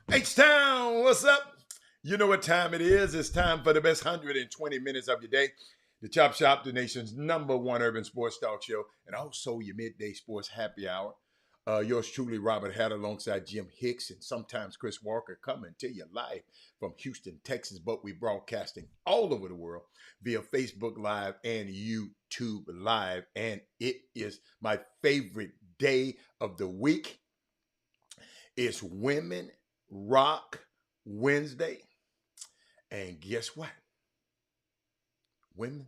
H-Town, what's up? You know what time it is. It's time for the best 120 minutes of your day. The Chop Shop, the nation's #1 urban sports talk show, and also your midday sports happy hour. Yours truly, Robert Hatter, alongside Jim Hicks and sometimes Chris Walker, coming to you live from Houston, Texas. But we broadcasting all over the world via Facebook Live and YouTube Live. And it is my favorite day of the week. It's Women Rock Wednesday. And guess what? Women,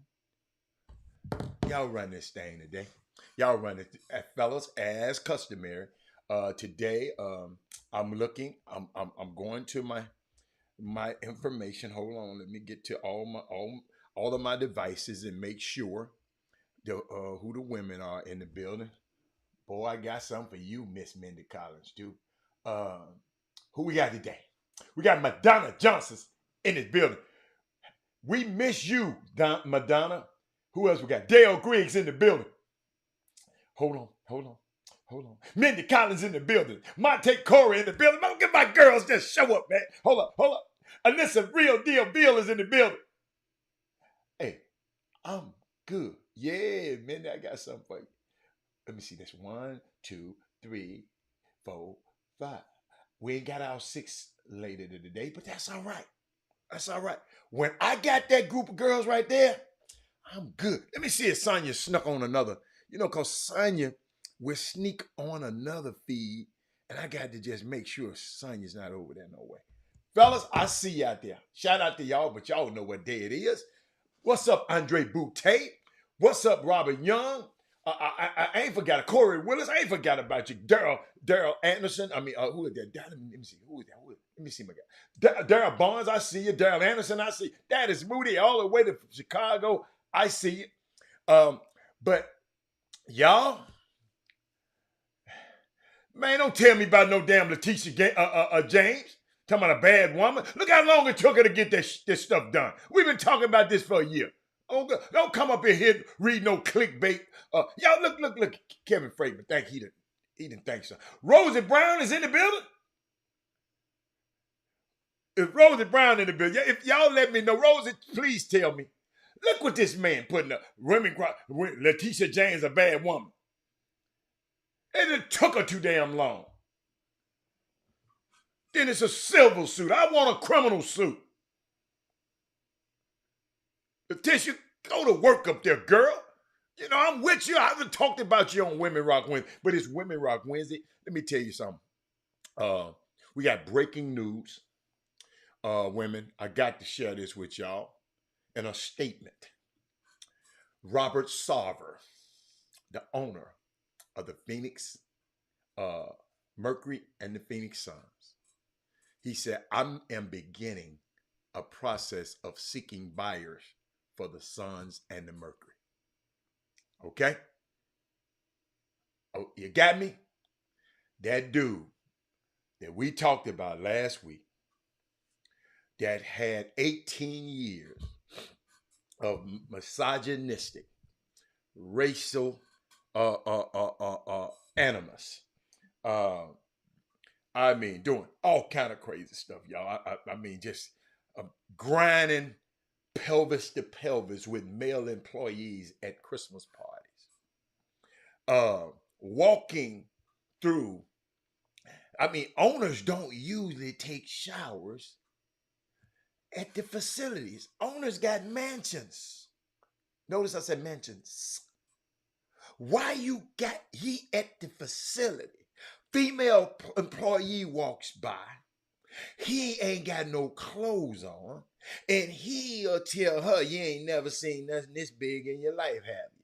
y'all run this thing today. Y'all run it, fellas, as customary. Today, I'm looking. I'm going to my information. Hold on, let me get to all of my devices and make sure who the women are in the building. Boy, I got something for you, Miss Mindy Collins, too. Who we got today? We got Madonna Johnson in this building. We miss you, Madonna. Who else we got? Dale Griggs in the building. Hold on. Mindy Collins in the building. Monte Corey in the building. Don't get my girls just show up, man. Hold up. Alyssa Real Deal Bill is in the building. Hey, I'm good. Yeah, Mindy, I got something for you. Let me see this. 1, 2, 3, 4, 5. We ain't got our 6 later today, but that's all right. That's all right. When I got that group of girls right there, I'm good. Let me see if Sonya snuck on another. Because Sonya will sneak on another feed, and I got to just make sure Sonya's not over there no way. Fellas, I see you out there. Shout out to y'all, but y'all know what day it is. What's up, Andre Boutte? What's up, Robert Young? I ain't forgot Corey Willis. I ain't forgot about you, Daryl Anderson. I mean, who is that? Let me see. Who is that? Let me see my guy. Daryl Barnes, I see you. Daryl Anderson, I see you. That is Moody all the way to Chicago. I see you. But y'all, man, don't tell me about no damn Letitia James. Talking about a bad woman. Look how long it took her to get this stuff done. We've been talking about this for a year. Don't come up here read no clickbait. Y'all look. Kevin Freeman, he didn't think so. Rosie Brown is in the building. If Rosie Brown in the building, if y'all let me know, Rosie, please tell me. Look what this man putting up. Letitia James a bad woman. And it took her too damn long. Then it's a civil suit. I want a criminal suit. Letitia, go to work up there, girl. I'm with you. I haven't talked about you on Women Rock Wednesday, but it's Women Rock Wednesday. Let me tell you something. We got breaking news. Women, I got to share this with y'all in a statement. Robert Sarver, the owner of the Phoenix Mercury and the Phoenix Suns, he said, I am beginning a process of seeking buyers for the Suns and the Mercury. Okay? Oh, you got me? That dude that we talked about last week that had 18 years of misogynistic, racial animus. Uh, I mean, doing all kind of crazy stuff, y'all. I mean, just grinding pelvis to pelvis with male employees at Christmas parties. Walking through. I mean, owners don't usually take showers at the facilities. Owners got mansions. Notice I said mansions. Why you got he at the facility? Female employee walks by. He ain't got no clothes on. And he'll tell her, you ain't never seen nothing this big in your life, have you?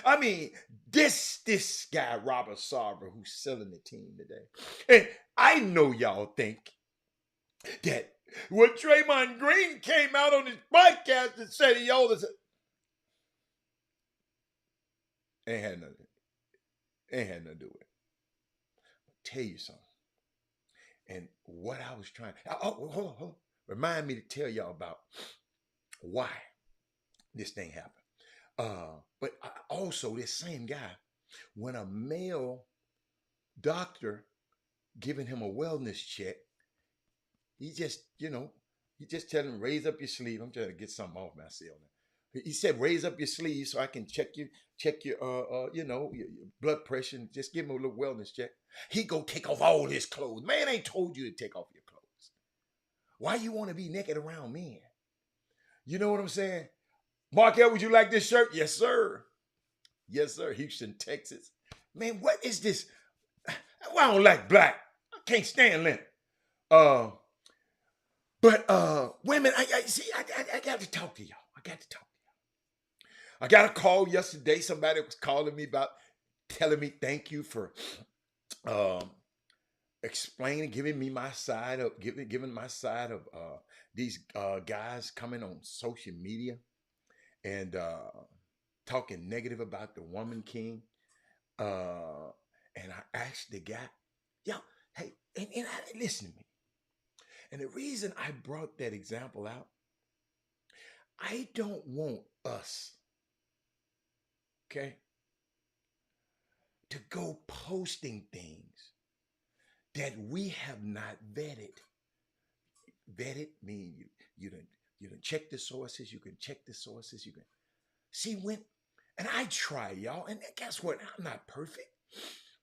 I mean, this guy, Robert Sarver, who's selling the team today. And I know y'all think that when Draymond Green came out on his podcast and said he owed us, ain't had nothing to do with it. I'll tell you something. And what I was trying, hold on. Remind me to tell y'all about why this thing happened. But also this same guy, when a male doctor giving him a wellness check, he just tell him, raise up your sleeve. I'm trying to get something off myself now. He said, raise up your sleeve so I can check your your blood pressure and just give him a little wellness check. He go take off all his clothes. Man ain't told you to take off your clothes. Why you want to be naked around men? You know what I'm saying? Markel, would you like this shirt? Yes, sir. Yes, sir. Houston, Texas. Man, what is this? Well, I don't like black. I can't stand linen. But women, I got to talk to y'all. I got a call yesterday. Somebody was calling me about telling me thank you for explaining, giving me my side of giving my side of these guys coming on social media and talking negative about the woman king. And I asked the guy, yo, hey, and listen to me. And the reason I brought that example out, I don't want us, okay, to go posting things that we have not vetted. Vetted mean you done check the sources, you can check the sources, you can see when, and I try, y'all, and guess what? I'm not perfect.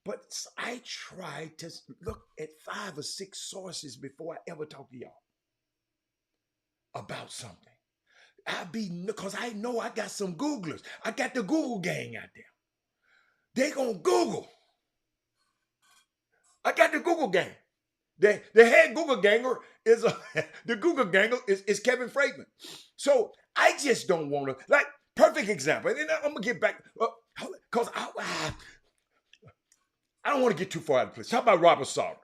But I try to look at 5 or 6 sources before I ever talk to y'all about something. Because I know I got some Googlers. I got the Google gang out there. They gonna Google. I got the Google gang. The head Google ganger is the Google ganger is Kevin Freidman. So I just don't want to, like, perfect example. And then I'm gonna get back because I don't want to get too far out of place. How about Robert Sarver?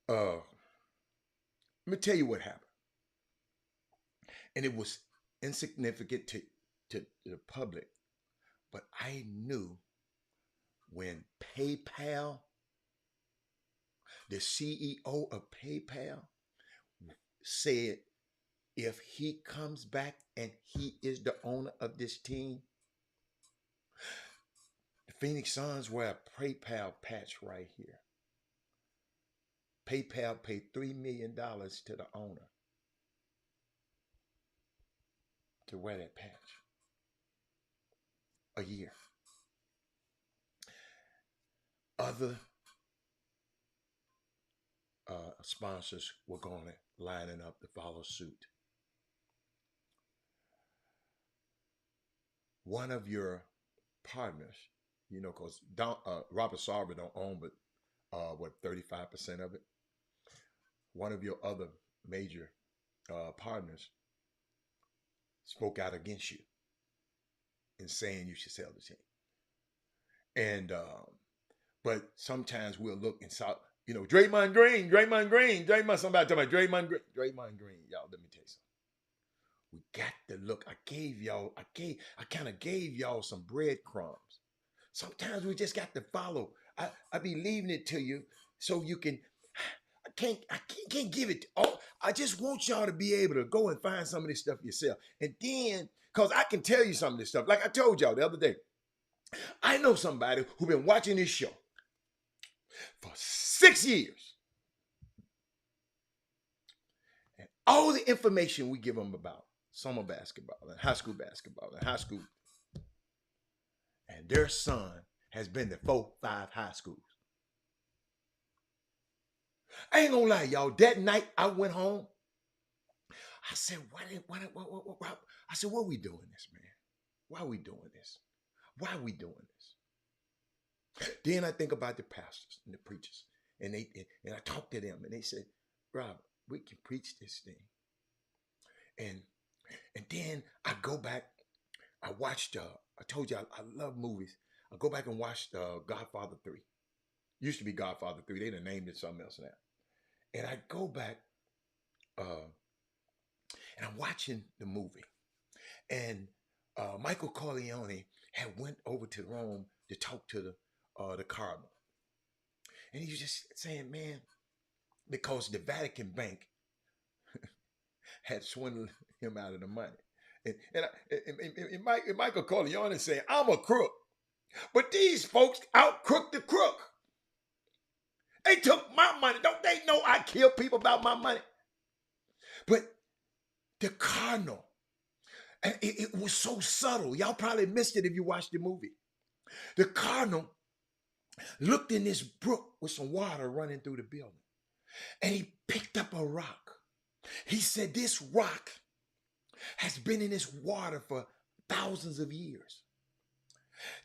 Let me tell you what happened. And it was insignificant to the public. But I knew when PayPal, the CEO of PayPal, said if he comes back and he is the owner of this team, the Phoenix Suns wear a PayPal patch right here. PayPal paid $3 million to the owner to wear that patch a year. Other sponsors were going to lining up to follow suit. One of your partners, because Robert Sarver don't own but 35% of it. One of your other major partners spoke out against you in saying you should sell the team. And but sometimes we'll look and saw, Draymond Green, somebody talking about Draymond Green. Y'all, let me tell you something. We got to look. I kind of gave y'all some breadcrumbs. Sometimes we just got to follow. I be leaving it to you so you can. I can't give it. All. I just want y'all to be able to go and find some of this stuff yourself, and then because I can tell you some of this stuff. Like I told y'all the other day, I know somebody who been watching this show for 6 years, and all the information we give them about summer basketball and high school and their son has been to 4, 5 high schools. I ain't gonna lie, y'all. That night I went home. I said, why? I said, what are we doing this, man? Why are we doing this? Why are we doing this? Then I think about the pastors and the preachers, and I talk to them, and they said, Rob, we can preach this thing. And then I go back. I watched. I told you I love movies. I go back and watch Godfather 3. Used to be Godfather 3. They done named it something else now. And I go back, and I'm watching the movie. And Michael Corleone had went over to Rome to talk to the cardinal. And he was just saying, man, because the Vatican Bank had swindled him out of the money. And Michael Corleone is saying, I'm a crook. But these folks out-crooked the crook. They took my money. Don't they know I kill people about my money? But the cardinal, and it was so subtle. Y'all probably missed it if you watched the movie. The cardinal looked in this brook with some water running through the building, and he picked up a rock. He said, this rock has been in this water for thousands of years.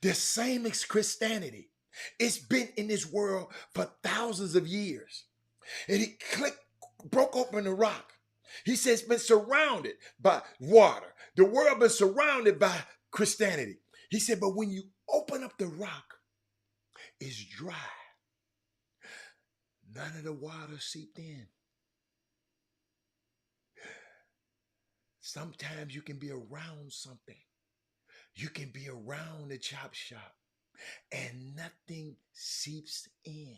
The same as Christianity. It's been in this world for thousands of years. And he broke open the rock. He says it's been surrounded by water. The world been surrounded by Christianity. He said, but when you open up the rock, it's dry. None of the water seeped in. Sometimes you can be around something. You can be around the chop shop and nothing seeps in.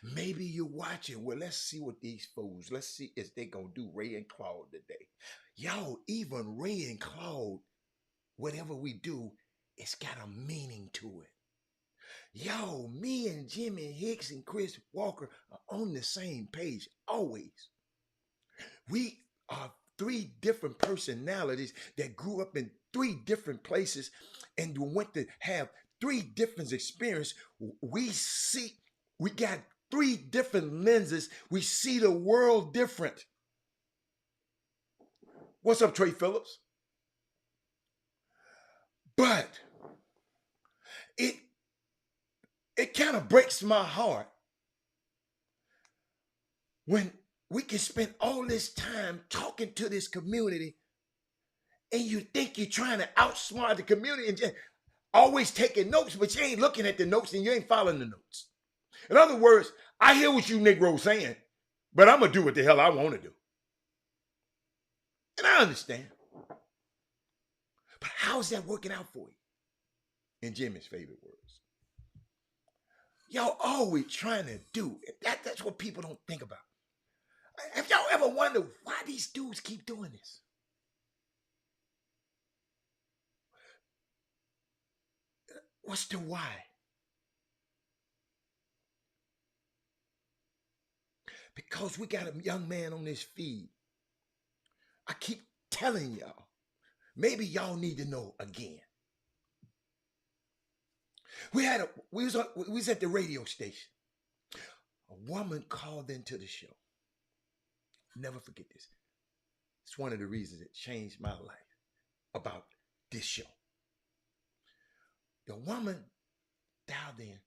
Maybe you're watching. Well, let's see what these fools, let's see if they gonna do Ray and Claude today. Yo, even Ray and Claude, whatever we do, it's got a meaning to it. Yo, me and Jimmy Hicks and Chris Walker are on the same page always. We are 3 different personalities that grew up in 3 different places and went to have 3 different experiences. We got 3 different lenses. We see the world different. What's up, Trey Phillips? But it kind of breaks my heart when we can spend all this time talking to this community and you think you're trying to outsmart the community and just always taking notes, but you ain't looking at the notes and you ain't following the notes. In other words, I hear what you Negroes saying, but I'm going to do what the hell I want to do. And I understand. But how's that working out for you? In Jimmy's favorite words. Y'all always trying to do. That's what people don't think about. Have y'all ever wondered why these dudes keep doing this? What's the why? Because we got a young man on this feed. I keep telling y'all, maybe y'all need to know again. We was at the radio station. A woman called into the show. Never forget this. It's one of the reasons it changed my life about this show. The woman dialed in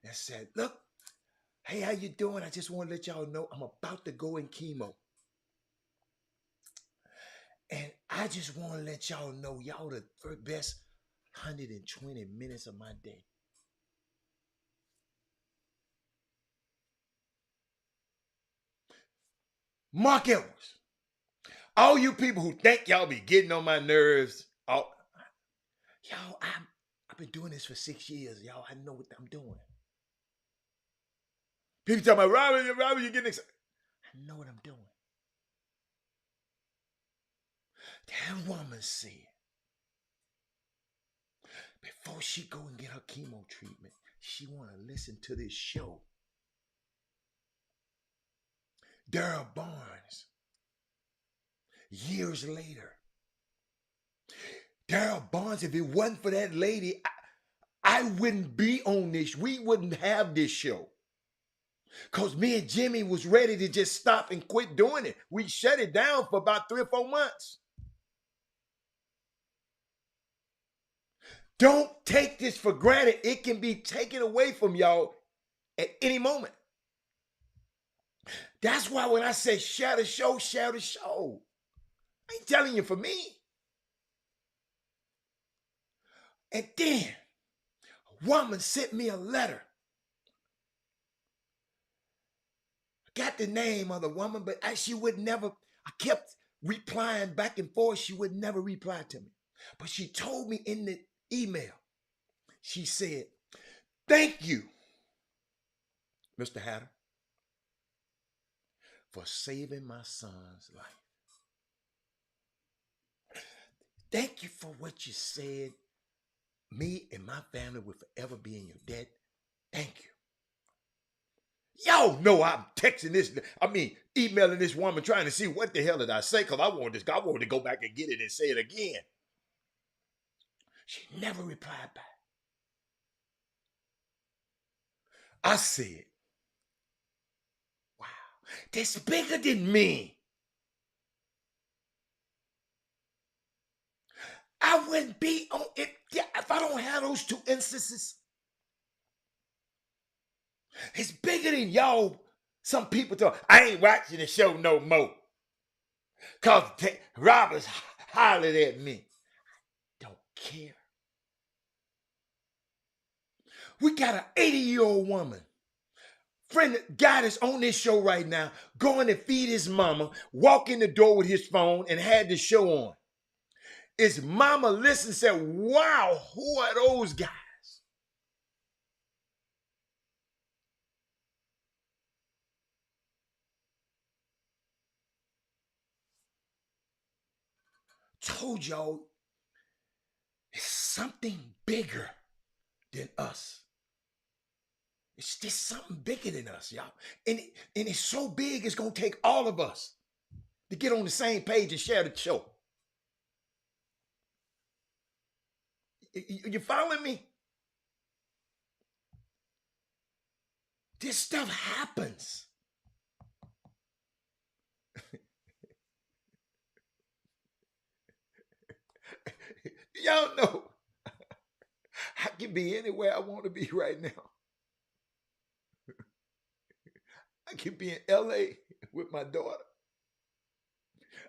and said, look, hey, how you doing? I just want to let y'all know I'm about to go in chemo. And I just want to let y'all know y'all the best 120 minutes of my day. Mark Edwards, All you people who think y'all be getting on my nerves, y'all, I've been doing this for 6 years, y'all. I know what I'm doing. People talking about Robert, you're getting excited. I know what I'm doing. That woman said, before she go and get her chemo treatment, she want to listen to this show. Daryl Barnes, years later. Daryl Barnes, if it wasn't for that lady, I wouldn't be on this. We wouldn't have this show. Because me and Jimmy was ready to just stop and quit doing it. We shut it down for about 3 or 4 months. Don't take this for granted. It can be taken away from y'all at any moment. That's why when I say share the show, share the show. I ain't telling you for me. And then a woman sent me a letter. I got the name of the woman, but she would never, I kept replying back and forth. She would never reply to me. But she told me in the email, she said, thank you, Mr. Hatter, for saving my son's life. Thank you for what you said. Me and my family will forever be in your debt. Thank you. Y'all know I'm texting this, emailing this woman trying to see what the hell did I say, because I wanted to go back and get it and say it again. She never replied back. I said, wow, that's bigger than me. I wouldn't be on it if I don't have those 2 instances. It's bigger than y'all. Some people talk, I ain't watching the show no more. Because Robert's hollered at me. Don't care. We got an 80-year-old woman. Friend, guy that's on this show right now, going to feed his mama, walk in the door with his phone and had the show on. His mama listened and said, wow, who are those guys? Told y'all it's something bigger than us. It's just something bigger than us, y'all. And it's so big, it's going to take all of us to get on the same page and share the show. You following me? This stuff happens. Y'all know I can be anywhere I want to be right now. I can be in LA with my daughter.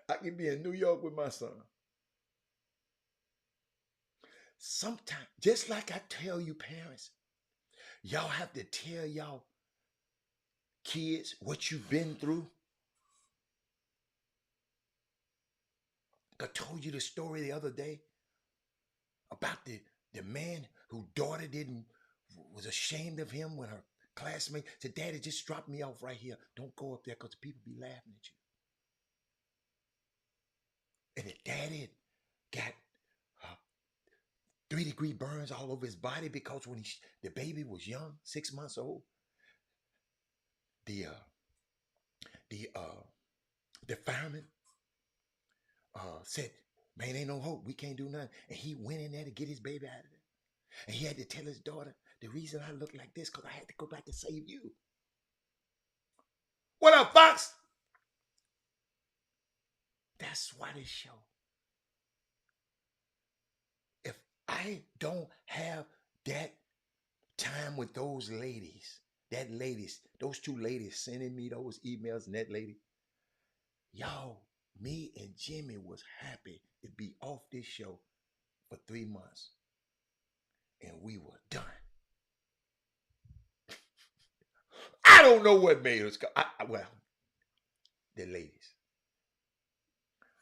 I can be in New York with my son. Sometimes, just like I tell you parents, y'all have to tell y'all kids what you've been through. I told you the story the other day about the man whose daughter was ashamed of him when her classmate said, Daddy, just drop me off right here. Don't go up there because people be laughing at you. And the daddy got 3-degree burns all over his body because when the baby was young, 6 months old, the fireman said, man, ain't no hope. We can't do nothing. And he went in there to get his baby out of there. And he had to tell his daughter, the reason I look like this because I had to go back and save you. What up, Fox? That's why this show. If I don't have that time with those ladies, those 2 ladies sending me those emails and that lady, y'all, me and Jimmy was happy to be off this show for 3 months. And we were done. I don't know what made us go. Well, the ladies.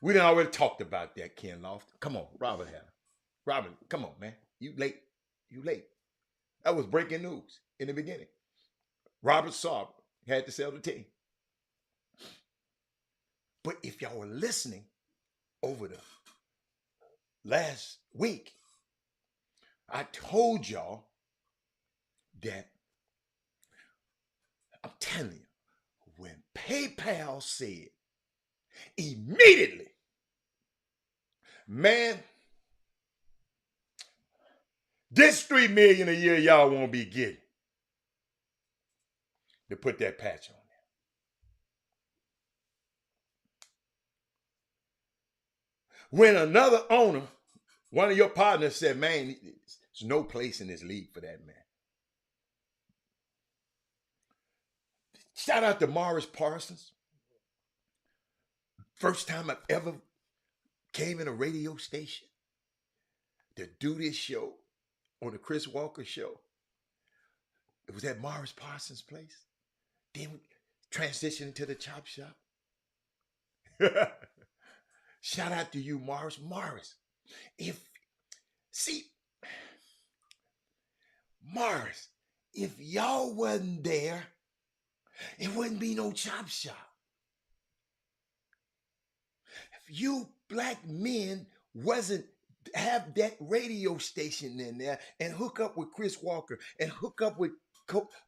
We done already talked about that, Ken Loft. Come on, Robert had. Robert, come on, man. You late. You late. That was breaking news in the beginning. Robert Sarver had to sell the team. But if y'all were listening over the last week, I told y'all that I'm telling you, when PayPal said immediately, man, this $3 million a year y'all won't be getting, to put that patch on there. When another owner, one of your partners said, man, there's no place in this league for that man. Shout out to Morris Parsons. First time I've ever came in a radio station to do this show on the Chris Walker show. It was at Morris Parsons' place. Then we transitioned to the chop shop. Shout out to you, Morris. Morris, Morris, if y'all wasn't there, it wouldn't be no chop shop. If you black men wasn't have that radio station in there and hook up with Chris Walker and hook up with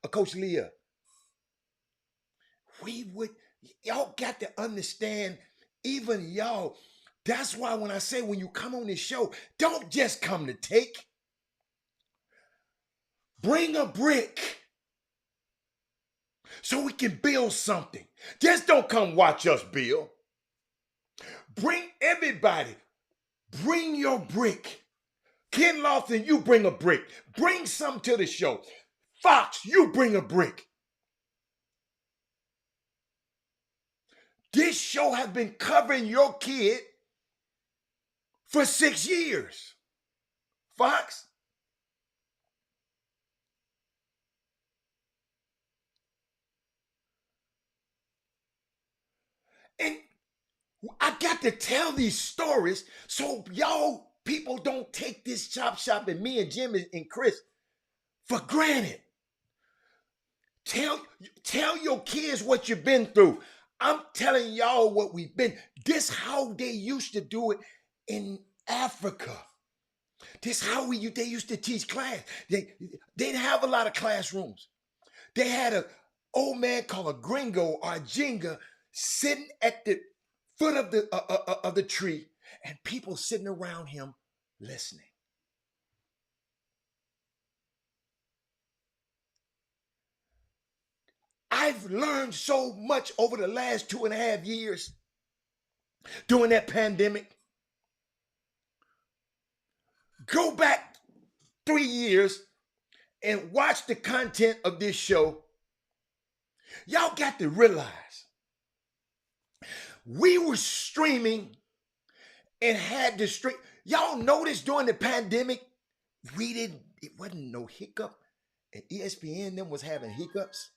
Coach Leah, y'all got to understand, even y'all. That's why when I say when you come on this show, don't just come to take. Bring a brick so we can build something. Just don't come watch us build. Bring everybody. Bring your brick. Ken Lofton, you bring a brick. Bring some to the show. Fox, you bring a brick. This show has been covering your kid for 6 years. Fox. And I got to tell these stories so y'all people don't take this chop shop and me and Jim and Chris for granted. Tell your kids what you've been through. I'm telling y'all what we've been. This how they used to do it in Africa. This how they used to teach class. They didn't have a lot of classrooms. They had an old man called a gringo or a jinga sitting at the foot of the tree, and people sitting around him listening. I've learned so much over the last 2.5 years during that pandemic. Go back 3 years and watch the content of this show. Y'all got to realize we were streaming and had to stream. Y'all noticed during the pandemic, it wasn't no hiccup, and ESPN them was having hiccups.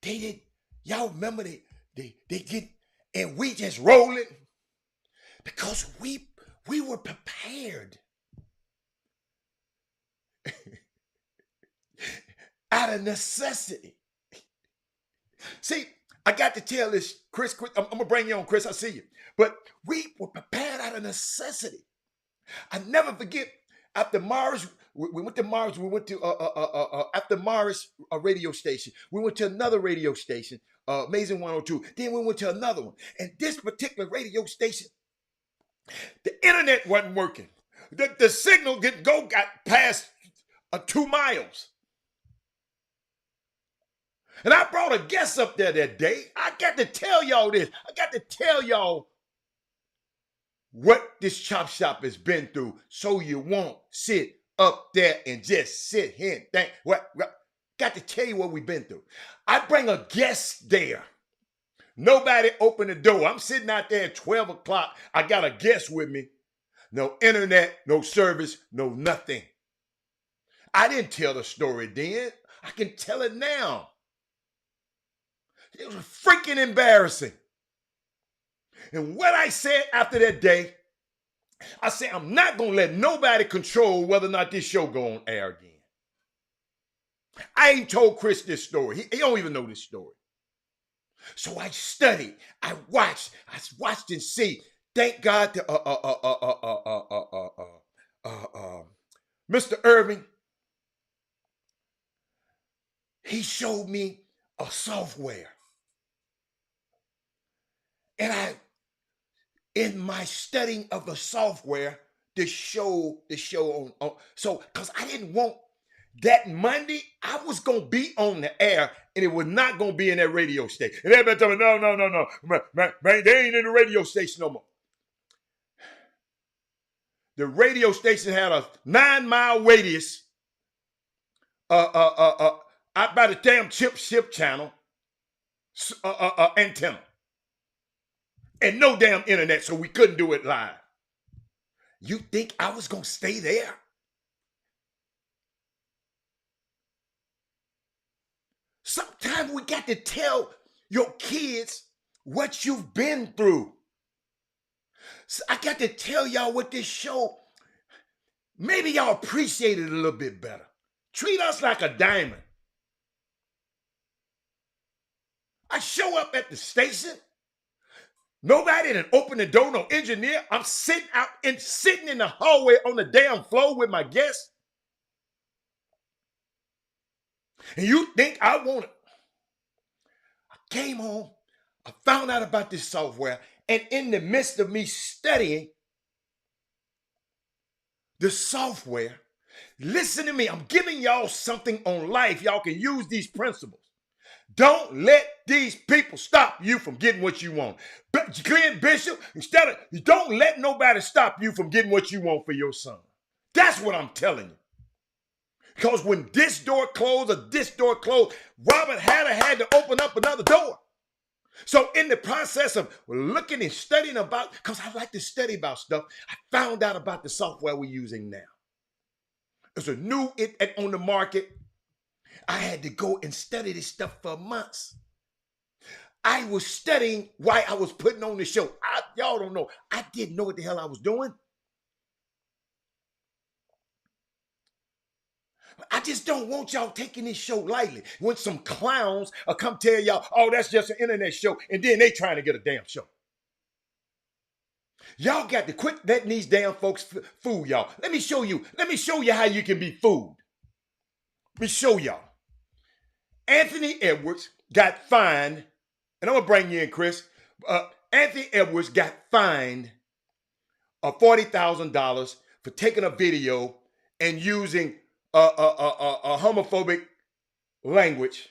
They did. Y'all remember they get, and we just rolling because we were prepared. Out of necessity. See, I got to tell this, Chris, I'm going to bring you on, Chris, I see you. But we were prepared out of necessity. I never forget, after Morris, we went to Morris, after Morris, a radio station, we went to another radio station, Amazing 102. Then we went to another one. And this particular radio station, the internet wasn't working. The signal got past 2 miles. And I brought a guest up there that day. I got to tell y'all this. I got to tell y'all what this chop shop has been through so you won't sit up there and just sit here and think. Got to tell you what we've been through. I bring a guest there. Nobody opened the door. I'm sitting out there at 12 o'clock. I got a guest with me. No internet, no service, no nothing. I didn't tell the story then. I can tell it now. It was freaking embarrassing. And what I said after that day, I said, I'm not going to let nobody control whether or not this show go on air again. I ain't told Chris this story. He don't even know this story. So I studied. I watched and see. Thank God to Mr. Irving. He showed me a software. And in my studying of the software, the show on so because I didn't want that Monday, I was gonna be on the air and it was not gonna be in that radio station. And everybody told me, no, man, they ain't in the radio station no more. The radio station had a 9-mile radius out by the damn chip ship channel antenna. And no damn internet, so we couldn't do it live. You think I was gonna stay there? Sometimes we got to tell your kids what you've been through. So I got to tell y'all what this show, maybe y'all appreciate it a little bit better. Treat us like a diamond. I show up at the station. Nobody didn't open the door, no engineer. I'm sitting in the hallway on the damn floor with my guests. And you think I want it? I came home. I found out about this software. And in the midst of me studying the software, listen to me. I'm giving y'all something on life. Y'all can use these principles. Don't let these people stop you from getting what you want. But Glenn Bishop, don't let nobody stop you from getting what you want for your son. That's what I'm telling you. Because when this door closed or this door closed, Robert had to open up another door. So in the process of looking and studying about, because I like to study about stuff, I found out about the software we're using now. It's a new on the market. I had to go and study this stuff for months. I was studying why I was putting on the show. Y'all don't know. I didn't know what the hell I was doing. I just don't want y'all taking this show lightly. When some clowns will come tell y'all, oh, that's just an internet show, and then they trying to get a damn show. Y'all got to quit letting these damn folks fool y'all. Let me show you how you can be fooled. Let me show y'all. Anthony Edwards got fined, and I'm going to bring you in, Chris. Anthony Edwards got fined $40,000 for taking a video and using a homophobic language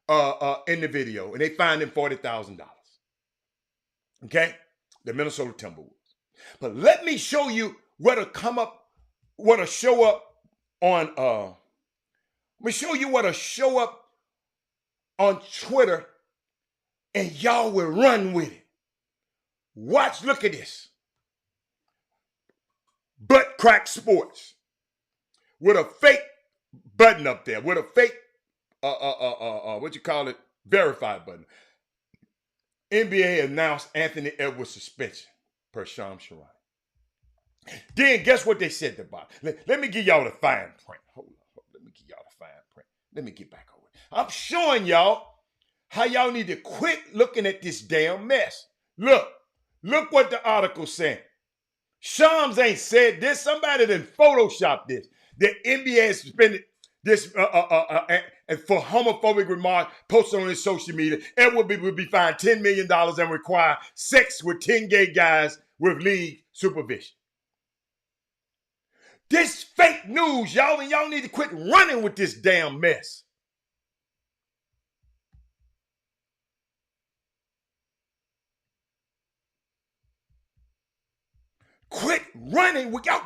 in the video. And they fined him $40,000. Okay? The Minnesota Timberwolves. But let me show you what'll show up on, let me show you what'll show up on Twitter, and y'all will run with it. Look at this. Butt Crack Sports with a fake button up there, with a fake, verified button. NBA announced Anthony Edwards suspension per Shams Charania. Then guess what they said about it? Let me give y'all the fine print. Hold on. Let me give y'all the fine print. Let me get back over it. I'm showing y'all how y'all need to quit looking at this damn mess. Look what the article's saying. Shams ain't said this. Somebody done photoshopped this. The NBA has suspended this and for homophobic remarks posted on his social media. Edwards would be fined $10 million and require sex with 10 gay guys with league supervision. This fake news, y'all, and y'all need to quit running with this damn mess. Quit running with y'all.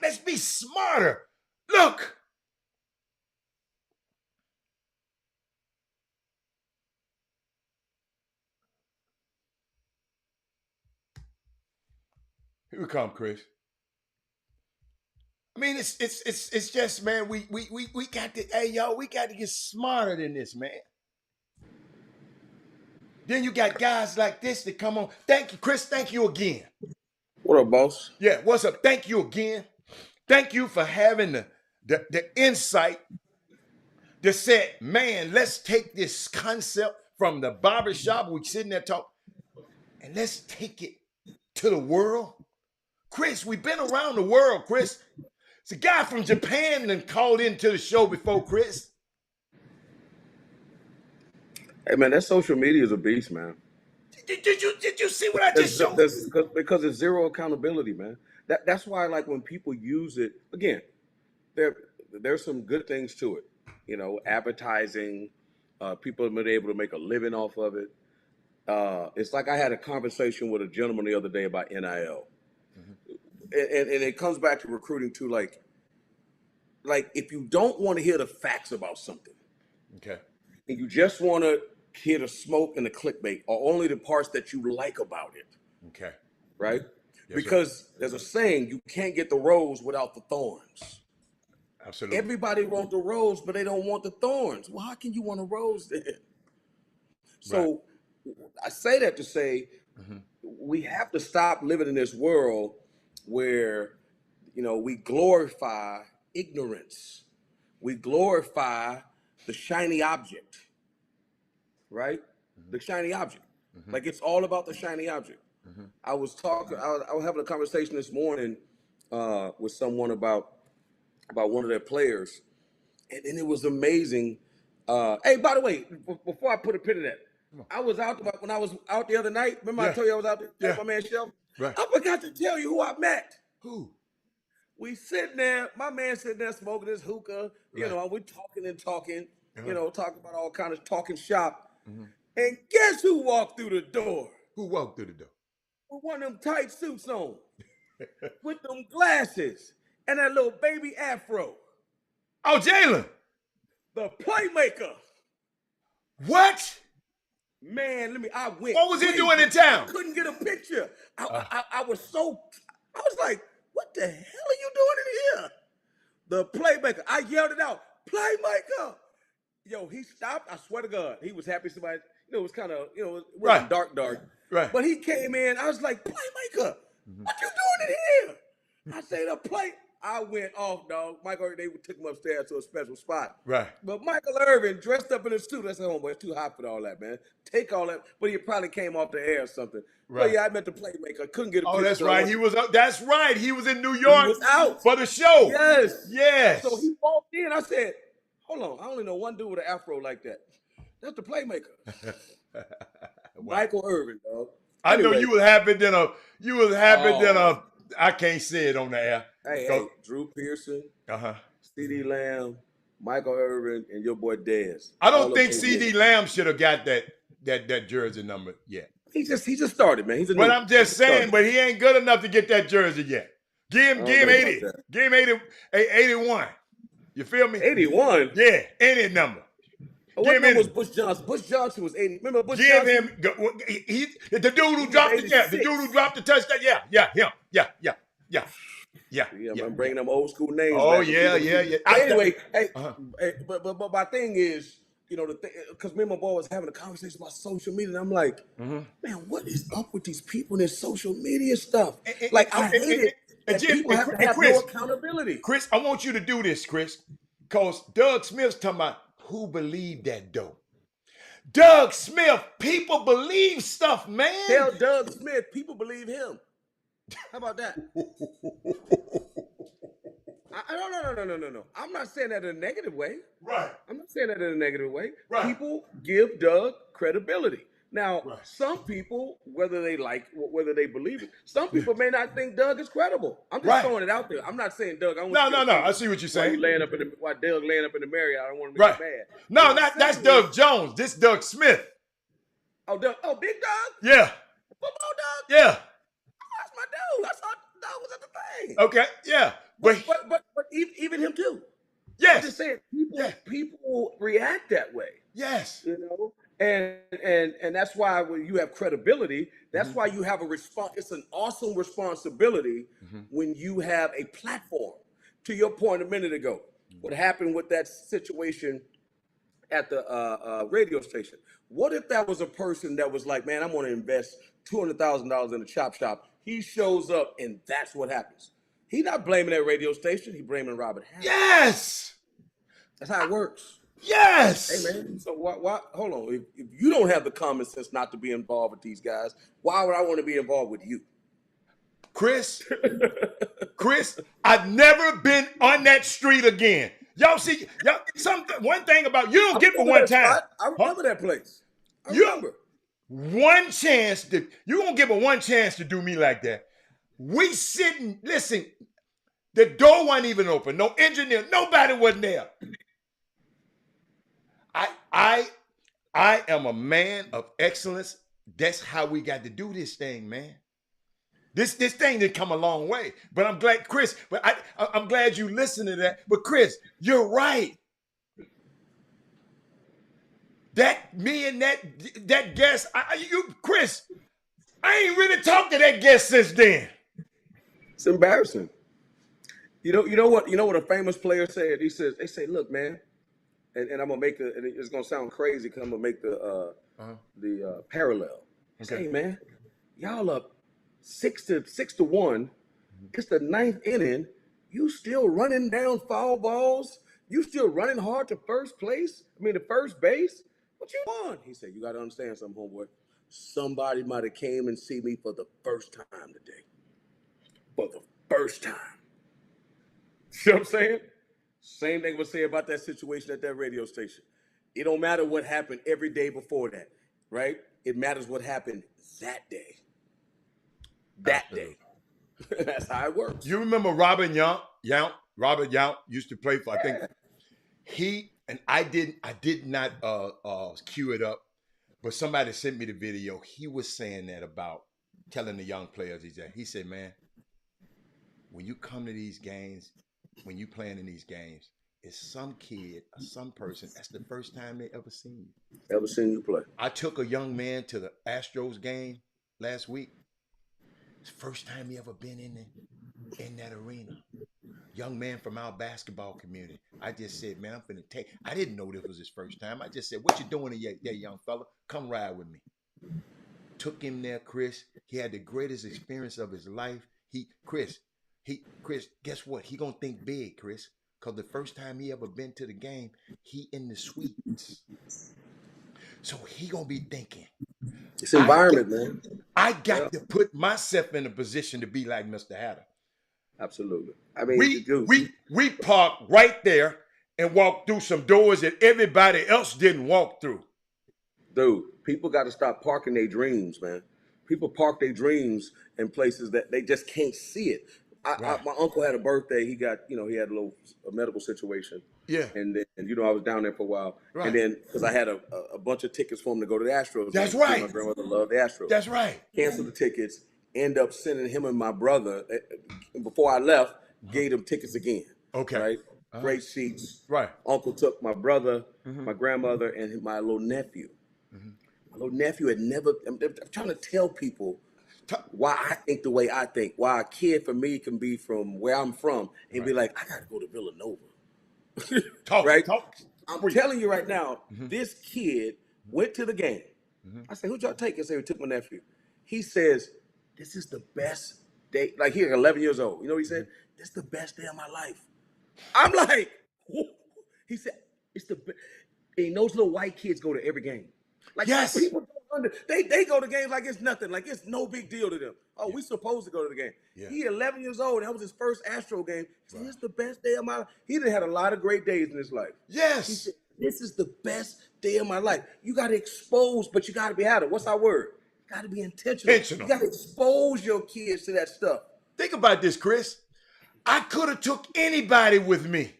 Let's be smarter. Look. Here we come, Chris. I mean, it's just, man, we got to, hey, y'all, we got to get smarter than this, man. Then you got guys like this that come on. Thank you, Chris. Thank you again. What up, boss? Yeah, what's up? Thank you again. Thank you for having the insight that said, man, let's take this concept from the barbershop. We sitting there talking, and let's take it to the world. Chris, we've been around the world, Chris. It's a guy from Japan that called into the show before, Chris. Hey, man, that social media is a beast, man. Did you see what I just showed? Because it's zero accountability, man. That's why, like, when people use it, again, there's some good things to it. You know, advertising, people have been able to make a living off of it. It's like I had a conversation with a gentleman the other day about NIL. And it comes back to recruiting too. Like if you don't want to hear the facts about something, Okay. and you just want to hear the smoke and the clickbait, or only the parts that you like about it, Okay. right? Yes, Because there's a saying, you can't get the rose without the thorns. Absolutely. Everybody wants the rose, but they don't want the thorns. Well, how can you want a rose then? So I say that to say we have to stop living in this world where, you know, we glorify ignorance. We glorify the shiny object, right? The shiny object. Like it's all about the shiny object. I was having a conversation this morning with someone about one of their players, and it was amazing. Hey, by the way, before I put a pin in that, when I was out the other night. Remember I told you I was out there with my man Shelf? Right. I forgot to tell you who I met. Who? We sitting there, my man sitting there smoking his hookah, you know, we're talking and talking, you know, talking about all kinds of talking shop. And guess who walked through the door? Who walked through the door? With one of them tight suits on, with them glasses, and that little baby afro. Oh, Jalen. The playmaker. What? Man, I went. What was he crazy. doing in town? I couldn't get a picture. I was like, what the hell are you doing in here? The playmaker. I yelled it out, playmaker. Yo, he stopped. I swear to God, he was happy somebody, you know, it was kind of, you know, it wasn't dark. Right. But he came in, I was like, playmaker, what you doing in here? I say the play. I went off, dog. Michael, they took him upstairs to a special spot. Right. But Michael Irvin dressed up in a suit. I said, oh, boy, it's too hot for all that, man. Take all that. But he probably came off the air or something. Right. But yeah, I met the playmaker. Couldn't get a picture. Oh, that's right. He was up. That's right. He was in New York. He was out for the show. Yes. Yes. So he walked in. I said, hold on. I only know one dude with an afro like that. That's the playmaker. Wow. Michael Irvin, dog. I know Anyway. you was happy than a. I can't say it on the air. Hey, Drew Pearson, CD Lamb, Michael Irvin, and your boy Dez. I don't think CD Lamb should have got that jersey number yet. He just started, man. But I'm just saying, but he ain't good enough to get that jersey yet. Give him 80. Give him 81. You feel me? 81? Yeah, any number. What number was Bush Johnson? Bush Johnson was 80. Remember Bush Give Johnson? him the dude who dropped the dude who dropped the touchdown. Yeah, him. Yeah. I'm bringing them old school names. Oh back. yeah. Anyway, but my thing is, you know, because me and my boy was having a conversation about social media, and I'm like, man, what is up with these people and this social media stuff? I hate it. And people have to have no accountability. Chris, I want you to do this, Chris, because Doug Smith's talking about who believed that dope. Doug Smith, people believe stuff, man. Tell Doug Smith, people believe him. How about that? No. I'm not saying that in a negative way. Right. I'm not saying that in a negative way. Right. People give Doug credibility. Now, some people, whether they believe it, some people may not think Doug is credible. I'm just throwing it out there. I'm not saying Doug. No. I see what you're saying. Why Doug laying up in the Marriott? I don't want to make him mad. No, that's Doug Jones. This Doug Smith. Oh, Doug. Oh, Big Doug. Yeah. Football Doug. Yeah. That's my dude. I thought Doug was at the thing. Okay. Yeah. But even him too. Yes. I'm just saying people react that way. Yes. You know. And that's why when you have credibility, that's why you have a response. It's an awesome responsibility when you have a platform. To your point a minute ago, what happened with that situation at the radio station. What if that was a person that was like, man, I'm going to invest $200,000 in a chop shop. He shows up, and that's what happens. He's not blaming that radio station. He's blaming Robert Half. Yes. That's how it works. Yes. Hey, man. So why hold on. If you don't have the common sense not to be involved with these guys, why would I want to be involved with you? Chris, I've never been on that street again. Y'all see, one thing about you don't get for one time. I remember that place. I You- remember. One chance to you gonna give it one chance to do me like that. We sitting, listen, the door wasn't even open. No engineer, nobody wasn't there. I am a man of excellence. That's how we got to do this thing, man. This thing did come a long way. But I'm glad, Chris, I'm glad you listened to that. But Chris, you're right. Me and that guest, Chris, I ain't really talked to that guest since then. It's embarrassing. You know what a famous player said? They say, look, man, and I'm gonna make and it's gonna sound crazy because I'm gonna make the parallel. Okay. Hey, man, y'all up 6-1. It's the 9th inning. You still running down foul balls? You still running hard to first base? What you want? He said, you got to understand something, homeboy. Somebody might have came and see me for the first time today. For the first time. See what I'm saying? Same thing was said about that situation at that radio station. It don't matter what happened every day before that, right? It matters what happened that day. That day. That's how it works. You remember Robert Yount used to play for, I think, I did not cue it up, but somebody sent me the video. He was saying that about telling the young players, he said, man, when you come to these games, when you playing in these games, it's some kid or some person, that's the first time they ever seen you. Ever seen you play? I took a young man to the Astros game last week. It's the first time he ever been in that arena. Young man from our basketball community. I just said, man, I'm finna I didn't know this was his first time. I just said, what you doing there, young fella? Come ride with me. Took him there, Chris. He had the greatest experience of his life. Chris, guess what? He gonna think big, Chris. Because the first time he ever been to the game, he in the suites. So he gonna be thinking. It's environment, man. I got to put myself in a position to be like Mr. Hatter. Absolutely. I mean, we parked right there and walked through some doors that everybody else didn't walk through. Dude, people got to stop parking their dreams, man. People park their dreams in places that they just can't see it. My uncle had a birthday. He got, he had a medical situation. Yeah. And then, I was down there for a while. Right. And then, because I had a bunch of tickets for him to go to the Astros. That's right. My grandmother loved the Astros. That's right. Canceled the tickets. End up sending him and my brother, before I left, gave them tickets again. Okay. Right? Great seats. Right. Uncle took my brother, my grandmother, and my little nephew. My little nephew had never, I'm trying to tell people why I think the way I think, why a kid for me can be from where I'm from and be like, I got to go to Villanova. Right? I'm telling you right now, this kid went to the game. I said, who'd y'all take? I said, we took my nephew. He says, this is the best day. Like, he's 11 years old. You know what he said? This is the best day of my life. I'm like, whoa. He said, it's the best. And those little white kids go to every game. Like, yes. People they go to games like it's nothing. Like, it's no big deal to them. Oh, we supposed to go to the game. Yeah. He 11 years old. That was his first Astro game. He said, this is the best day of my life. He done had a lot of great days in his life. Yes. He said, this is the best day of my life. You got to expose, but you got to be out of it. What's our word? You got to be intentional. You got to expose your kids to that stuff. Think about this, Chris. I could have took anybody with me.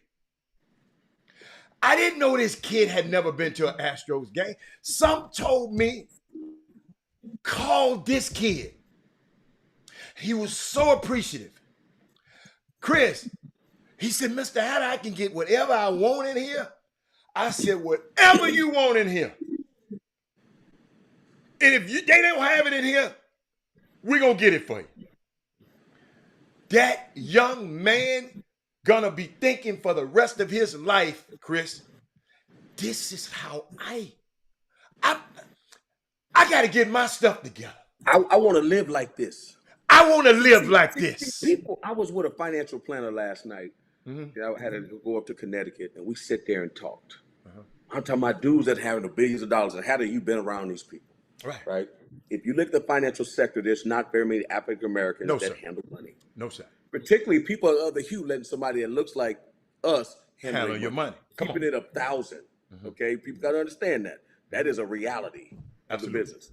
I didn't know this kid had never been to an Astros game. Some told me, call this kid. He was so appreciative. Chris, he said, Mr. Hatter, I can get whatever I want in here. I said, whatever you want in here. And if they don't have it in here, we're going to get it for you. That young man gonna be thinking for the rest of his life, Chris, this is how I got to get my stuff together. I want to live like this. I want to live like See, this. people, I was with a financial planner last night. Mm-hmm. I had to go up to Connecticut, and we sit there and talked. Uh-huh. I'm talking about dudes that have the billions of dollars. And how have you been around these people? Right. If you look at the financial sector, there's not very many African Americans that handle money. No, sir. Particularly people of other hue, letting somebody that looks like us handle your money. Keeping it 1,000. Okay, people got to understand that. That is a reality of the business.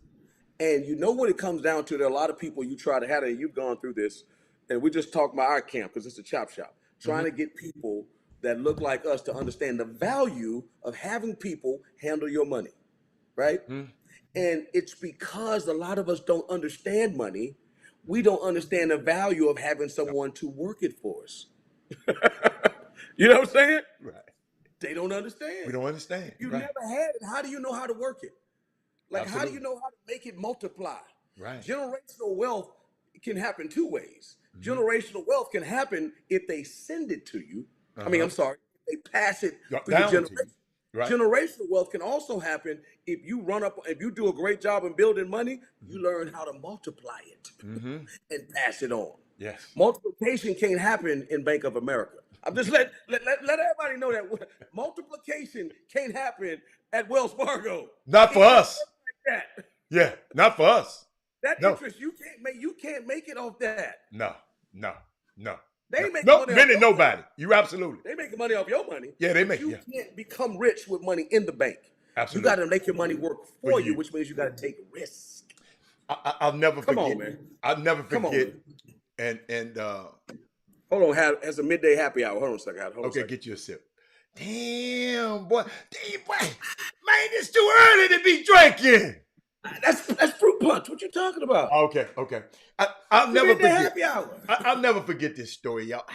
And you know what it comes down to? There are a lot of people you try to have, and you've gone through this, and we just talk about our camp because it's a chop shop, trying to get people that look like us to understand the value of having people handle your money, right? And it's because a lot of us don't understand money. We don't understand the value of having someone to work it for us. You know what I'm saying? Right. They don't understand. We don't understand. You never had it. How do you know how to work it? Like, Absolutely. how do you know how to make it multiply? Right. Generational wealth can happen two ways. Generational wealth can happen if they send it to you. I mean, I'm sorry, they pass it through the generation. Right. Generational wealth can also happen if you if you do a great job in building money, you learn how to multiply it and pass it on. Yes. Multiplication can't happen in Bank of America. I'm just let everybody know that multiplication can't happen at Wells Fargo. Not for us. Like that. Yeah, not for us. That interest you can't make it off that. No. They make no, money off nobody. money. You absolutely. They make money off your money. Yeah, they make. You can't become rich with money in the bank. Absolutely. You got to make your money work for you, which means you got to take risk. I'll never forget. Come on, man. I'll never forget. Come on, and hold on, as a midday happy hour. Hold on a second. Okay, get you a sip. Damn, boy. Man, it's too early to be drinking. That's fruit punch. What you talking about? Okay. I'll never forget. Happy hour. I'll never forget this story, y'all.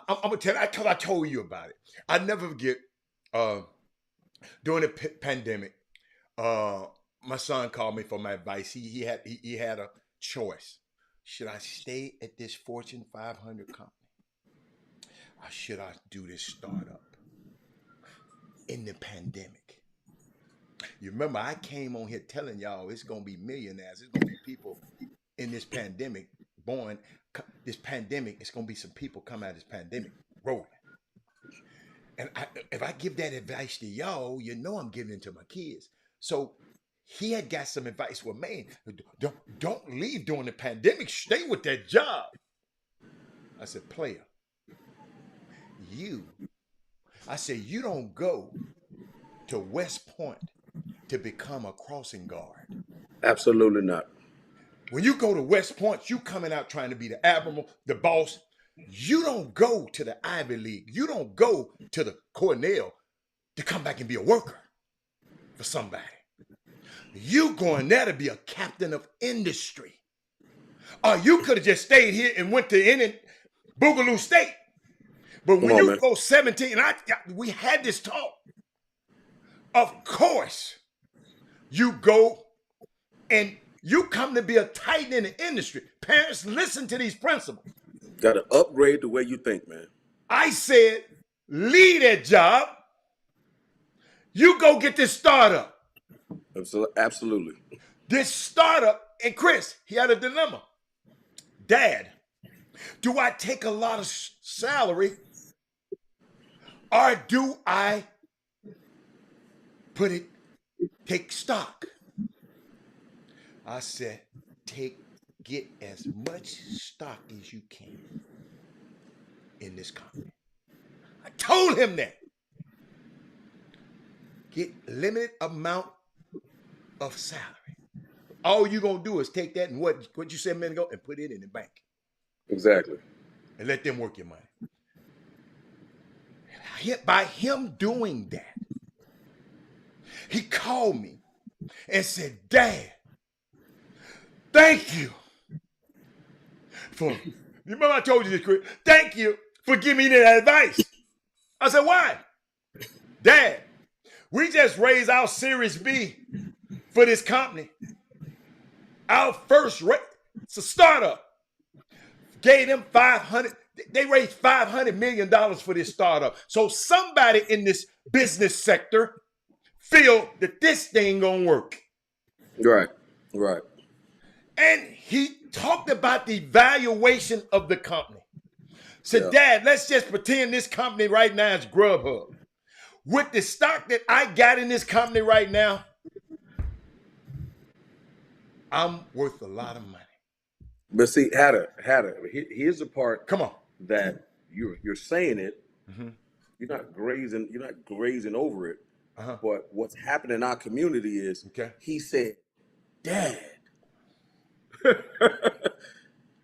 I'm gonna tell you. I told you about it. I never forget. During the pandemic, my son called me for my advice. He had a choice. Should I stay at this Fortune 500 company, or should I do this startup in the pandemic? You remember I came on here telling y'all it's gonna be millionaires. It's gonna be people in this pandemic born. This pandemic, it's gonna be some people come out of this pandemic rolling. And if I give that advice to y'all, you know I'm giving it to my kids. So he had got some advice. Well, man, don't leave during the pandemic. Stay with that job. I said, player, I said, you don't go to West Point to become a crossing guard. Absolutely not. When you go to West Point, you coming out trying to be the admiral, the boss. You don't go to the Ivy League. You don't go to the Cornell to come back and be a worker for somebody. You going there to be a captain of industry. Or you could have just stayed here and went to Boogaloo State. But when you go 17, we had this talk. Of course, you go and you come to be a titan in the industry. Parents, listen to these principles. Got to upgrade the way you think, man. I said, leave that job. You go get this startup. Absolutely. This startup, and Chris, he had a dilemma. Dad, do I take a lot of salary or do I take stock? I said, get as much stock as you can in this company. I told him that. Get limited amount of salary. All you're going to do is take that and what you said a minute ago and put it in the bank. Exactly. And let them work your money. By him doing that, he called me and said, Dad, thank you you remember I told you this, Chris? Thank you for giving me that advice. I said, why? Dad, we just raised our Series B for this company. Our first it's a startup. Gave them $500. They raised $500 million for this startup. So somebody in this business sector feel that this thing gonna work. Right. Right. And he talked about the valuation of the company. Said, Yeah. Dad, let's just pretend this company right now is Grubhub. With the stock that I got in this company right now, I'm worth a lot of money. But see, here's the part Come on. that you're saying it. Mm-hmm. You're not grazing over it. Uh-huh. But what's happening in our community is Okay. he said, Dad.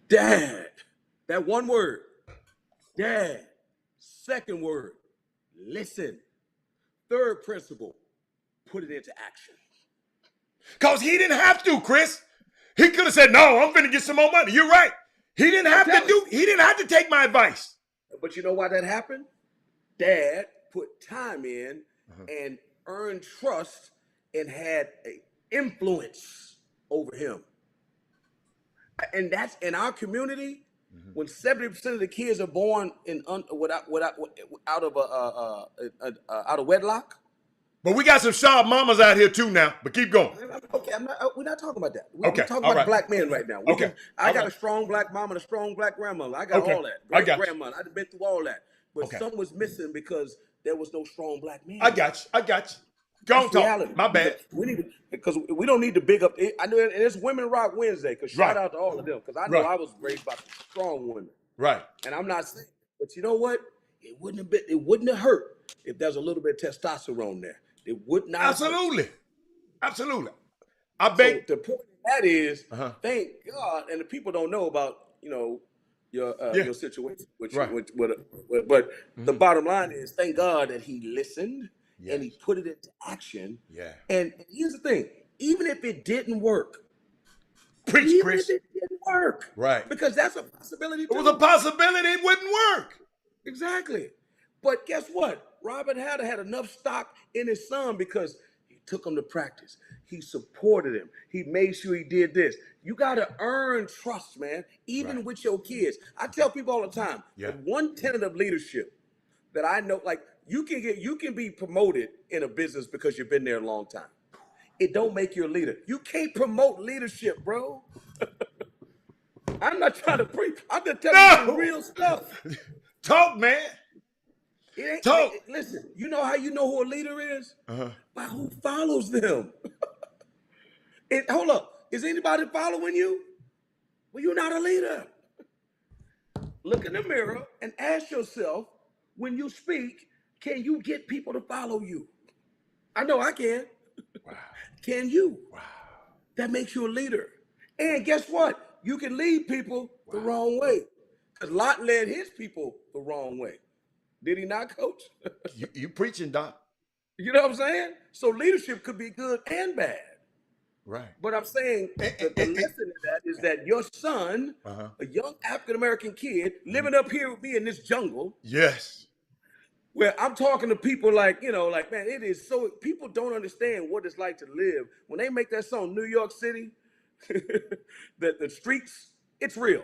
Dad. That one word. Dad. Second word. Listen. Third principle. Put it into action. Because he didn't have to, Chris. He could have said, no, I'm finna get some more money. You're right. He didn't have to take my advice. But you know why that happened? Dad put time in and earned trust and had an influence over him. And that's in our community. When 70% of the kids are born out of wedlock. But we got some sharp mamas out here too now. But keep going. Okay, we're not talking about that. We're Okay, talking all about right. black men right now. Okay, I all got right. a strong black mom and a strong black grandmother. I got Okay, all that. I got you. Grandmother. I've been through all that. But Okay. some was missing because there was no strong black man. I got you. Go on, That's talk. reality. My bad. We need to, because we don't need to big up. I know, and it's Women Rock Wednesday. Because shout Right. out to all of them. Because I know Right. I was raised by strong women. Right. And I'm not saying, but you know what? It wouldn't have hurt if there's a little bit of testosterone there. It would not. Absolutely. Absolutely. I So bet. the point of that is, Uh-huh. thank God, and the people don't know about your situation. Right. But the bottom line is, thank God that he listened and he Yes. put it into action. Yeah. And here's the thing: even if it didn't work, Preach, even Chris. if it didn't work, Right. because that's a possibility It too. was a possibility it wouldn't work. Exactly. But guess what? Robert Hatter had enough stock in his son because he took him to practice. He supported him. He made sure he did this. You got to earn trust, man, even Right. with your kids. I tell people all the time, Yeah. the one tenet of leadership that I know, like you can be promoted in a business because you've been there a long time. It don't make you a leader. You can't promote leadership, bro. I'm not trying to preach. I'm just telling you the real stuff. Talk, man. It ain't, Talk. listen, you know how you know who a leader is? Uh-huh. By who follows them. Hold up. Is anybody following you? Well, you're not a leader. Look in the mirror and ask yourself, when you speak, can you get people to follow you? I know I can. Wow. Can you? Wow. That makes you a leader. And guess what? You can lead people the wrong way. Because Lot led his people the wrong way. Did he not, Coach? You preaching, Doc. You know what I'm saying? So leadership could be good and bad. Right. But I'm saying the lesson in that is that your son, a young African-American kid, living up here with me in this jungle, Yes. where I'm talking to people like, man, it is so, people don't understand what it's like to live. When they make that song, New York City, the streets, it's real.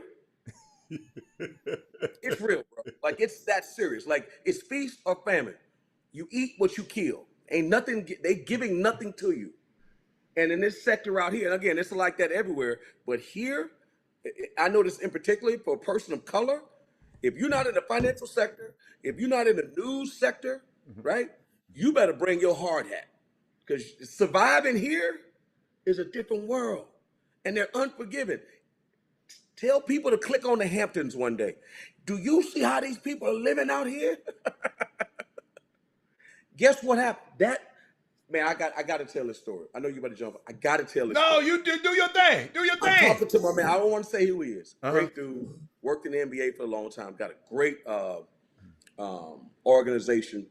It's real, bro. Like, it's that serious. Like, it's feast or famine. You eat what you kill. Ain't nothing, they giving nothing to you. And in this sector out here, and again, it's like that everywhere, but here, I notice in particular for a person of color, if you're not in the financial sector, if you're not in the news sector, right, you better bring your hard hat. Because surviving here is a different world. And they're unforgiving. Tell people to click on the Hamptons one day. Do you see how these people are living out here? Guess what happened? Man, I got to tell this story. I know you better jump. I got to tell this story. No, you do your thing. Do your I'm thing. talking to my man. I don't want to say who he is. Great dude. Worked in the NBA for a long time. Got a great organization.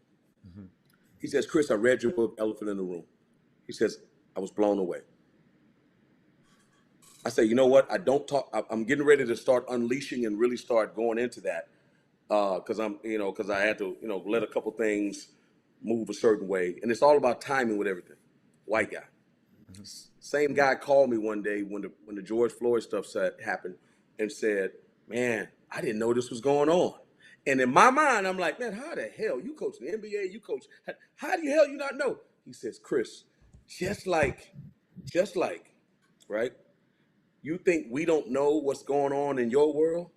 He says, Chris, I read your book, Elephant in the Room. He says, I was blown away. I say, you know what? I'm getting ready to start unleashing and really start going into that. Because I had to, let a couple things move a certain way. And it's all about timing with everything. White guy. Same guy called me one day when the George Floyd stuff happened and said, man, I didn't know this was going on. And in my mind, I'm like, man, how the hell you coach the NBA? You coach, how the hell you not know? He says, Chris, just like, right? You think we don't know what's going on in your world?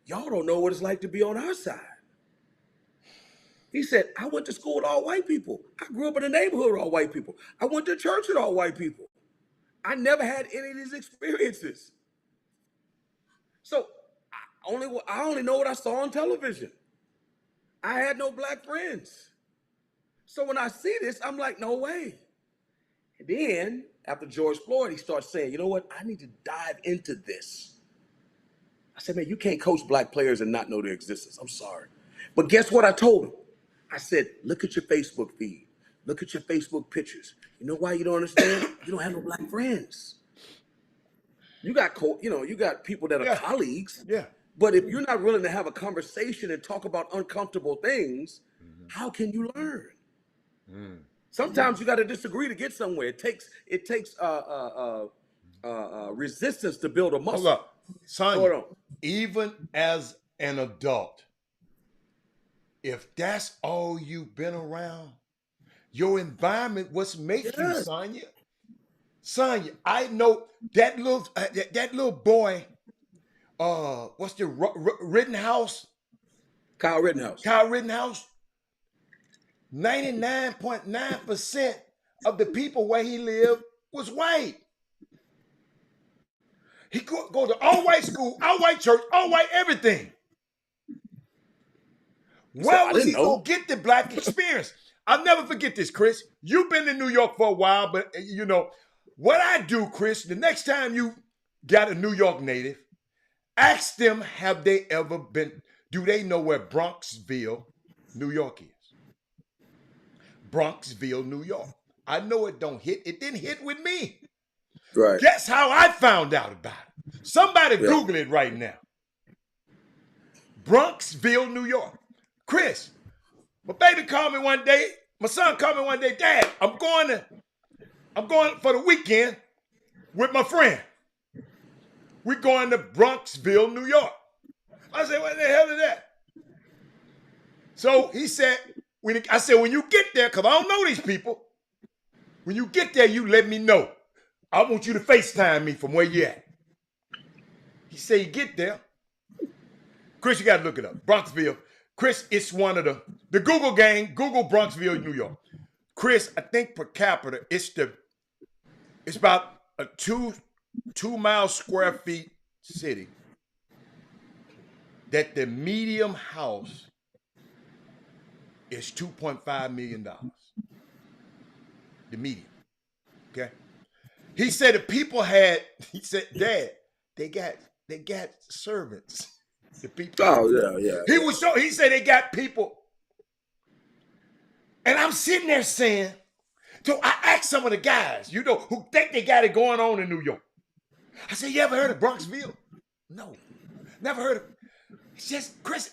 Y'all don't know what it's like to be on our side. He said, I went to school with all white people. I grew up in a neighborhood with all white people. I went to church with all white people. I never had any of these experiences. So I only know what I saw on television. I had no black friends. So when I see this, I'm like, no way. And then after George Floyd, he starts saying, you know what? I need to dive into this. I said, man, you can't coach black players and not know their existence. I'm sorry. But guess what I told him? I said, look at your Facebook feed. Look at your Facebook pictures. You know why you don't understand? You don't have no black friends. You got people that are colleagues. Yeah. But if you're not willing to have a conversation and talk about uncomfortable things, how can you learn? Sometimes you got to disagree to get somewhere. It takes resistance to build a muscle. Hold up, son. Even as an adult, if that's all you've been around, your environment was making you, Sonya. Sonya, I know that little boy. What's the Rittenhouse? Kyle Rittenhouse. Kyle Rittenhouse. 99.9% of the people where he lived was white. He go to all white school, all white church, all white everything. Where was he gonna get the black experience? I'll never forget this, Chris. You've been in New York for a while, but you know what I do, Chris. The next time you got a New York native, ask them, have they ever been? Do they know where Bronxville, New York is? Bronxville, New York. I know it don't hit. It didn't hit with me. Right. Guess how I found out about it? Somebody Google it right now. Bronxville, New York. Chris, my baby called me one day. My son called me one day. Dad, I'm going for the weekend with my friend. We're going to Bronxville, New York. I said, what the hell is that? So he said, I said, when you get there, because I don't know these people, when you get there, you let me know. I want you to FaceTime me from where you at. He said, you get there. Chris, you got to look it up. Bronxville. Chris, it's one of the Google gang, Google Bronxville, New York. Chris, I think per capita, it's about a 2 mile square feet city that the medium house is $2.5 million. The median. Okay. He said the people he said, Dad, they got servants. The people. Oh, yeah. He said they got people. And I'm sitting there saying, so I asked some of the guys, who think they got it going on in New York. I said, you ever heard of Bronxville? No, never heard of it. It's just, Chris,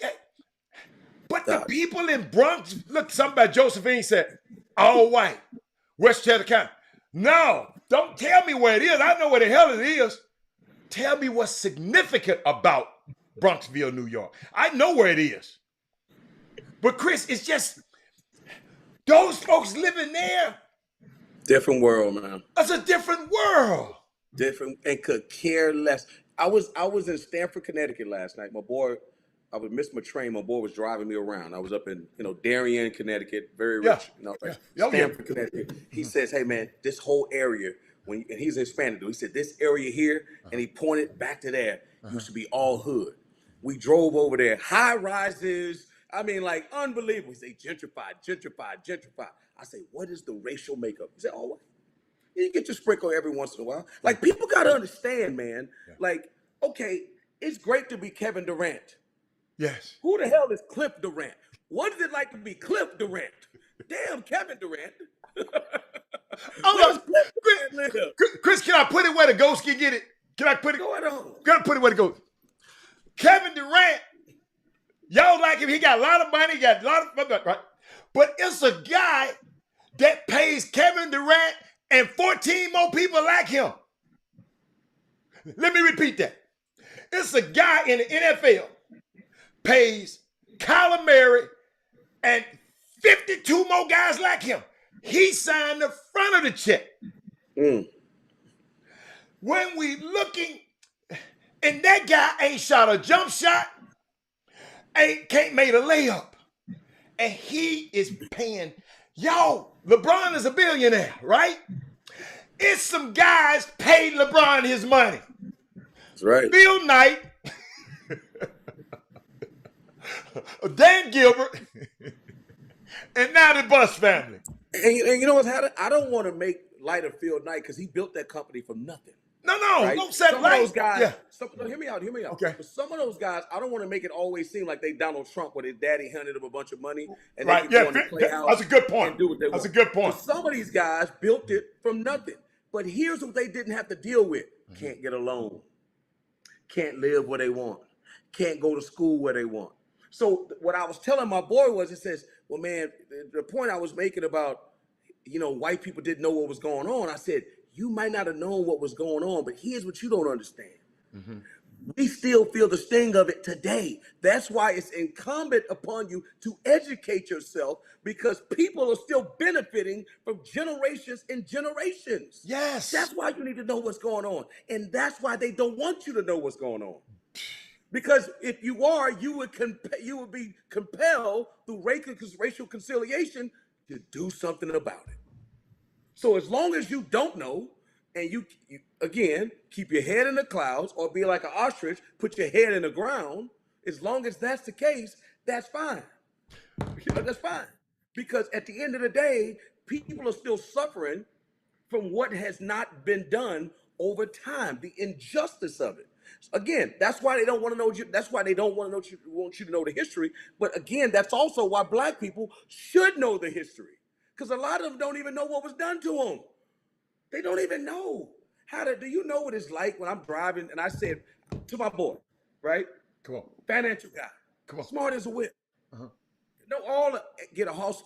but the people in Bronx, look, somebody, Josephine said, all white, Westchester County. No, don't tell me where it is. I know where the hell it is. Tell me what's significant about Bronxville, New York. I know where it is. But Chris, it's just, those folks living there. Different world, man. It's a different world. Different, and could care less. I was in Stamford, Connecticut last night. I would miss my train. My boy was driving me around. I was up in, Darien, Connecticut, very rich. Stamford, Connecticut. He says, hey man, this whole area, and he's Hispanic, he said, this area here, and he pointed back to there, used to be all hood. We drove over there, high rises, I mean, like unbelievable. He said, gentrified. I say, what is the racial makeup? He said, oh, you get your sprinkle every once in a while. Like, people got to understand, man. Yeah. Like, okay, it's great to be Kevin Durant. Yes. Who the hell is Cliff Durant? What is it like to be Cliff Durant? Damn, Kevin Durant. Chris, can I put it where the ghost can get it? Can I put it? Go on. Can I put it where the ghost? Kevin Durant, y'all like him. He got a lot of money. He got a lot of, right? But it's a guy that pays Kevin Durant and 14 more people like him. Let me repeat that. It's a guy in the NFL pays Kyler Murray and 52 more guys like him. He signed the front of the check. Mm. When we looking, and that guy ain't shot a jump shot, can't made a layup. And he is paying, LeBron is a billionaire, right? It's some guys paid LeBron his money. That's right. Bill Knight, Dan Gilbert, and now the Buss family. And you know what's happening? I don't want to make light of Phil Knight because he built that company from nothing. No, Right? don't set Some light. of those guys, Yeah. hear me out. Okay. But some of those guys, I don't want to make it always seem like they Donald Trump, where his daddy handed him a bunch of money and Right. they can go in the playhouse. That's a good point. And do what they That's want. a good point. But some of these guys built it from nothing. But here's what they didn't have to deal with: can't get a loan, can't live where they want, can't go to school where they want. So what I was telling my boy was, it says, well, man, the point I was making about, white people didn't know what was going on. I said, you might not have known what was going on, but here's what you don't understand. We still feel the sting of it today. That's why it's incumbent upon you to educate yourself, because people are still benefiting from generations and generations. Yes. That's why you need to know what's going on. And that's why they don't want you to know what's going on. Because if you are, you would be compelled through racial conciliation to do something about it. So as long as you don't know, and you again keep your head in the clouds, or be like an ostrich, put your head in the ground, as long as that's the case, that's fine. That's fine. Because at the end of the day, people are still suffering from what has not been done over time, the injustice of it. Again, that's why they don't want to know. That's why they don't want you to know the history. But again, that's also why Black people should know the history, because a lot of them don't even know what was done to them. They don't even know do you know what it's like when I'm driving and I said to my boy, right? Come on. Financial guy. Come on. Smart as a whip. Get a house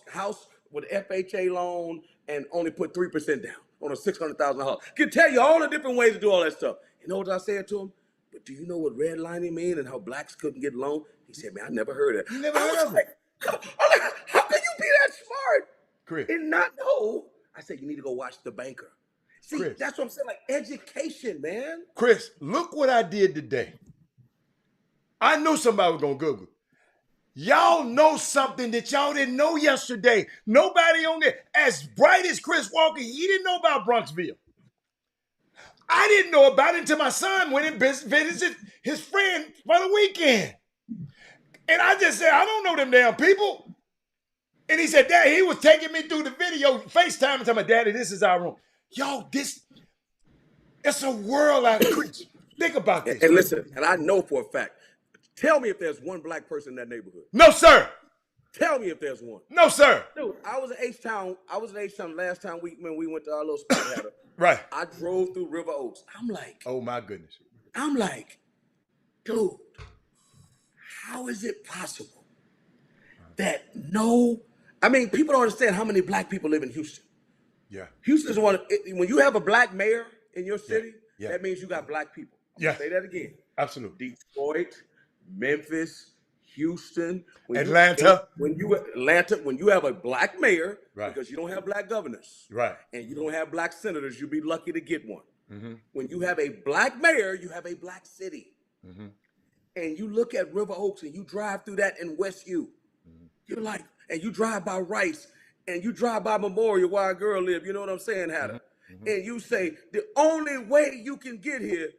with an FHA loan and only put 3% down on a $600,000 house. Can tell you all the different ways to do all that stuff. You know what I said to him? But do you know what redlining mean and how blacks couldn't get loan? He said, man, I never heard of it. You never heard of it? I'm like, how can you be that smart Chris. and not know? I said, you need to go watch The Banker. See, Chris. That's what I'm saying, like education, man. Chris, look what I did today. I knew somebody was going to Google. Y'all know something that y'all didn't know yesterday. Nobody on there, as bright as Chris Walker, he didn't know about Bronxville. I didn't know about it until my son went and visited his friend for the weekend. And I just said, I don't know them damn people. And he said, Dad, he was taking me through the video, FaceTime, and telling me, Daddy, this is our room. Yo, it's a world out there. Think about this. And listen, and I know for a fact, tell me if there's one black person in that neighborhood. No, sir. Tell me if there's one. No, sir. Dude, I was in H-Town last time when we went to our little spot. Right. I drove through River Oaks. I'm like, oh my goodness. Dude, how is it possible that people don't understand how many black people live in Houston. Yeah. Houston's when you have a black mayor in your city, Yeah. that means you got black people. Yeah. Say that again. Absolutely. Detroit, Memphis, Houston, Atlanta. When you have a black mayor, Right. because you don't have black governors, Right. and you don't have black senators, you'll be lucky to get one. Mm-hmm. When you have a black mayor, you have a black city. Mm-hmm. And you look at River Oaks and you drive through that in West U. You're like, and you drive by Rice and you drive by Memorial where our girl live, you know what I'm saying, Hatter? Mm-hmm. And you say, the only way you can get here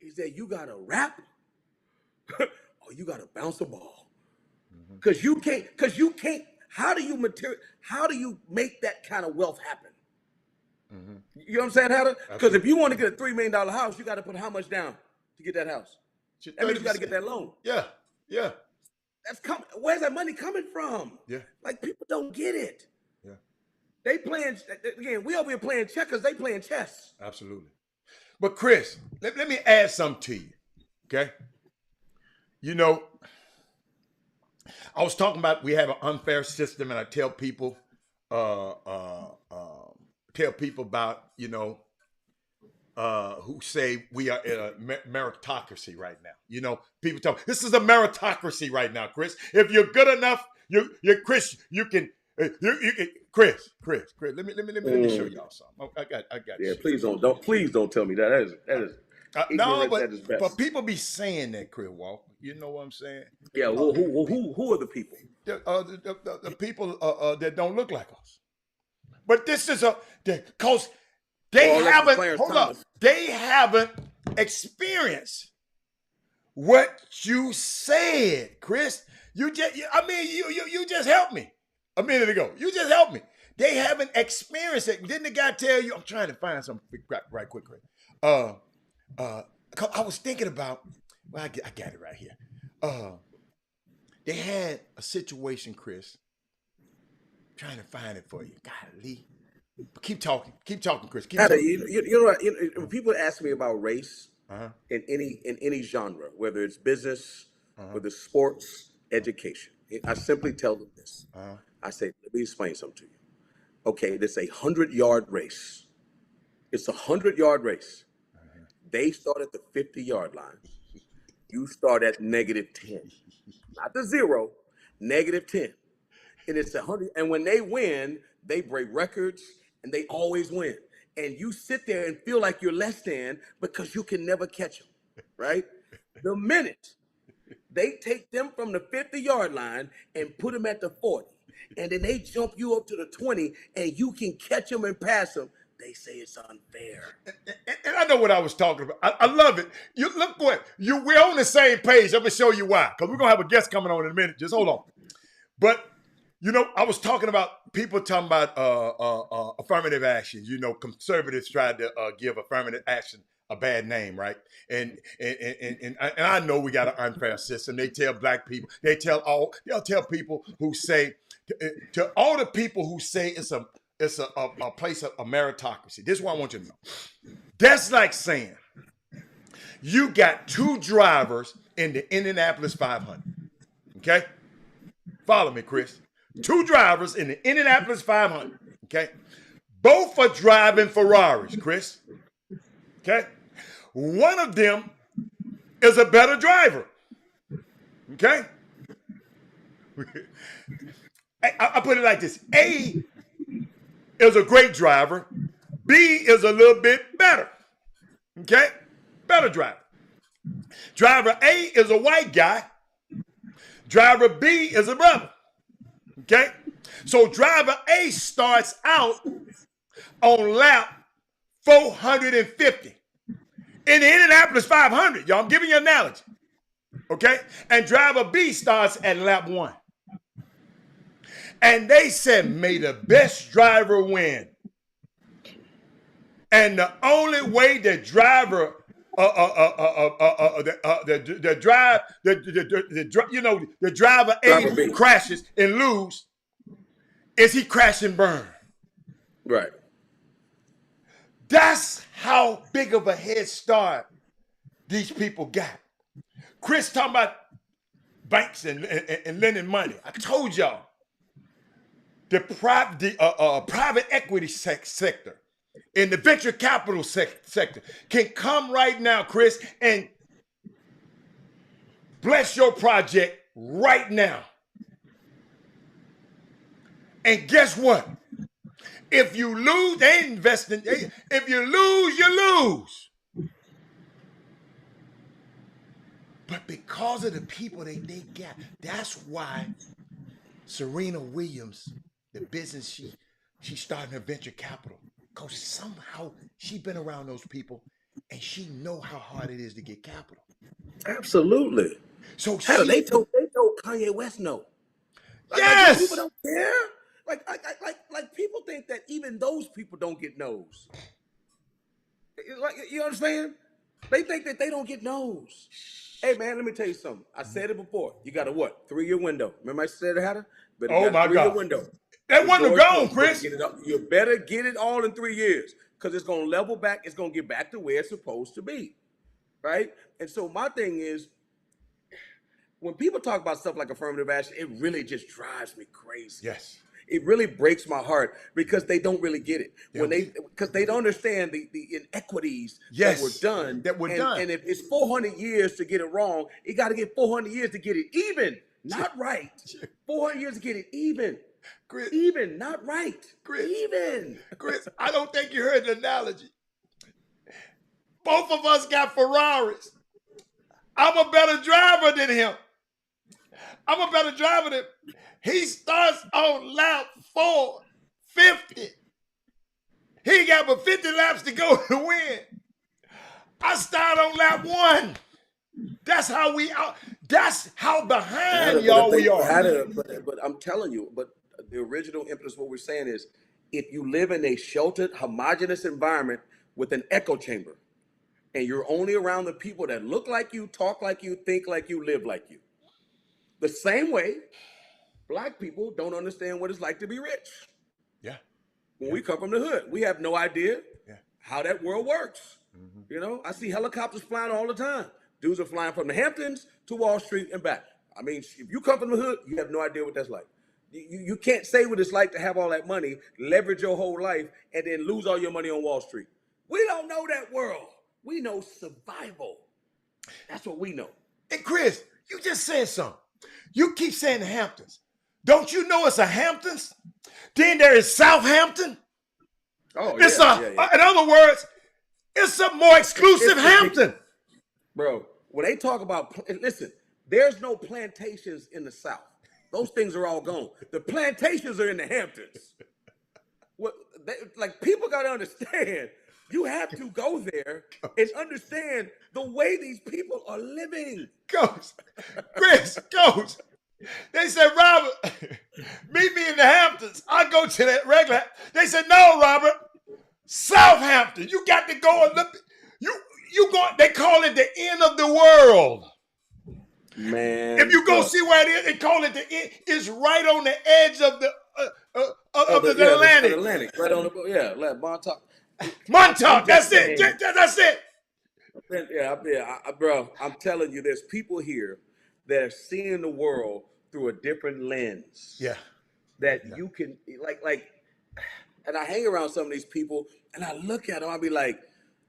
is that you gotta rap or you gotta bounce a ball. Cause you can't, how do you make that kind of wealth happen? You know what I'm saying, Hatter? Because if you want to get a $3 million house, you gotta put how much down to get that house? That means you gotta get that loan. Yeah. Yeah. Where's that money coming from? Yeah. Like, people don't get it. Yeah. They we over here playing checkers, they playing chess. Absolutely. But Chris, let me add something to you. Okay. You know, I was talking about we have an unfair system, and I tell people, about, who say we are in a meritocracy right now. You know, people tell me this is a meritocracy right now, Chris. If you're good enough, you're Chris. You can. You can, Chris. Let me show y'all something. Oh, I got. Yeah, please don't tell me that. That is no, ignorance at its best. but people be saying that, Chris Walker. You know what I'm saying? Yeah. Well, who are the people? The people that don't look like us. But this is because they haven't. Hold up. They haven't experienced what you said, Chris. You just helped me a minute ago. You just helped me. They haven't experienced it. Didn't the guy tell you? I'm trying to find something right quick. I was thinking about. Well, I got it right here. They had a situation, Chris. I'm trying to find it for you. Golly. Keep talking, Chris. Keep talking. You know what? When people ask me about race in any genre, whether it's business, whether it's sports, education, I simply tell them this. I say, let me explain something to you. Okay, this is a 100-yard race. It's a 100-yard race. They start at the 50-yard line. You start at -10, not the 0, -10, and it's 100. And when they win, they break records, and they always win. And you sit there and feel like you're less than because you can never catch them, right? The minute they take them from the 50-yard line and put them at the 40, and then they jump you up to the 20, and you can catch them and pass them, they say it's unfair. And I know what I was talking about. I love it. You look what we're on the same page. I'm gonna show you why. Because we're gonna have a guest coming on in a minute. Just hold on. But you know, I was talking about people talking about affirmative action. You know, conservatives tried to give affirmative action a bad name, right? And I know we got an unfair system. They tell black people. They'll tell people who say to all the people who say it's a place of a meritocracy. This is what I want you to know. That's like saying you got 2 drivers in the Indianapolis 500. Okay? Follow me, Chris. 2 drivers in the Indianapolis 500. Okay? Both are driving Ferraris, Chris. Okay? One of them is a better driver. Okay? I put it like this. A is a great driver. B is a little bit better. Okay? Better driver. Driver A is a white guy. Driver B is a brother. Okay? So driver A starts out on lap 450 in the Indianapolis 500. Y'all, I'm giving you an analogy. Okay? And driver B starts at lap 1. And they said, may the best driver win. And the only way the driver, the driver A crashes and lose is he crash and burn. Right. That's how big of a head start these people got. Chris talking about banks and lending money. I told y'all. The private equity sector and the venture capital sector can come right now, Chris, and bless your project right now. And guess what? If you lose, they invest in. If you lose, you lose. But because of the people they got, that's why Serena Williams, the business she started her venture capital, because somehow she been around those people and she know how hard it is to get capital. Absolutely. So they told Kanye West no. Yes. People don't care. Like people think that even those people don't get no's. Like, you understand? They think that they don't get no's. Hey man, let me tell you something. I said it before. You got a what? 3-year window. Remember I said it had a? Oh my God. Window. That window gone, Chris. You better get it all in 3 years because it's going to level back. It's going to get back to where it's supposed to be, right? And so my thing is, when people talk about stuff like affirmative action, it really just drives me crazy. Yes. It really breaks my heart because they don't really get it when Yeah. because they don't understand the inequities that were Yes, done. that were done. And if it's 400 years to get it wrong, you got to get 400 years to get it even, not right. 400 years to get it even. Chris, Even, not right. Chris, Even. Chris, I don't think you heard the analogy. Both of us got Ferraris. I'm a better driver than him. I'm a better driver than him. He starts on lap 450. He got but 50 laps to go to win. I start on lap 1. That's how we are. That's how behind y'all we are. But I'm telling you, but the original impetus, what we're saying is, if you live in a sheltered, homogeneous environment with an echo chamber, and you're only around the people that look like you, talk like you, think like you, live like you. The same way, black people don't understand what it's like to be rich. Yeah. When we come from the hood, we have no idea how that world works. Mm-hmm. You know, I see helicopters flying all the time. Dudes are flying from the Hamptons to Wall Street and back. I mean, if you come from the hood, you have no idea what that's like. You can't say what it's like to have all that money, leverage your whole life, and then lose all your money on Wall Street. We don't know that world. We know survival. That's what we know. And Chris, you just said something. You keep saying the Hamptons. Don't you know it's a Hamptons? Then there is Southampton. Oh, it's in other words, it's a more exclusive Hampton. Bro, when they talk about, listen, there's no plantations in the South. Those things are all gone. The plantations are in the Hamptons. Like, people got to understand, you have to go there and understand the way these people are living. Coach, Chris, Coach, they said, Robert, meet me in the Hamptons. I go to that regular. They said, no, Robert, Southampton. You got to go and look. You go. They call it the end of the world. Man, if you go see where it is, they call it the end. It's right on the edge of the Atlantic. The Atlantic, right on the Montauk. Montauk. That's it. That's it. Bro. I'm telling you, there's people here that are seeing the world through a different lens. Yeah. That you can like, and I hang around some of these people, and I look at them. I'll be like,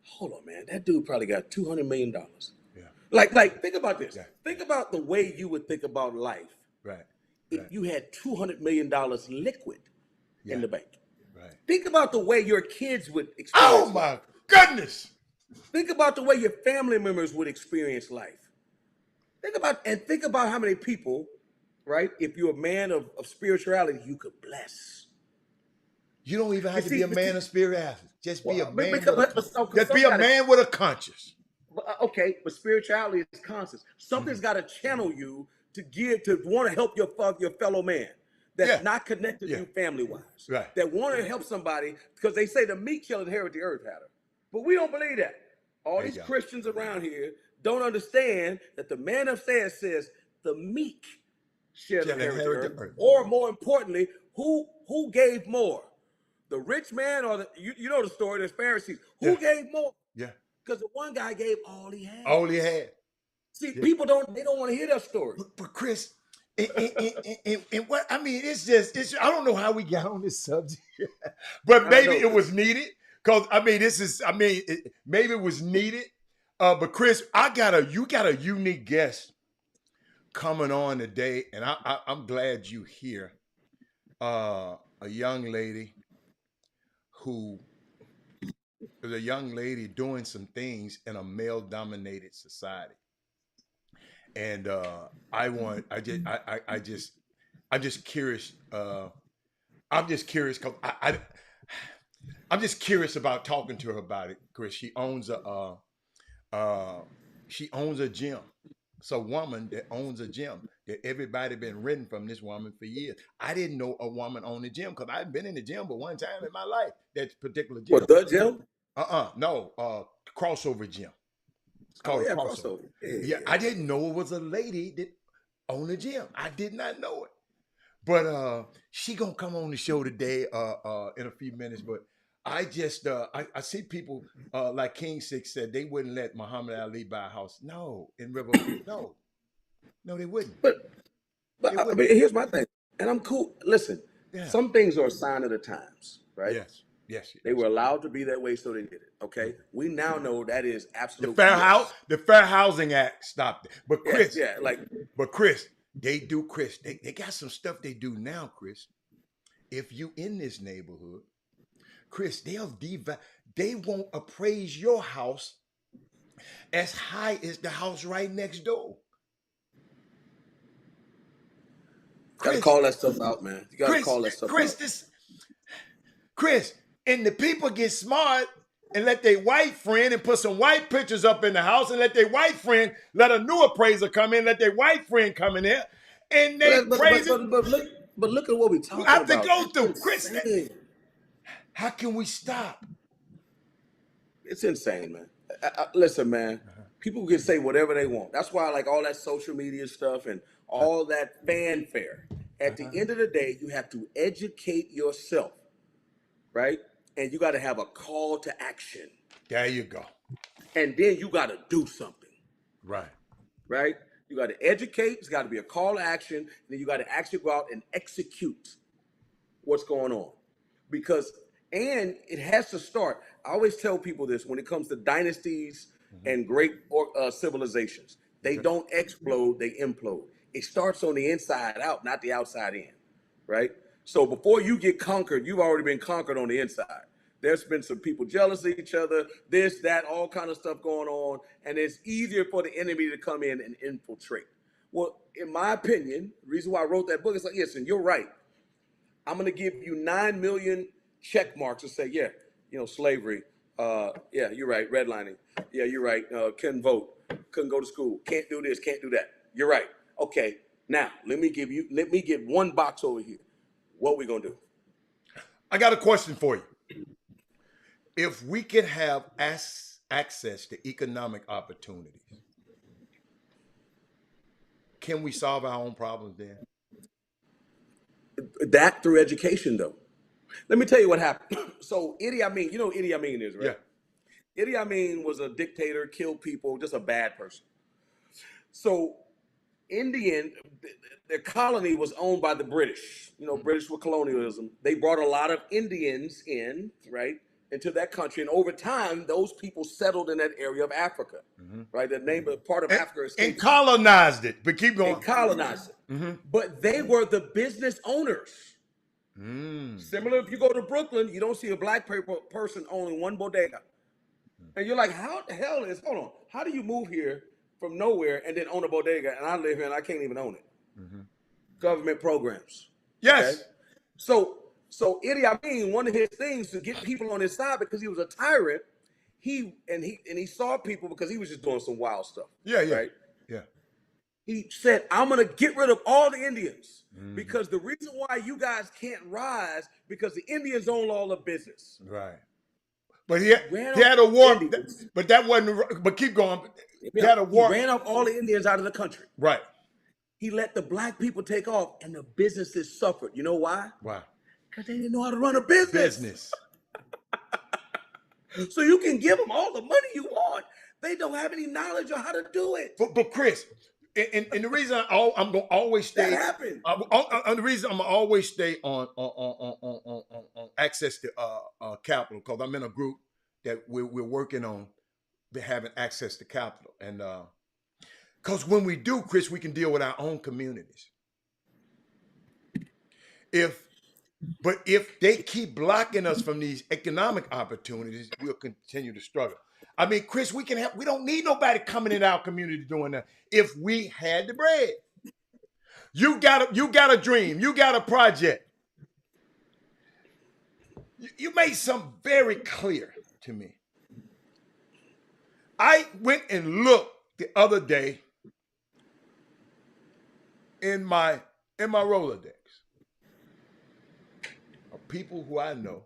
hold on, man, that dude probably got $200 million. Yeah. Like, think about this. Yeah. Think about the way you would think about life. Right. If you had $200 million liquid in the bank. Right. Think about the way your kids would experience life. Oh my goodness. Think about the way your family members would experience life. Think about how many people, right? If you're a man of spirituality, you could bless. You don't even have to be a man of spirituality. Just be a man. Just be a man with a conscience. Okay, but spirituality is conscious. Something's got to channel you to want to help your fellow man that's not connected to you family-wise. Right. That want to help somebody, because they say the meek shall inherit the earth, Hatter. But we don't believe that. All these Christians around here don't understand that the man upstairs says the meek shall inherit the earth. Or more importantly, who gave more? The rich man or you know the story, there's Pharisees. Who gave more? Yeah. Because the one guy gave all he had. All he had. See, people don't want to hear that story. But Chris, and what I mean, it's I don't know how we got on this subject, but maybe it was needed. Because maybe it was needed. But Chris, you got a unique guest coming on today, and I'm glad you here. A young lady who is a young lady doing some things in a male-dominated society, and I'm just curious. I'm just curious because I'm just curious about talking to her about it, Chris. She owns a gym. It's a woman that owns a gym that everybody been renting from this woman for years. I didn't know a woman owned a gym because I've been in the gym but one time in my life. That particular gym. What, the gym? No, Crossover Gym. It's called Crossover. Yeah, I didn't know it was a lady that owned a gym. I did not know it. But she gonna come on the show today in a few minutes. But I just I see people like King Six said they wouldn't let Muhammad Ali buy a house. No, in River no, they wouldn't. But I mean, here's my thing, and I'm cool. Listen, Yeah. Some things are a sign of the times, right? Yes. Yes. They Yes. were allowed to be that way, so they did it. Okay. We now know that is absolute BS. The Fair Housing Act stopped it. Yeah, yeah. But Chris, they got some stuff they do now, Chris. If you in this neighborhood, Chris, they won't appraise your house as high as the house right next door. Got to Chris, call that stuff out, man. You got to call that stuff Chris, out. Chris, and the people get smart and let their white friend and put some white pictures up in the house and let their white friend let a new appraiser come in, let their white friend come in there, and they praise it. But look at what we're You talking have to about. go It's through, Chris. insane. How can we stop? It's insane, man. Listen, man. People can say whatever they want. That's why I like all that social media stuff and all that fanfare. At the end of the day, you have to educate yourself, right? And you got to have a call to action. There you go. And then you got to do something, Right. right? You got to educate. It's got to be a call to action. And then you got to actually go out and execute what's going on. And it has to start. I always tell people this when it comes to dynasties and great civilizations. They don't explode, they implode. It starts on the inside out, not the outside in, right? So before you get conquered, you've already been conquered on the inside. There's been some people jealous of each other, this, that, all kind of stuff going on, and it's easier for the enemy to come in and infiltrate. Well, in my opinion, the reason why I wrote that book is like, yes, and you're right. I'm going to give you 9 million check marks and say, yeah, slavery. Yeah, you're right. Redlining. Yeah, you're right. Couldn't vote. Couldn't go to school. Can't do this. Can't do that. You're right. Okay. Now let me get one box over here. What we gonna do? I got a question for you. If we could have access to economic opportunities, can we solve our own problems then? That through education, though. Let me tell you what happened. So Idi Amin, you know who Idi Amin is, right? Yeah. Idi Amin was a dictator, killed people, just a bad person. So their colony was owned by the British. British with colonialism. They brought a lot of Indians in, right, into that country. And over time, those people settled in that area of Africa, right? The name of part of Africa is and colonized it. But keep going. and colonized it. But they were the business owners. Similar, if you go to Brooklyn, you don't see a black person owning one bodega. And you're like, how the hell hold on, how do you move here from nowhere and then own a bodega? And I live here and I can't even own it. Government programs. Yes. Okay? So Idi Amin, one of his things to get people on his side because he was a tyrant, he saw people because he was just doing some wild stuff. Yeah. Right? Yeah. He said, I'm going to get rid of all the Indians because the reason why you guys can't rise because the Indians own all the business. Right. But he had a war, but that wasn't, but keep going. He had a war. He ran off all the Indians out of the country. Right. He let the black people take off and the businesses suffered. You know why? Why? Because they didn't know how to run a business. So you can give them all the money you want. They don't have any knowledge on how to do it. But Chris, and the reason I'm gonna always stay. That happened. The reason I'm gonna always stay on access to capital because I'm in a group that we're working on having access to capital, and because when we do, Chris, we can deal with our own communities. If they keep blocking us from these economic opportunities, we'll continue to struggle. I mean, Chris, we don't need nobody coming in our community doing that. If we had the bread, you got a dream, you got a project. You made something very clear to me. I went and looked the other day in my Rolodex of people who I know.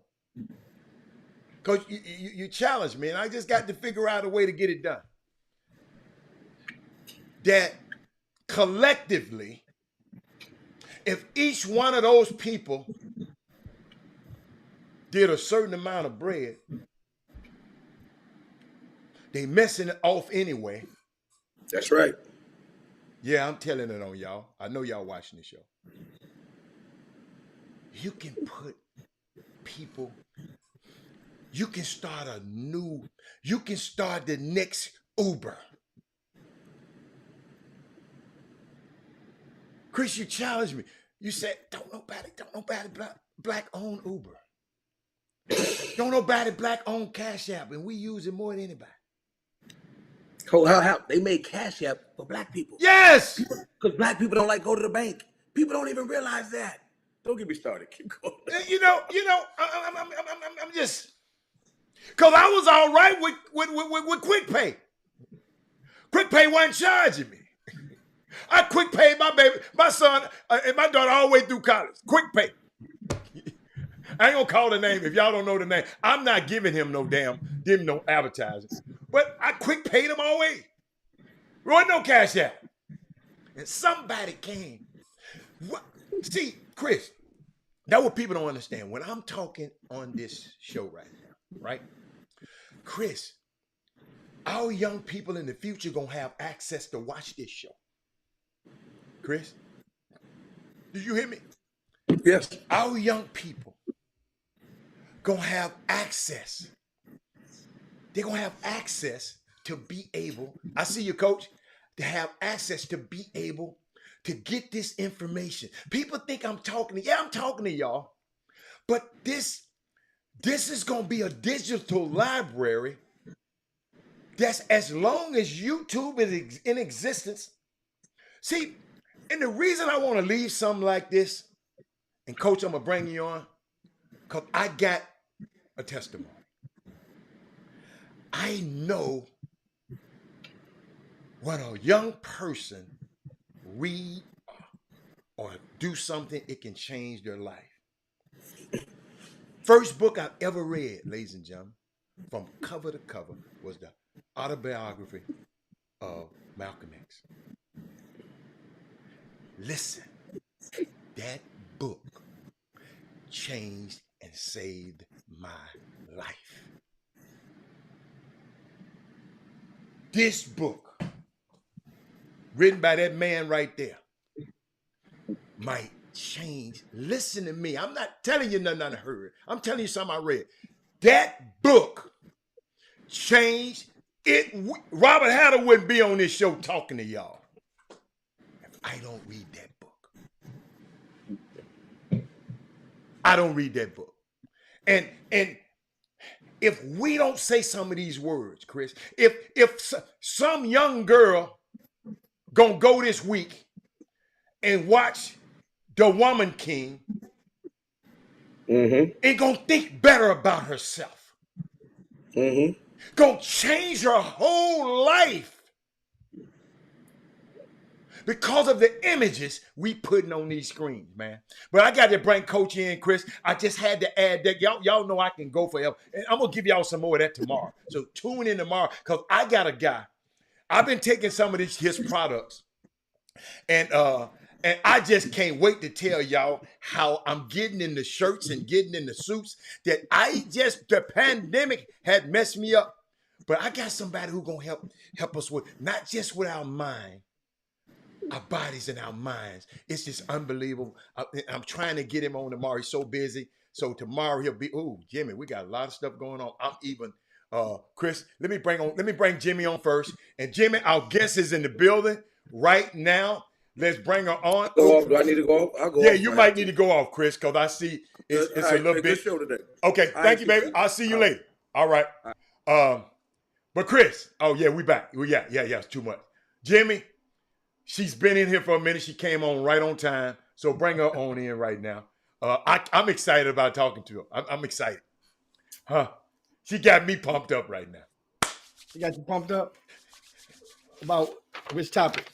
Because you challenged me, and I just got to figure out a way to get it done. That collectively, if each one of those people did a certain amount of bread, they messing it off anyway. That's right. Yeah, I'm telling it on y'all. I know y'all watching the show. you can put people, you can start you can start the next Uber. Chris, you challenged me. You said, don't nobody black own Uber. Don't nobody black own Cash App, and we use it more than anybody. How they made Cash App for black people. Yes. Because black people don't like go to the bank. People don't even realize that. Don't get me started. Keep going. I'm just, because I was all right with Quick Pay. Quick Pay wasn't charging me. I quick paid my son, and my daughter all the way through college. Quick Pay. I ain't gonna call the name if y'all don't know the name. I'm not giving him no advertising. But I quick paid him all the way. There wasn't no Cash App. And somebody came. See, Chris, that's what people don't understand. When I'm talking on this show right now, right? Chris, our young people in the future gonna have access to watch this show. Chris, did you hear me? Yes. Our young people gonna have access. They're gonna have access to be able, I see you, Coach, to have access to be able to get this information. People think I'm talking I'm talking to y'all, but this is gonna be a digital library that's as long as YouTube is in existence. See, and the reason I want to leave something like this, and Coach, I'm gonna bring you on, because I got a testimony. I know when a young person read or do something, it can change their life. First book I've ever read, ladies and gentlemen, from cover to cover, was the autobiography of Malcolm X. Listen, that book changed and saved my life. This book, written by that man right there, might change. Listen to me. I'm not telling you nothing I heard. I'm telling you something I read. That book changed it. Robert Hatter wouldn't be on this show talking to y'all if I don't read that book. I don't read that book. And if we don't say some of these words, Chris, if some young girl gonna go this week and watch The Woman King, and gonna think better about herself, gonna change her whole life because of the images we putting on these screens, man. But I got to bring Coach in, Chris. I just had to add that. Y'all know I can go forever. And I'm going to give y'all some more of that tomorrow. So tune in tomorrow, because I got a guy. I've been taking some of his products. And I just can't wait to tell y'all how I'm getting in the shirts and getting in the suits that the pandemic had messed me up. But I got somebody who's going to help us with, not just with our mind, our bodies and our minds. It's just unbelievable. I'm trying to get him on tomorrow. He's so busy. So tomorrow he'll be, Jimmy, we got a lot of stuff going on. I'm even, Chris, let me bring Jimmy on first. And Jimmy, our guest is in the building right now. Let's bring her on. Go off. Do I need to go off? I'll go off. Yeah, you might need to go off, Chris, because I see it's a little bit. Good show today. Okay, thank you, baby. I'll see you later. All right. But Chris, we back. Yeah, it's too much. Jimmy, she's been in here for a minute. She came on right on time. So bring her on in right now. I'm excited about talking to her. I'm excited. She got me pumped up right now. She got you pumped up? About which topic?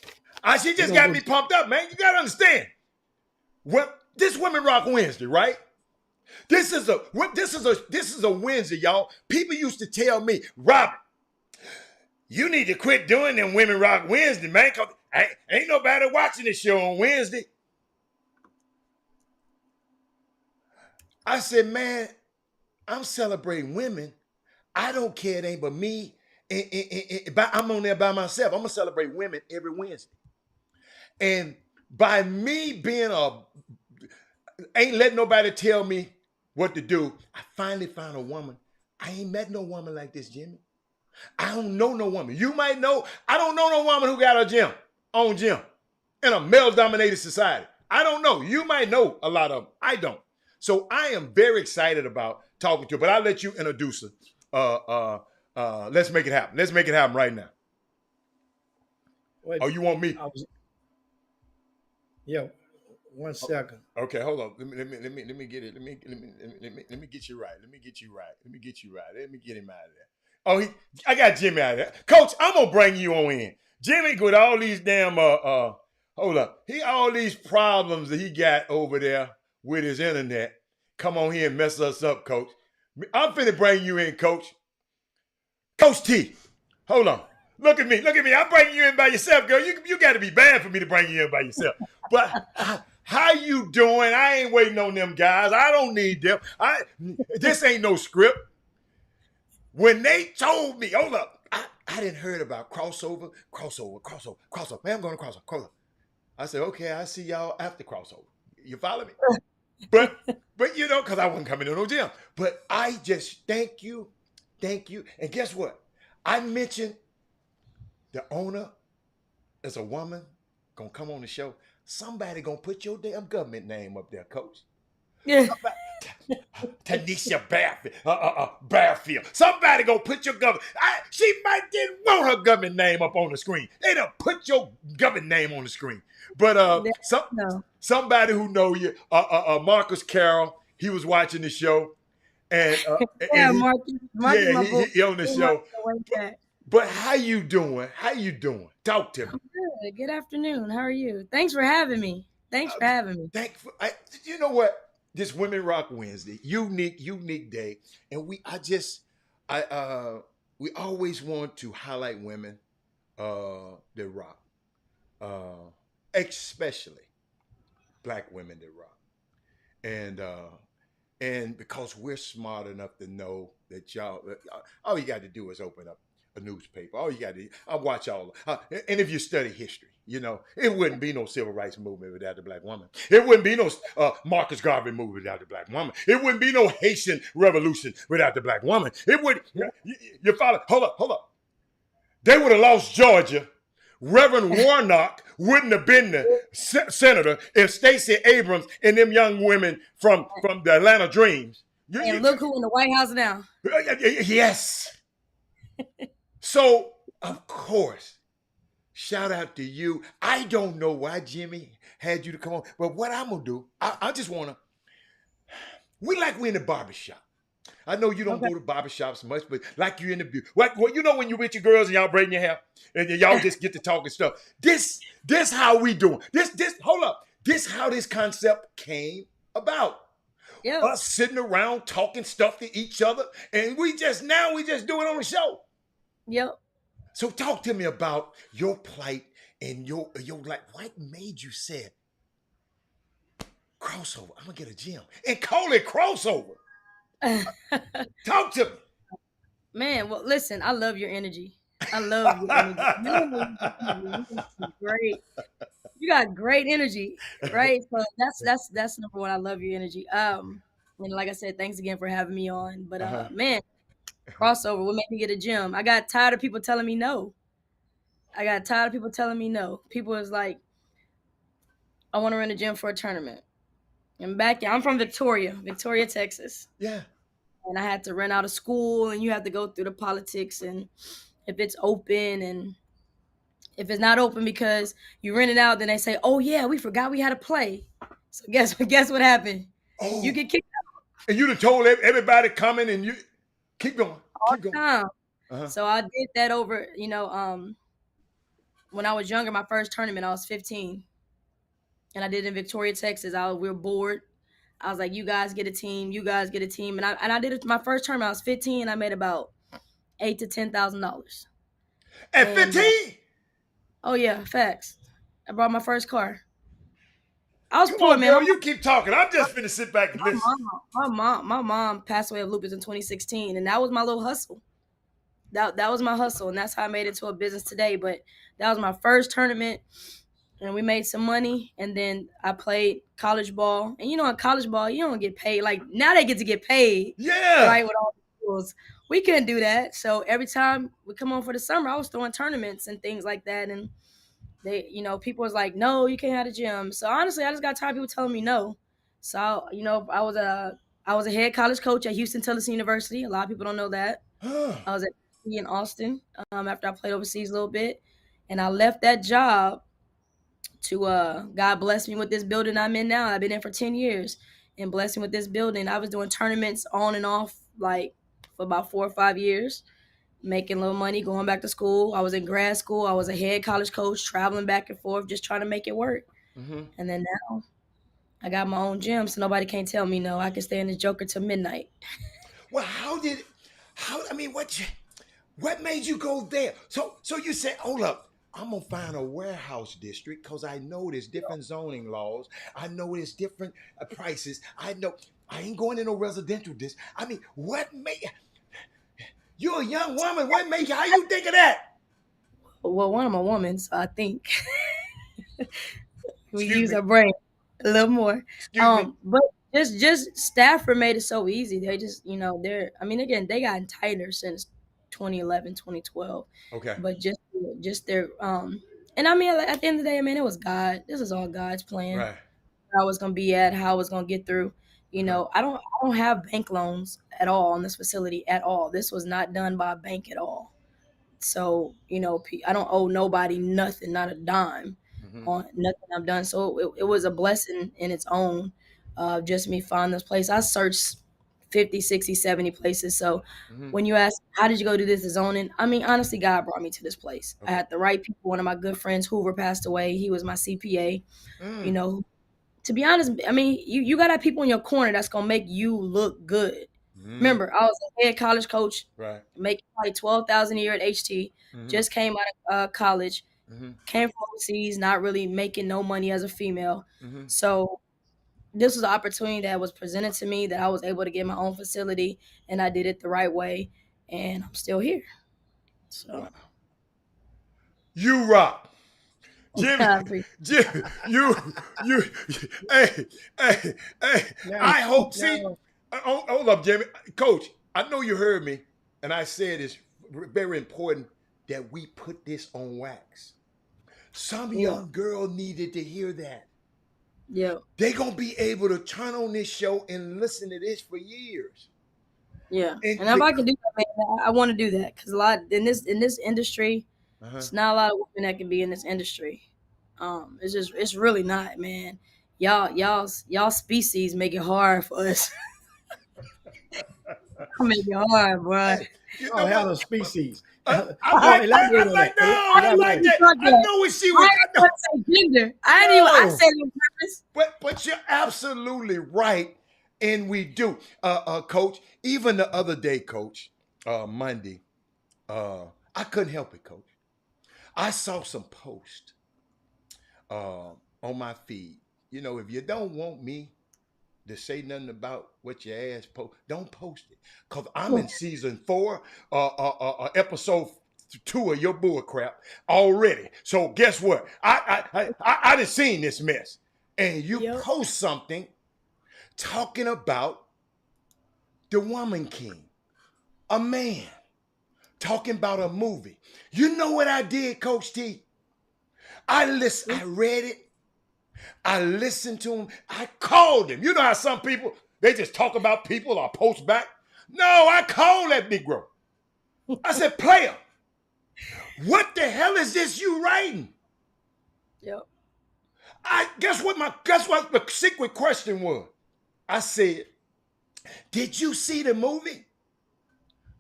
She just got me pumped up, man. You got to understand. This Women Rock Wednesday, right? This is a Wednesday, y'all. People used to tell me, Robert, you need to quit doing them Women Rock Wednesday, man, because ain't nobody watching this show on Wednesday. I said, man, I'm celebrating women. I don't care. It ain't but me. I'm on there by myself. I'm going to celebrate women every Wednesday. And by me being Ain't letting nobody tell me what to do. I finally found a woman. I ain't met no woman like this, Jimmy. I don't know no woman. You might know. I don't know no woman who got a own gym in a male-dominated society. I don't know. You might know a lot of them. I don't. So I am very excited about talking to her, but I'll let you introduce her. Let's make it happen. Let's make it happen right now. Wait, Oh, you want me? Yeah, 1 second. Okay, hold on. Let me get it. Let me get you right. Let me get you right. Let me get you right. Let me get him out of there. Oh, I got Jimmy out of there. Coach, I'm gonna bring you on in. Jimmy with all these damn hold up. All these problems that he got over there with his internet. Come on here and mess us up, Coach. I'm finna bring you in, Coach. Coach T. Hold on. Look at me. Look at me. I'm bringing you in by yourself, girl. You got to be bad for me to bring you in by yourself. But how you doing? I ain't waiting on them guys. I don't need them. This ain't no script. When they told me, hold up, I didn't heard about crossover. Man, I'm going to crossover. I said, okay, I see y'all after crossover. You follow me? But you know, because I wasn't coming to no gym. But I just thank you. And guess what? I mentioned the owner is a woman gonna come on the show. Somebody gonna put your damn government name up there, Coach. Yeah. Tanisha Bearfield. Somebody gonna put your government. She might didn't want her government name up on the screen. They done put your government name on the screen. But somebody who know you, Marcus Carroll, he was watching the show, and Marcus he on the show. But how you doing? Talk to me. Good. Good afternoon. How are you? Thanks for having me. You know what? This Women Rock Wednesday, unique day, and we always want to highlight women that rock, especially Black women that rock, and because we're smart enough to know that y'all, all you got to do is open up a newspaper. All you got to watch all. And if you study history, you know it wouldn't be no civil rights movement without the Black woman. It wouldn't be no Marcus Garvey movement without the Black woman. It wouldn't be no Haitian Revolution without the Black woman. It would. You follow? Hold up. They would have lost Georgia. Reverend Warnock wouldn't have been the senator if Stacey Abrams and them young women from the Atlanta Dreams. And look who in the White House now. Yes. So, of course, shout out to you. I don't know why Jimmy had you to come on, but what I'm going to do, I just want to, we're in the barbershop. I know you don't go to barbershops much, but like you in the beauty. Well, you know when you with your girls and y'all braiding your hair and y'all just get to talking stuff. This how we doing. Hold up. This how this concept came about. Yep. Us sitting around talking stuff to each other, and we just do it on the show. Yep. So talk to me about your plight and your like what made you say crossover. I'm gonna get a gym and call it crossover. Talk to me. Man, well, listen, I love your energy. I love your energy. Great. You got great energy, right? So that's number one. I love your energy. And like I said, thanks again for having me on. But man, crossover, what made me get a gym? I got tired of people telling me no. People was like, I want to run a gym for a tournament. And back then, I'm from Victoria, Texas. Yeah. And I had to rent out a school, and you have to go through the politics, and if it's open, and if it's not open because you rent it out, then they say, "Oh yeah, we forgot we had to play." So guess what happened? Oh. You get kicked out. And you done told everybody coming, and you keep going. All the time. So I did that over, when I was younger. My first tournament, I was 15, and I did it in Victoria, Texas. We were bored. I was like, you guys get a team, and I did it my first tournament. I was 15, and I made about $8,000 to $10,000. At 15? Oh yeah, facts. I brought my first car. I was Come poor, on, man. Girl, you keep talking. I'm just finna sit back and listen. My mom passed away of lupus in 2016, and that was my little hustle. That was my hustle, and that's how I made it to a business today. But that was my first tournament. and we made some money. And then I played college ball. And in college ball, you don't get paid. Like now they get to get paid, Yeah. right? With all the schools. We couldn't do that. So every time we come on for the summer, I was throwing tournaments and things like that. And they, people was like, no, you can't have a gym. So honestly, I just got tired of people telling me no. So, I was a head college coach at Houston Tillotson University. A lot of people don't know that. I was at in Austin after I played overseas a little bit. And I left that job to God bless me with this building I'm in now. I've been in for 10 years and blessed me with this building. I was doing tournaments on and off like for about 4 or 5 years, making a little money, going back to school. I was in grad school. I was a head college coach, traveling back and forth, just trying to make it work. Mm-hmm. And then now I got my own gym, so nobody can't tell me no. I can stay in the Joker till midnight. Well, what made you go there? So you said, hold up, I'm gonna find a warehouse district because I know there's different zoning laws. I know there's different prices. I know I ain't going in no residential district. I mean, what made you're a young woman? What made you? How you think of that? Well, one, I'm a woman, so I think we Excuse use me. our brain a little more. Excuse me. But just Stafford made it so easy. They just, again, they gotten tighter since 2011, 2012. Okay. But just their and I mean, at the end of the day, man, it was God. This is all God's plan. Right. Where I was gonna be at, how I was gonna get through. I don't have bank loans at all on this facility at all. This was not done by a bank at all. So, I don't owe nobody nothing, not a dime Mm-hmm. on nothing I've done. So it was a blessing in its own, just me finding this place. I searched 50, 60, 70 places. So Mm-hmm. when you ask, how did you go do this, the zoning? I mean, honestly, God brought me to this place. Okay. I had the right people. One of my good friends, Hoover, passed away. He was my CPA. Mm. To be honest, I mean, you got to have people in your corner that's going to make you look good. Mm. Remember, I was a head college coach, Right. making probably $12,000 a year at HT. Mm-hmm. Just came out of college, Mm-hmm. came from overseas, not really making no money as a female. Mm-hmm. So this was an opportunity that was presented to me that I was able to get my own facility, and I did it the right way, and I'm still here. So Wow. You rock. Jimmy, you, hey, I hope, see, hold up, Jimmy. Coach, I know you heard me, and I said it's very important that we put this on wax. Some young girl needed to hear that. Yeah. They gonna be able to turn on this show and listen to this for years. Yeah. And if I can do that, man, I want to do that because a lot in this industry, it's not a lot of women that can be in this industry. It's really not, man. Y'all species make it hard for us. Make it hard, bro. You don't have no species. I like that. I know what she was. I didn't say gender. I said it on purpose. But you're absolutely right, and we do, Coach. Even the other day, Coach, Monday, I couldn't help it, Coach. I saw some posts on my feed. If you don't want me to say nothing about what your ass post, don't post it. Because I'm in season 4, episode 2 of your bull crap already. So guess what? I done seen this mess. And you post something talking about the Woman King, a man, talking about a movie. You know what I did, Coach T? I read it. I listened to him. I called him. You know how some people, they just talk about people or post back? No, I called that Negro. I said, player, what the hell is this you writing? Yep. Guess what the secret question was? I said, did you see the movie?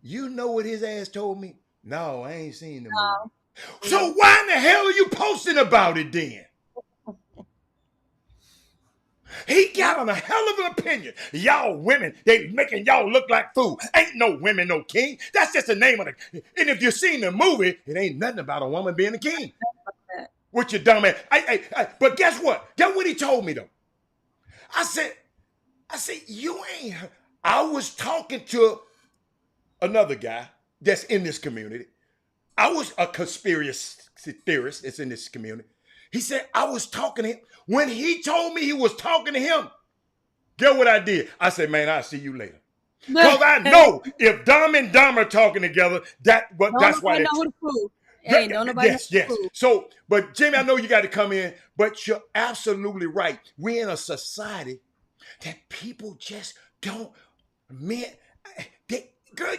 You know what his ass told me? No, I ain't seen the movie. So why in the hell are you posting about it then? He got a hell of an opinion. Y'all women, they making y'all look like fool. Ain't no women, no king. That's just the name of it. And if you've seen the movie, it ain't nothing about a woman being a king. What you dumb ass. But guess what? Guess what he told me though? I said, you ain't. I was talking to another guy that's in this community. I was a conspiracy theorist that's in this community. He said, I was talking to him. When he told me he was talking to him, get what I did? I said, man, I'll see you later. Because I know if Dom and Dom are talking together, that's why nobody know who the fool. Hey, don't nobody know who the fool. So, but Jamie, I know you got to come in, but you're absolutely right. We're in a society that people just don't, man, girl,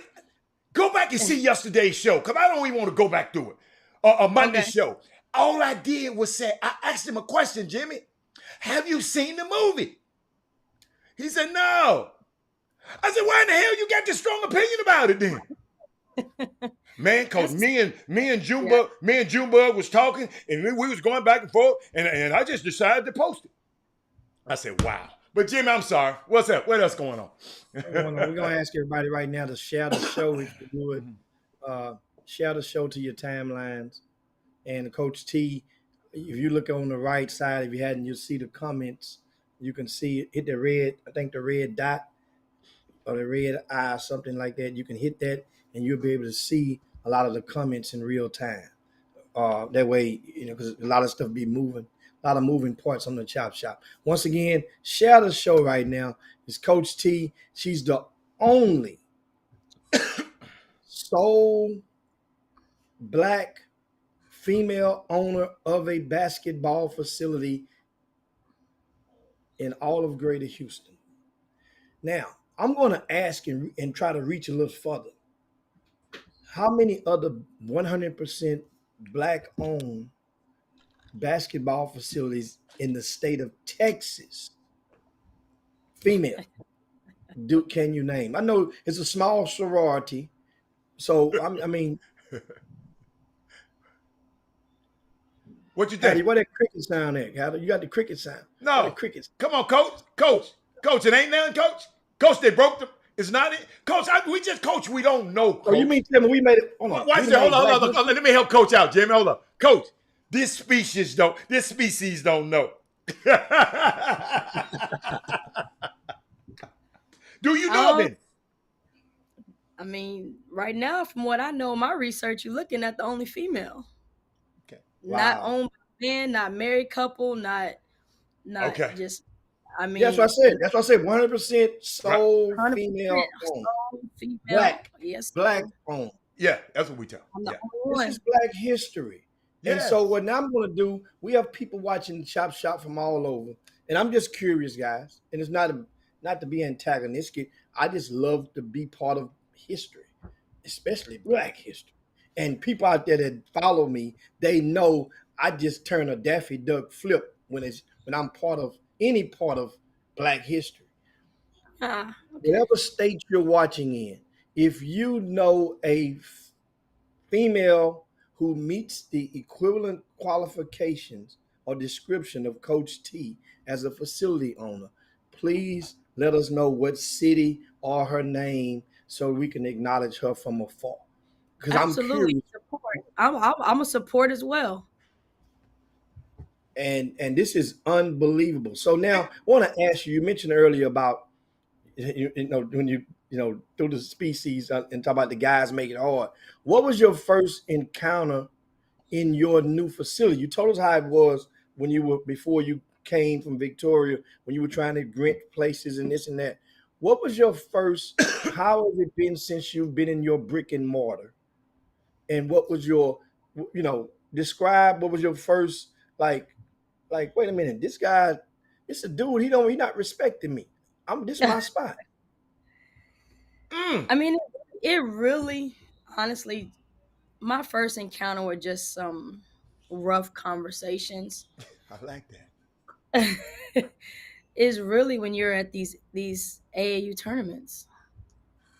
go back and see yesterday's show, because I don't even want to go back through it. A Monday show. All I did was say, I asked him a question, Jimmy. Have you seen the movie? He said, no. I said, why in the hell you got this strong opinion about it then? Man, because me and Junebug was talking, and we was going back and forth, and I just decided to post it. I said, wow. But Jimmy, I'm sorry. What's up? What else going on? We're going to ask everybody right now to share the show if you would. Share the show to your timelines. And Coach T, if you look on the right side, if you hadn't, you'll see the comments. You can see, hit the red, I think the red dot or the red eye, something like that. You can hit that and you'll be able to see a lot of the comments in real time. That way, because a lot of stuff be moving, a lot of moving parts on the Chop Shop. Once again, share the show right now. It's Coach T. She's the only sole Black female owner of a basketball facility in all of Greater Houston. Now, I'm going to ask and try to reach a little further. How many other 100% Black-owned basketball facilities in the state of Texas, female, can you name? I know it's a small sorority, so I mean. What you think? Hattie, where that cricket sound at? You got the cricket sound. No. Crickets. Come on, Coach, it ain't nothing, Coach, they broke them. It's not it. Coach, we just coach. We don't know, Coach. Oh, you mean tell me we made it? Hold on. Watch that. Hold on. Let me help Coach out, Jimmy. Hold on. Coach, this species don't know. Do you know them? I mean, right now, from what I know, my research, you're looking at the only female. Okay. Wow. Not owned by men, not married couple, not okay. Just. I mean, that's what I said. 100% sole 100% female owned. Black. Yes. Black owned. Yeah, that's what we tell. Yeah. This is Black history. Yes. And so what I'm going to do, we have people watching the Chop Shop from all over. And I'm just curious, guys. And it's not to be antagonistic. I just love to be part of history, especially Black history. And people out there that follow me, they know I just turn a Daffy Duck flip when I'm part of any part of Black history. Okay. Whatever state you're watching in, if you know a female who meets the equivalent qualifications or description of Coach T as a facility owner, please let us know what city or her name so we can acknowledge her from afar. Because I'm curious. Support. I'm a support as well. And this is unbelievable. So now I want to ask you mentioned earlier about, when you through the species and talk about the guys make it hard. What was your first encounter in your new facility? You told us how it was before you came from Victoria, when you were trying to rent places and this and that. What was your first, how has it been since you've been in your brick and mortar? And what was your, describe what was your first, like, wait a minute, this guy, it's a dude, he not respecting me. This is my spot. I mean, it really, honestly, my first encounter were just some rough conversations. I like that. Is really when you're at these AAU tournaments.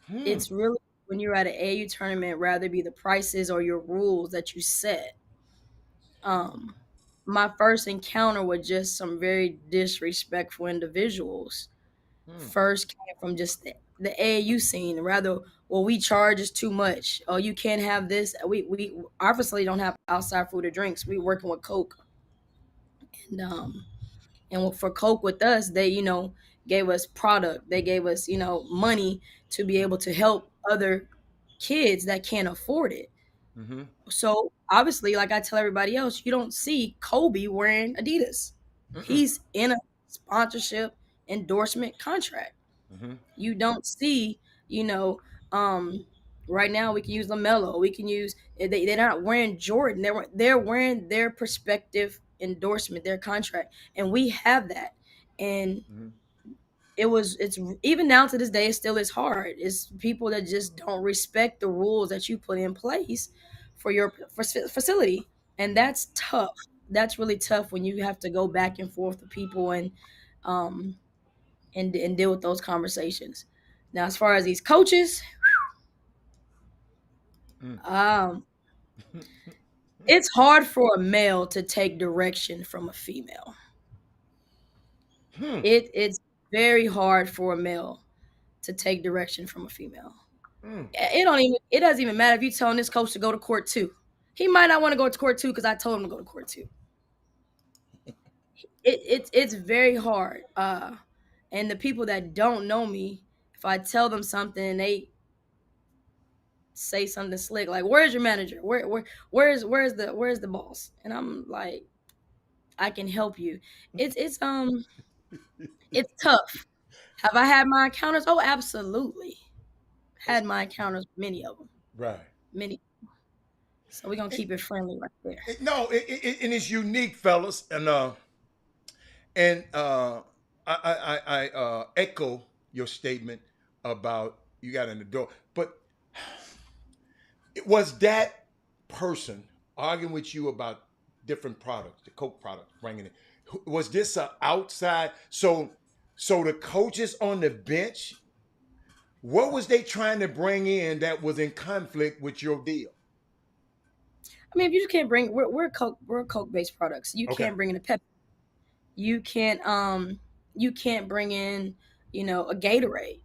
It's really when you're at an AAU tournament, rather be the prices or your rules that you set. My first encounter with just some very disrespectful individuals. First came from just the AAU scene. Rather, we charge is too much. Oh, you can't have this. We our facility don't have outside food or drinks. We working with Coke, and for Coke with us, they gave us product. They gave us money to be able to help other kids that can't afford it. Mm-hmm. So obviously, like I tell everybody else, you don't see Kobe wearing Adidas. Mm-mm. He's in a sponsorship endorsement contract. Mm-hmm. You don't see, you know, um, right now we can use LaMelo. We can use they're not wearing Jordan. They're wearing their perspective endorsement, their contract, and we have that. And Mm-hmm. it's even now to this day it still is hard. It's people that just don't respect the rules that you put in place for your facility, and Mm-hmm. that's tough. That's really tough when you have to go back and forth with people um and deal with those conversations. Now, as far as these coaches, um it's hard for a male to take direction from a female. Mm-hmm. It's very hard for a male to take direction from a female. Mm-hmm. It doesn't even matter if you telling this coach to go to court too. He might not want to go to court too because I told him to go to court too. It's very hard. And the people that don't know me, if I tell them something and they say something slick like, "Where's your manager? Where's the boss?" And I'm like, "I can help you." It's tough. Have I had my encounters? Oh, absolutely. Had my encounters, many of them, Right. many. So we're gonna It, keep it friendly right there. no, and it's unique, fellas, and I echo your statement about you got in the door, but it was that person arguing with you about different products, the Coke product, bringing it. Was this a outside? So the coaches on the bench, what was they trying to bring in that was in conflict with your deal? I mean, if you just can't bring, we're Coke based products. You Okay. can't bring in a Pepsi. You can't you can't bring in, a Gatorade.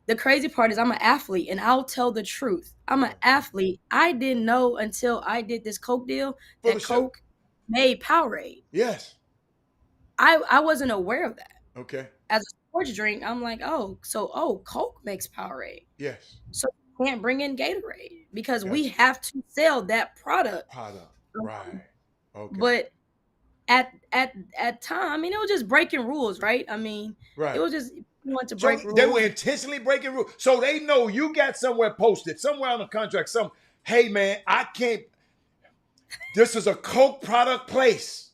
The crazy part is I'm an athlete and I'll tell the truth. I'm an athlete. I didn't know until I did this Coke deal For the that show. Coke made Powerade. Yes. I wasn't aware of that. Okay. As a sports drink, I'm like, Coke makes Powerade. Yes. So we can't bring in Gatorade because we Yes. have to sell that product. Product. Right. Okay. But at time, I mean, it was just breaking rules, right? I mean, it Right. was just you want to So break they were rules. intentionally breaking rules. So they know you got somewhere posted, somewhere on the contract, hey man, I can't. This is a Coke product place.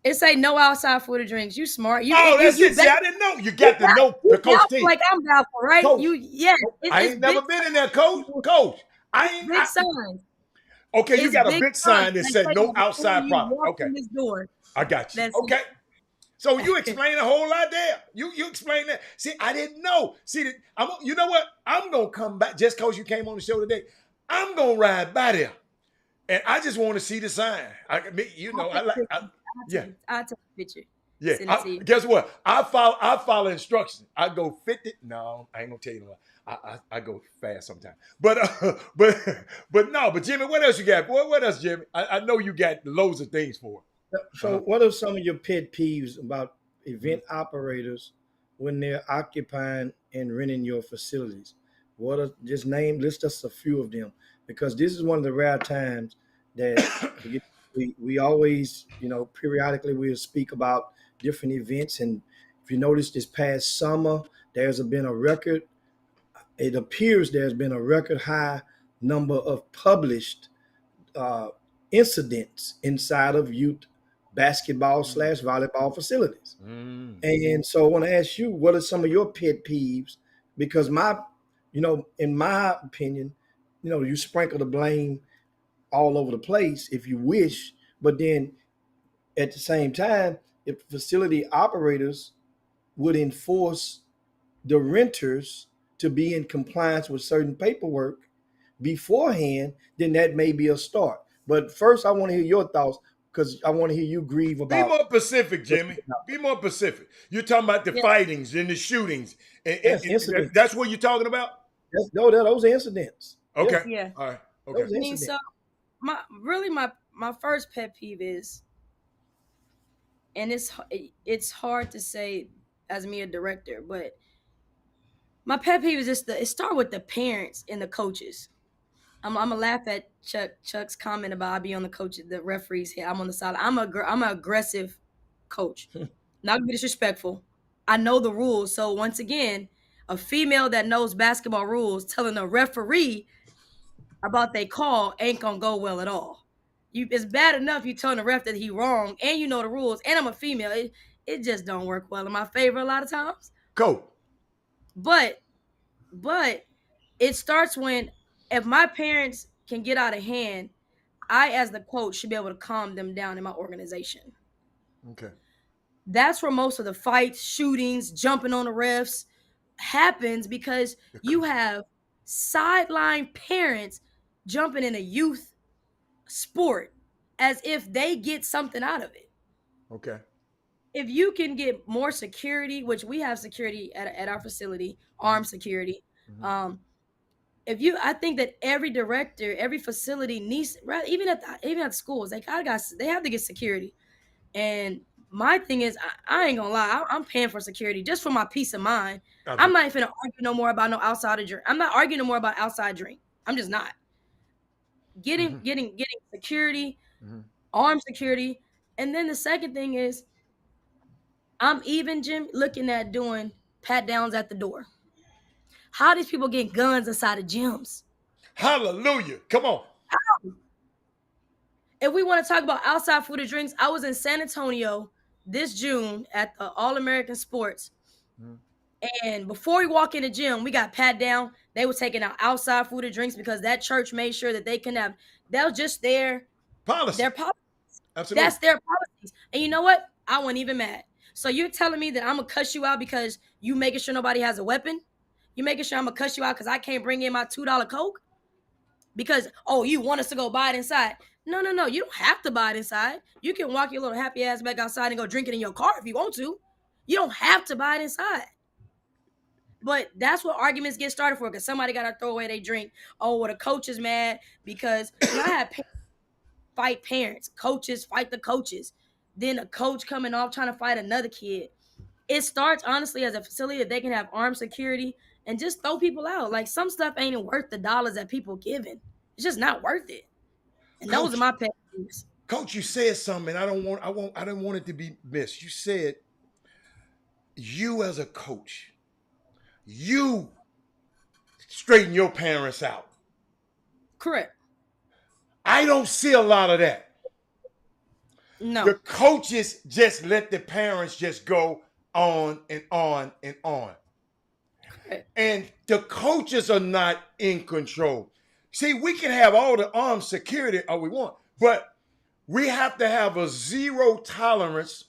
It say no outside food or drinks. You smart. That's it. See, I didn't know. You got to know the Coach team. Like I'm doubtful, right? Coach. I It's ain't never been in there, Coach. Coach. Big signs. Okay, you It's got a big big sign that signs. said Like, no before outside you product. walk Okay. in this door. I got you. That's Okay. So you explain a whole lot there. You explain that. See, I didn't know. See, you know what? I'm gonna come back just because you came on the show today. I'm gonna ride by there, and I just want to see the sign. I'll take a picture. Yeah. Send it to you. Guess what? I follow instructions. I go 50. No, I ain't gonna tell you no. I go fast sometimes. But but Jimmy, what else you got? Boy, what else, Jimmy? I know you got loads of things for it. So, what are some of your pet peeves about event operators when they're occupying and renting your facilities? What are list us a few of them, because this is one of the rare times that we always, periodically we'll speak about different events. And if you notice, this past summer it appears there's been a record high number of published incidents inside of youth basketball / volleyball facilities. And so I want to ask you, what are some of your pet peeves? Because in my opinion, you sprinkle the blame all over the place if you wish, but then at the same time, if facility operators would enforce the renters to be in compliance with certain paperwork beforehand, then that may be a start. But first, I want to hear your thoughts, because I want to hear you grieve about. Be more specific, Jimmy. Be more specific. You're talking about the fightings and the shootings. And that's what you're talking about? Those are incidents. Okay. Yeah. All right. Okay. Those I mean, so my first pet peeve is, and it's hard to say as me a director, but my pet peeve is just it start with the parents and the coaches. I'm gonna laugh at Chuck's comment about I be on the referees here. I'm on the side. I'm an aggressive coach. Not gonna be disrespectful. I know the rules. So once again, a female that knows basketball rules telling a referee about they call ain't gonna go well at all. It's bad enough you telling the ref that he wrong and you know the rules, and I'm a female. It just don't work well in my favor a lot of times. Go. But it starts when, if my parents can get out of hand, I as the coach should be able to calm them down in my organization. Okay. That's where most of the fights, shootings, jumping on the refs happens, because you have sideline parents jumping in a youth sport as if they get something out of it. Okay. If you can get more security, which we have security at our facility, armed security. Mm-hmm. I think that every director, every facility needs, even at the schools, they have to get security. And my thing is, I ain't gonna lie, I'm paying for security just for my peace of mind. Okay. I'm not even gonna argue no more about no outside drink. I'm not arguing no more about outside drink. I'm just not. Getting security, armed security. And then the second thing is, I'm even, Jim, looking at doing pat downs at the door. How these people get guns inside of gyms? Hallelujah. Come on. If we want to talk about outside food and drinks, I was in San Antonio this June at the All-American Sports. And before we walk in the gym, we got pat down. They were taking out outside food and drinks because that church made sure that they can have, that was just their policy. Absolutely. That's their policies. And you know what? I wasn't even mad. So you're telling me that I'm going to cuss you out because you making sure nobody has a weapon? You making sure I'm going to cuss you out because I can't bring in my $2 Coke? Because, you want us to go buy it inside. No. You don't have to buy it inside. You can walk your little happy ass back outside and go drink it in your car if you want to. You don't have to buy it inside. But that's what arguments get started for, because somebody got to throw away their drink. Oh, well, the coach is mad because I had fight parents. Coaches fight the coaches. Then a coach coming off trying to fight another kid. It starts, honestly, as a facility that they can have armed security and just throw people out. Like, some stuff ain't worth the dollars that people giving. It's just not worth it. And Coach, those are my pet peeves. Coach, you said something, and I don't want it to be missed. You said, you as a coach, you straighten your parents out. Correct. I don't see a lot of that. No. The coaches just let the parents just go on and on and on. Correct. And the coaches are not in control. See, we can have all the armed security all we want, but we have to have a zero tolerance,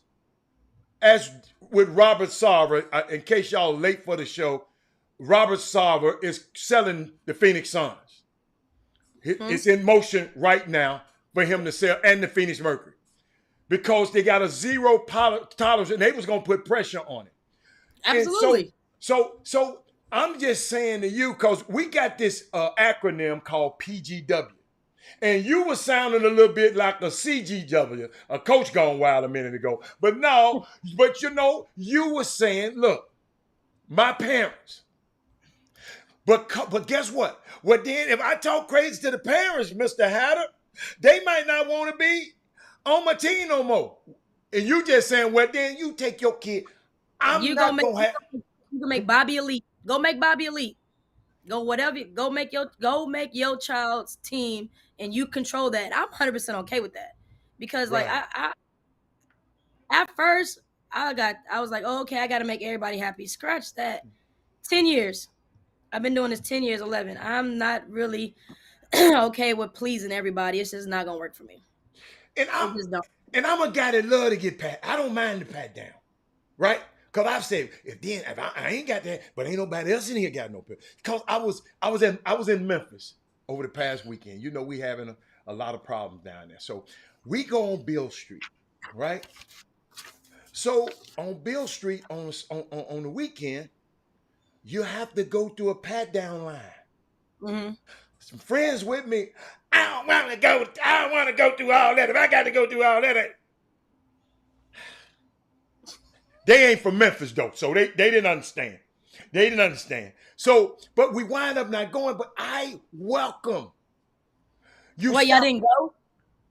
as with Robert Sarver. In case y'all late for the show, Robert Sarver is selling the Phoenix Suns. It's in motion right now for him to sell, and the Phoenix Mercury, because they got a zero tolerance, and they was going to put pressure on it. Absolutely. So I'm just saying to you, because we got this acronym called PGW, and you were sounding a little bit like a CGW, a coach gone wild a minute ago. But you were saying, look, my parents. But guess what? Well, then if I talk crazy to the parents, Mr. Hatter, they might not want to be on my team no more. And you just saying, well, then you take your kid. You can make Bobby elite. Go make Bobby elite. Go whatever. Go make your child's team, and you control that. I'm 100% okay with that, because right. Like I at first I was like, oh, okay, I got to make everybody happy. Scratch that. 10 years. I've been doing this 10 years, 11. I'm not really okay with pleasing everybody. It's just not gonna work for me. And I'm a guy that love to get pat. I don't mind the pat down, right? Because I've said, if I ain't got that, but ain't nobody else in here got no pat. Because I was in Memphis over the past weekend. You know, we having a lot of problems down there. So we go on Beale Street, right? So on Beale Street on the weekend, you have to go through a pat down line. Mm-hmm. Some friends with me, I don't want to go through all that. If I got to go through all that, they ain't from Memphis though, so they didn't understand. So, but we wind up not going. But I welcome You What, y'all stop. didn't go?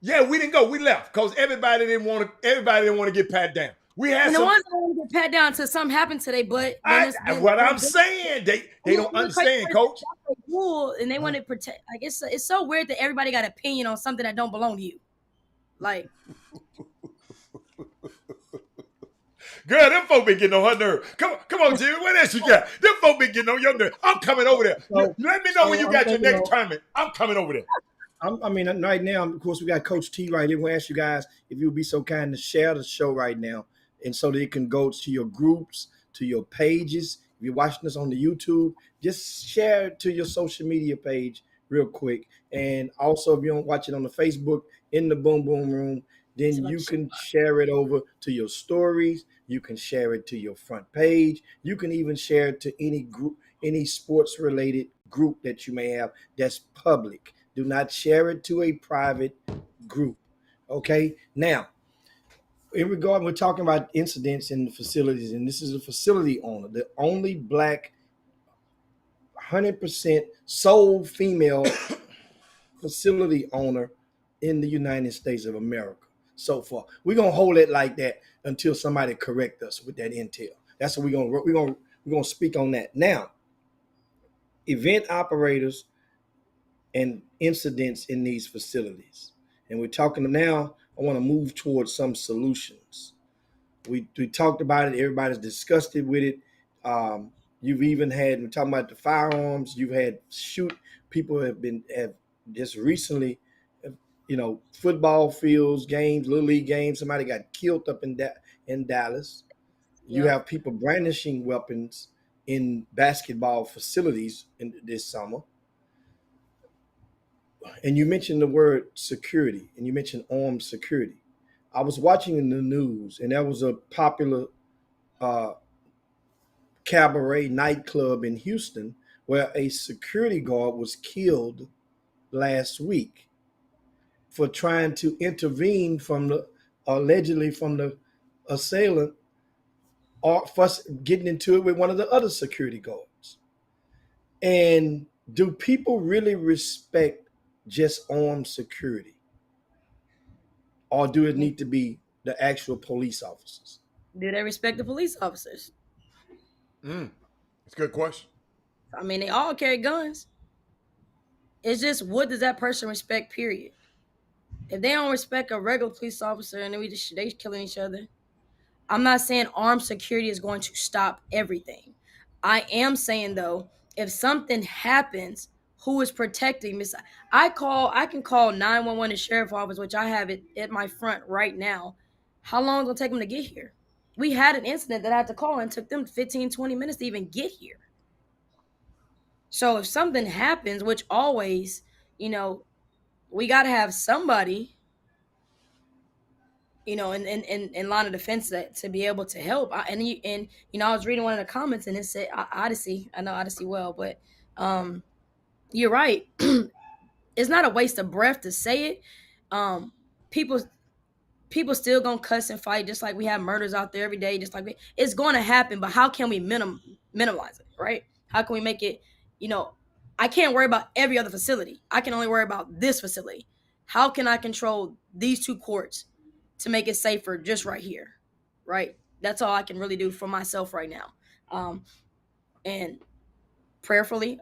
Yeah, we didn't go. We left because everybody didn't want to get pat down. We had And the some. ones that want to get pat down until something happened to their butt, then it's then What I'm saying, they don't understand, coach. Rule and they want to protect. Like it's so weird that everybody got an opinion on something that don't belong to you. Like, Girl, them folk been getting on her nerve. Come on, Jimmy. What else you got? Them folk been getting on your nerve. I'm coming over there. Let me know when you got your next tournament. I'm coming over there. I mean, right now, of course, we got Coach T right here. We'll ask you guys if you would be so kind to share the show right now, and so that it can go to your groups, to your pages. If you're watching us on the YouTube, just share it to your social media page real quick. And also, if you're watching on the Facebook in the Boom Boom Room, then you can share it over to your stories. You can share it to your front page. You can even share it to any group, any sports related group that you may have that's public. Do not share it to a private group. Okay. Now, in regard, we're talking about incidents in the facilities, and this is a facility owner, the only black 100% sole female facility owner in the United States of America so far. We're gonna hold it like that until somebody correct us with that intel. That's what we're gonna speak on that. Now, event operators and incidents in these facilities. And we're talking now, I want to move towards some solutions. We talked about it, everybody's disgusted with it. You've even had, we're talking about the firearms, you've had people have just recently, football fields, games, little league games, somebody got killed up in Dallas. You have people brandishing weapons in basketball facilities this summer. And you mentioned the word security, and you mentioned armed security. I was watching in the news, and there was a popular cabaret nightclub in Houston where a security guard was killed last week for trying to intervene allegedly from the assailant, or first getting into it with one of the other security guards. And do people really respect just armed security, or do it need to be the actual police officers? Do they respect the police officers? That's a good question. I mean, they all carry guns. It's just, what does that person respect, period? If they don't respect a regular police officer and they killing each other, I'm not saying armed security is going to stop everything. I am saying, though, if something happens, who is protecting Miss? I can call 911 and sheriff office, which I have it at my front right now. How long is it going to take them to get here? We had an incident that I had to call and took them 15, 20 minutes to even get here. So if something happens, which always, we got to have somebody, in line of defense to be able to help. I was reading one of the comments and it said Odyssey. I know Odyssey well, but you're right. It's not a waste of breath to say it. People still gonna cuss and fight, just like we have murders out there every day. Just like it's going to happen, but how can we minimize it, right? How can we make it? I can't worry about every other facility. I can only worry about this facility. How can I control these two courts to make it safer just right here, right? That's all I can really do for myself right now. And prayerfully,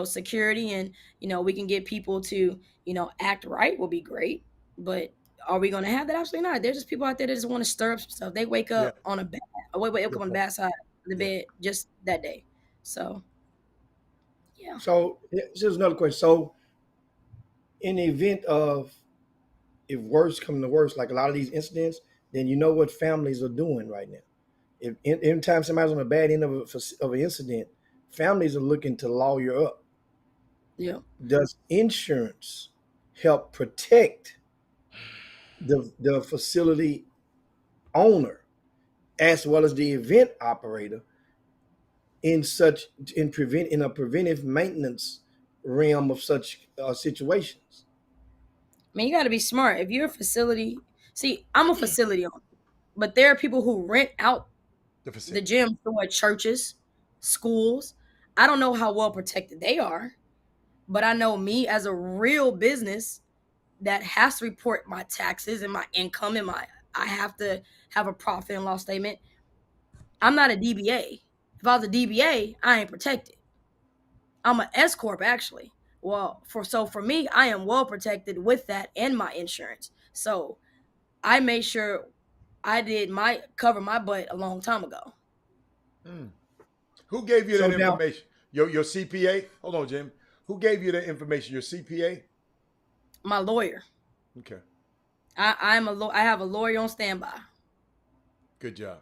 security and, we can get people to, act right will be great. But are we going to have that? Absolutely not. There's just people out there that just want to stir up some stuff. They wake up on a wake up on the bad side of the bed just that day. So, yeah. So here's another question. So in the event of, if worse come to worse, like a lot of these incidents, then you know what families are doing right now. If anytime somebody's on the bad end of an incident, families are looking to lawyer up. Yeah. Does insurance help protect the facility owner as well as the event operator in a preventive maintenance realm of such situations? I mean, you got to be smart. If you're a facility, see, I'm a facility owner, but there are people who rent out the gym for churches, schools. I don't know how well protected they are, but I know me as a real business, that has to report my taxes and my income and I have to have a profit and loss statement. I'm not a DBA. If I was a DBA, I ain't protected. I'm an S corp actually. Well, for me, I am well protected with that and my insurance. So I made sure I did cover my butt a long time ago. Who gave you So that now- information? Your CPA? Hold on, Jim. Who gave you that information? Your CPA? My lawyer. Okay. I have a lawyer on standby. Good job.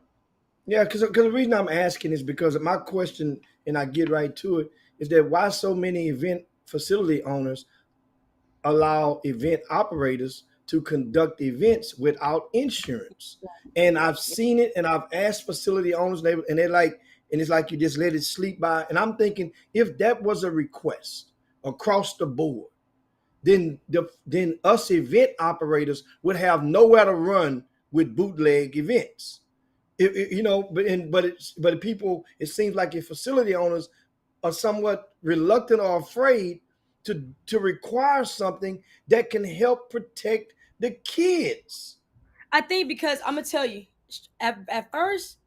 Yeah, because the reason I'm asking is because my question, and I get right to it, is that why so many event facility owners allow event operators to conduct events without insurance? And I've seen it, and I've asked facility owners, and they're like, and it's like you just let it sleep by. And I'm thinking, if that was a request across the board, then us event operators would have nowhere to run with bootleg events. But people, it seems like if facility owners are somewhat reluctant or afraid to require something that can help protect the kids. I think because I'm gonna tell you, at first,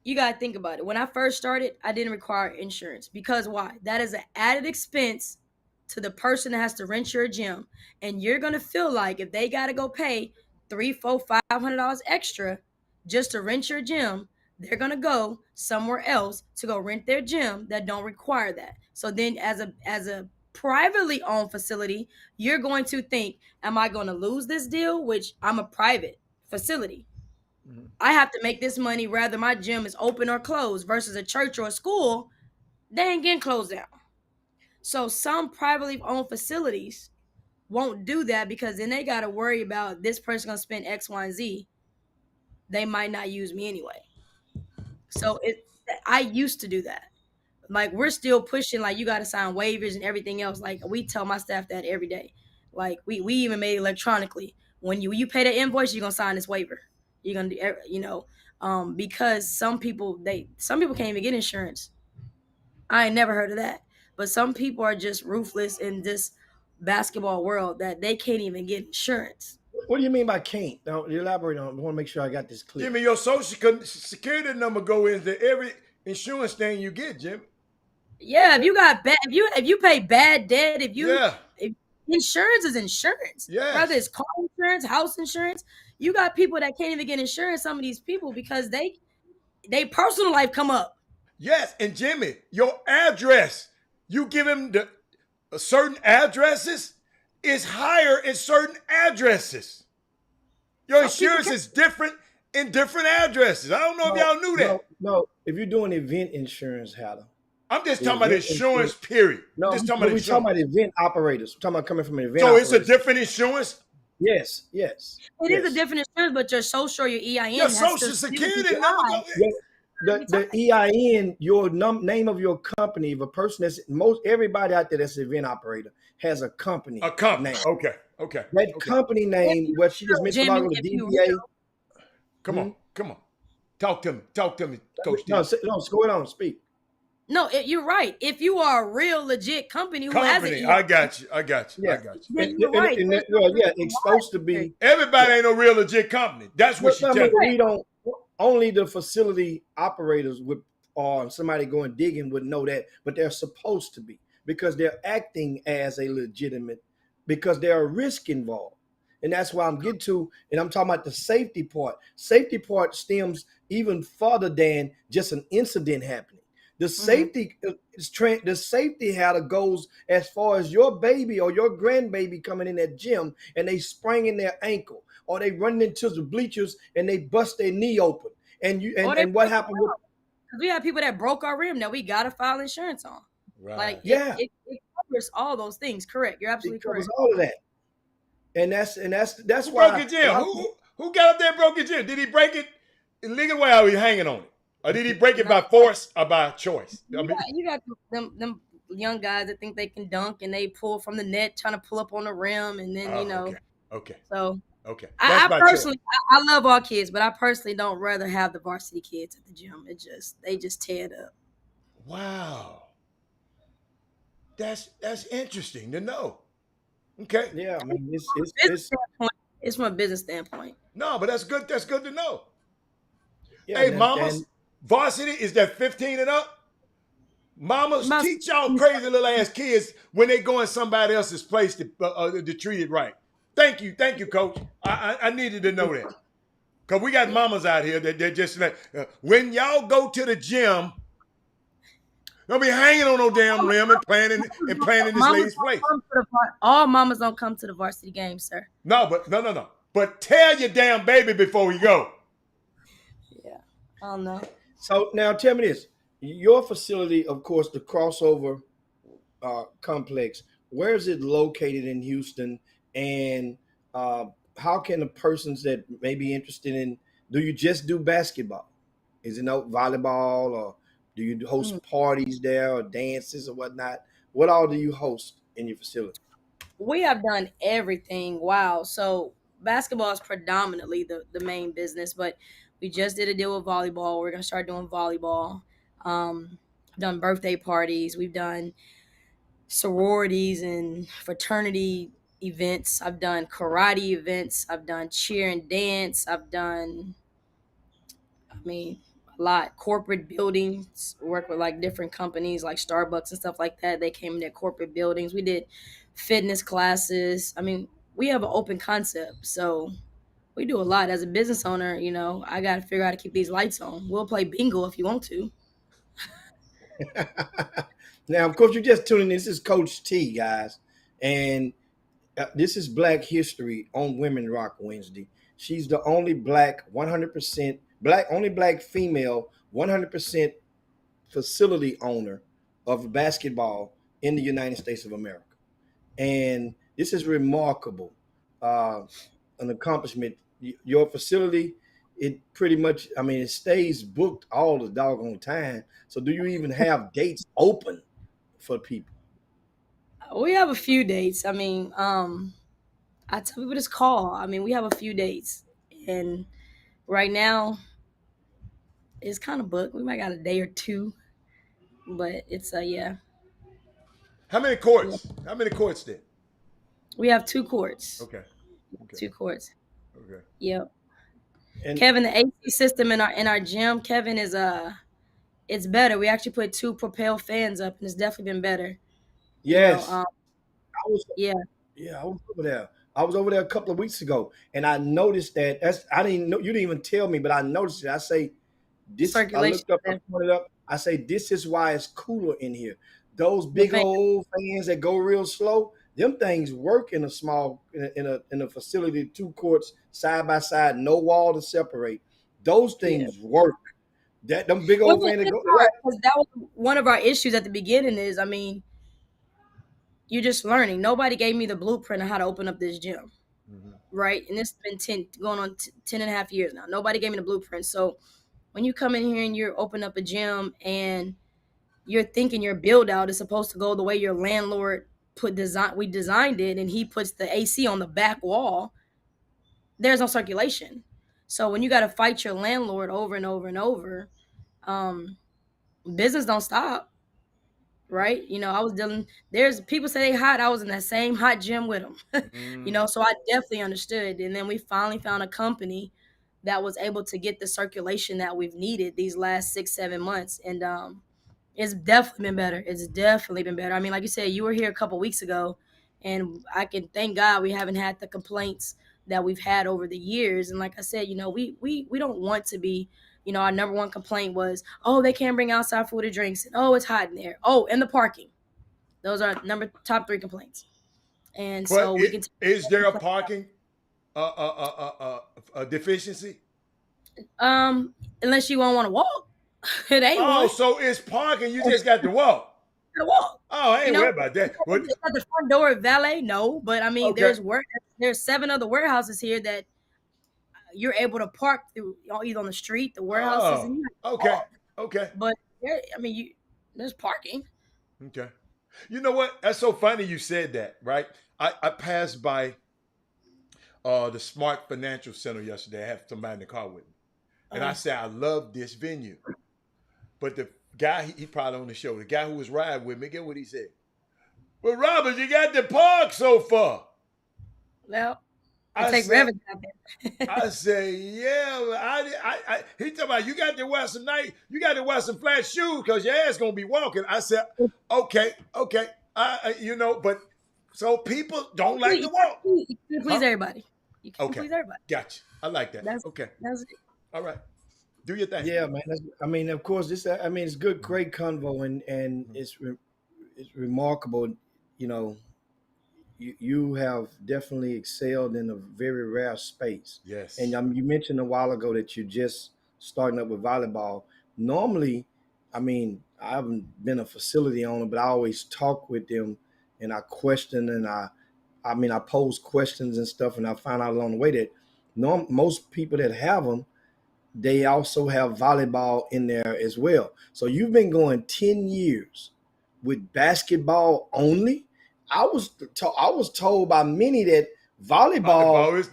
you gotta think about it. When I first started, I didn't require insurance because why? That is an added expense to the person that has to rent your gym, and you're gonna feel like if they gotta go pay $300, $400, $500 extra just to rent your gym, they're gonna go somewhere else to go rent their gym that don't require that. So then, as a privately owned facility, you're going to think, am I going to lose this deal? Which I'm a private facility. I have to make this money whether my gym is open or closed versus a church or a school. They ain't getting closed down. So some privately owned facilities won't do that because then they got to worry about this person going to spend X, Y, and Z. They might not use me anyway. So I used to do that. Like we're still pushing, like you got to sign waivers and everything else. Like we tell my staff that every day. Like we even made it electronically. When you pay the invoice, you're gonna sign this waiver. You're gonna because some people can't even get insurance. I ain't never heard of that. But some people are just ruthless in this basketball world that they can't even get insurance. What do you mean by can't? Now elaborate on it. I want to make sure I got this clear. Jimmy, your social security number go into every insurance thing you get, Jimmy. Yeah, if you got bad, if you pay bad debt, if insurance is insurance. Yes. Whether it's car insurance, house insurance, you got people that can't even get insurance. Some of these people because they personal life come up. Yes, and Jimmy, your address, you give him the certain addresses is higher in certain addresses. Your insurance is different in different addresses. I don't know if y'all knew that. No, if you're doing event insurance, Hatter. I'm just talking about insurance, period. No, we're talking about event operators. We're talking about coming from an event. So it's a different insurance? Yes. It is a different insurance, but your social, your EIN, your social security number. The EIN, your name of your company. If a person everybody out there that's an event operator has a company. A company. Name. Okay. That company name, what she just mentioned about the DBA. Come on. Talk to me, Coach. No, go on, speak. No, you're right. If you are a real legit company who has it, I got you. Yeah. Then you're right. It's supposed to be. Everybody ain't no real legit company. That's what she telling me. We don't. Only the facility operators or somebody going digging would know that, but they're supposed to be because they're acting as a legitimate because there are risk involved. And that's why I'm getting to, and I'm talking about the safety part. Safety part stems even further than just an incident happening. The safety the safety hat goes as far as your baby or your grandbaby coming in that gym and they spraining their ankle or they running into the bleachers and they bust their knee open. And what happened with? Because we have people that broke our rim that we gotta file insurance on. Right. Like it covers all those things. Correct. You're absolutely correct. All of that. And that's who why broke your gym? Who got up there and broke your gym? Did he break it in legal way or was he hanging on it? Or did he break it by force or by choice? You got them young guys that think they can dunk and they pull from the net trying to pull up on the rim and then Okay. So That's I personally I love all kids, but I personally don't rather have the varsity kids at the gym. They just tear it up. Wow. That's interesting to know. Okay. Yeah, I mean, Business standpoint, it's from a business standpoint. No, but that's good. That's good to know. yeah, Hey, and mamas, varsity is that 15 and up? Mamas, About teach y'all crazy little ass kids when they go in somebody else's place to treat it right. Thank you, coach. I needed to know that. Because we got mamas out here that they're just like, when y'all go to the gym, don't be hanging on no damn limb and playing in this mamas lady's don't place. come to the all mamas don't come to the varsity game, sir. No, but no. But tell your damn baby before we go. Yeah, I don't know. so now tell me this: your facility, of course, the crossover complex. Where is it located in Houston? And uh, how can the persons that may be interested in? Do you just do basketball? Is it no volleyball, or do you Mm. host parties there, or dances, or whatnot? What all do you host in your facility? We have done everything. Wow. So basketball is predominantly the main business, but we just did a deal with volleyball. We're gonna start doing volleyball. Done birthday parties. We've done sororities and fraternity events. I've done karate events. I've done cheer and dance. I mean, a lot. Corporate buildings, work with like different companies like Starbucks and stuff like that. They came in their corporate buildings. We did fitness classes. I mean, we have an open concept. So we do a lot. As a business owner, I got to figure out how to keep these lights on. We'll play bingo if you want to. Now, of course, you're just tuning in. This is Coach T, guys, and this is Black History on Women Rock Wednesday. She's the only black, 100% black, only black female, 100% facility owner of basketball in the United States of America. And this is remarkable, uh, an accomplishment. Your facility, it pretty much, I mean, it stays booked all the doggone time. So, do you even have dates open for people? We have a few dates. I mean, I tell people this call. I mean, we have a few dates. And right now, it's kind of booked. We might got a day or two, but it's yeah. How many Yeah. courts? How many courts then? We have two courts. Okay. Okay. Two courts. Okay. Yep. And Kevin, the AC system in our gym, Kevin is it's better. We actually put two propel fans up, and it's definitely been better. You know, yes, I was yeah. Yeah, I was over there. I was over there a couple of weeks ago, and I noticed that. I didn't know, you didn't even tell me, but I noticed it. I say this. I Circulation. looked up, I pointed up. I say this is why it's cooler in here. Those The big fan. old fans that go real slow, them things work in a small in a facility, two courts side by side, no wall to separate. Those Yeah. things work. That them big Well, old fans that it's go hard right. because that was one of our issues at the beginning. Is I mean, you're just learning. Nobody gave me the blueprint of how to open up this gym, Mm-hmm. right? And it's been 10 going on 10 and a half years now. Nobody gave me the blueprint. So when you come in here and you're open up a gym and you're thinking your build out is supposed to go the way your landlord we designed it, and he puts the AC on the back wall, there's no circulation. So when you got to fight your landlord over and over and over, um, business don't stop, right? I was dealing. There's people say they hot. I was in that same hot gym with them, Mm. So I definitely understood. And then we finally found a company that was able to get the circulation that we've needed these last 6-7 months, and it's definitely been better. It's definitely been better. I mean, like you said, you were here a couple weeks ago, and I can thank God we haven't had the complaints that we've had over the years. And like I said, we don't want to be, our number one complaint was, oh, they can't bring outside food or drinks, and oh, it's hot in there. Oh, and the parking. Those are top three complaints. And But so we can is there a parking deficiency? unless you don't want to walk, it ain't Oh, one. so it's parking. You just got to walk. To walk. Oh, I You ain't know, worried about that. What? Is at the front door of valet? No, but I mean, Okay. there's 7 other warehouses here that you're able to park through, either on the street, the warehouses, and Oh, you have to okay. walk. Okay. But I mean, there's parking. Okay. You know what? That's so funny you said that, right? I passed by the Smart Financial Center yesterday. I have somebody in the car with me. And I said, I love this venue. But the guy, he probably on the show, the guy who was riding with me, get what he said. Well, Robert, you got the park so far. Well, I take said, revenue out there. I say, yeah. He talking about you got to wear some you got to wear some flat shoes because your ass gonna be walking. I said, okay. But so people don't like to walk. You can please Huh? everybody. You can Okay, please everybody. gotcha. I like that. That's Okay, that's it. all right. Do your thing. Yeah, man. I mean, of course, it's good, great convo, and it's remarkable. You know, you have definitely excelled in a very rare space. Yes. And you mentioned a while ago that you're just starting up with volleyball. Normally, I mean, I haven't been a facility owner, but I always talk with them and I question and I pose questions and stuff, and I find out along the way that most people that have them, they also have volleyball in there as well. So you've been going 10 years with basketball only. I was told by many that volleyball Volleyball is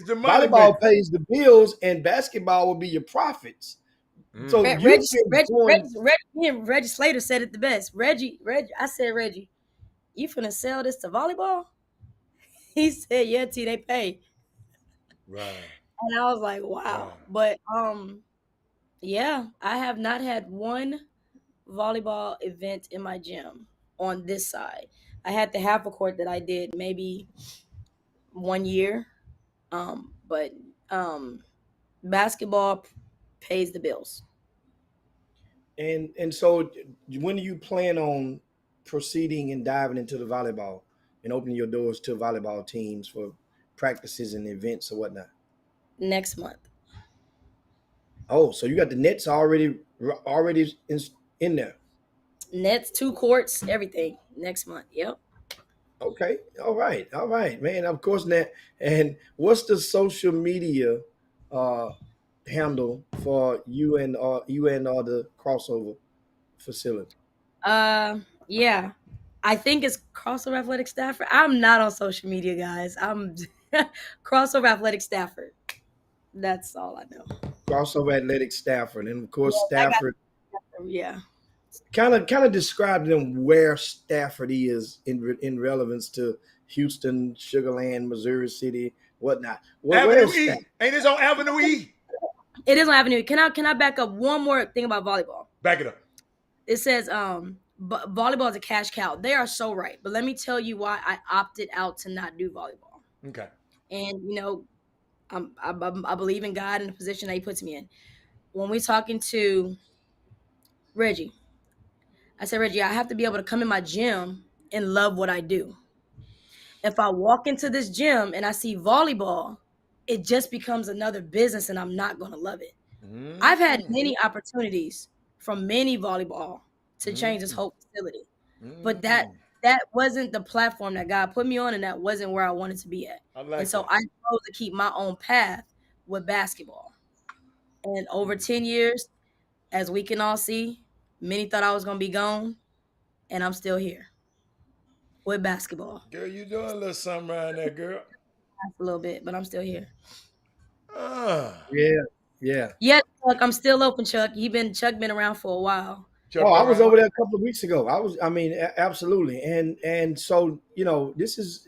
the money volleyball maker. pays the bills and basketball will be your profits. So Mm. you've been going, Reggie Slater said it the best. Reggie, I said, Reggie, you finna sell this to volleyball? He said, yeah, T, they pay. Right. And I was like, wow. But yeah, I have not had one volleyball event in my gym on this side. I had the half a court that I did maybe 1 year. But basketball pays the bills. and so when do you plan on proceeding and diving into the volleyball and opening your doors to volleyball teams for practices and events or whatnot? Next month. Oh, so you got the nets already in there. Nets, 2 courts, everything. Next month. Yep. Okay, all right, man. Of course, that. And what's the social media uh, handle for you and the crossover facility? Yeah. I think it's Crossover Athletic Stafford. I'm not on social media, guys. I'm Crossover Athletic Stafford. That's all I know. Crossover Athletic Stafford, and of course Yeah, Stafford. Yeah. Kind of describe them where Stafford is in relevance to Houston, Sugarland, Missouri City, whatnot. Avenue Where's E. Stafford? Ain't this on Avenue E? It is on Avenue. Can I back up one more thing about volleyball? Back it up. It says volleyball is a cash cow. They are so right. But let me tell you why I opted out to not do volleyball. Okay. And I believe in God and the position that He puts me in. When we're talking to Reggie, I said, Reggie, I have to be able to come in my gym and love what I do. If I walk into this gym and I see volleyball, it just becomes another business and I'm not going to love it. Mm. I've had many opportunities from many volleyball to change this whole facility. But that wasn't the platform that God put me on, and that wasn't where I wanted to be at. And so I chose to keep my own path with basketball. And over 10 years, as we can all see, many thought I was going to be gone, and I'm still here with basketball. Girl, you doing a little something around there, girl. A little bit, but I'm still here. Yeah. Yeah, Chuck, I'm still open, Chuck. Chuck been around for a while. I was over there a couple of weeks ago. Absolutely. And so, this is,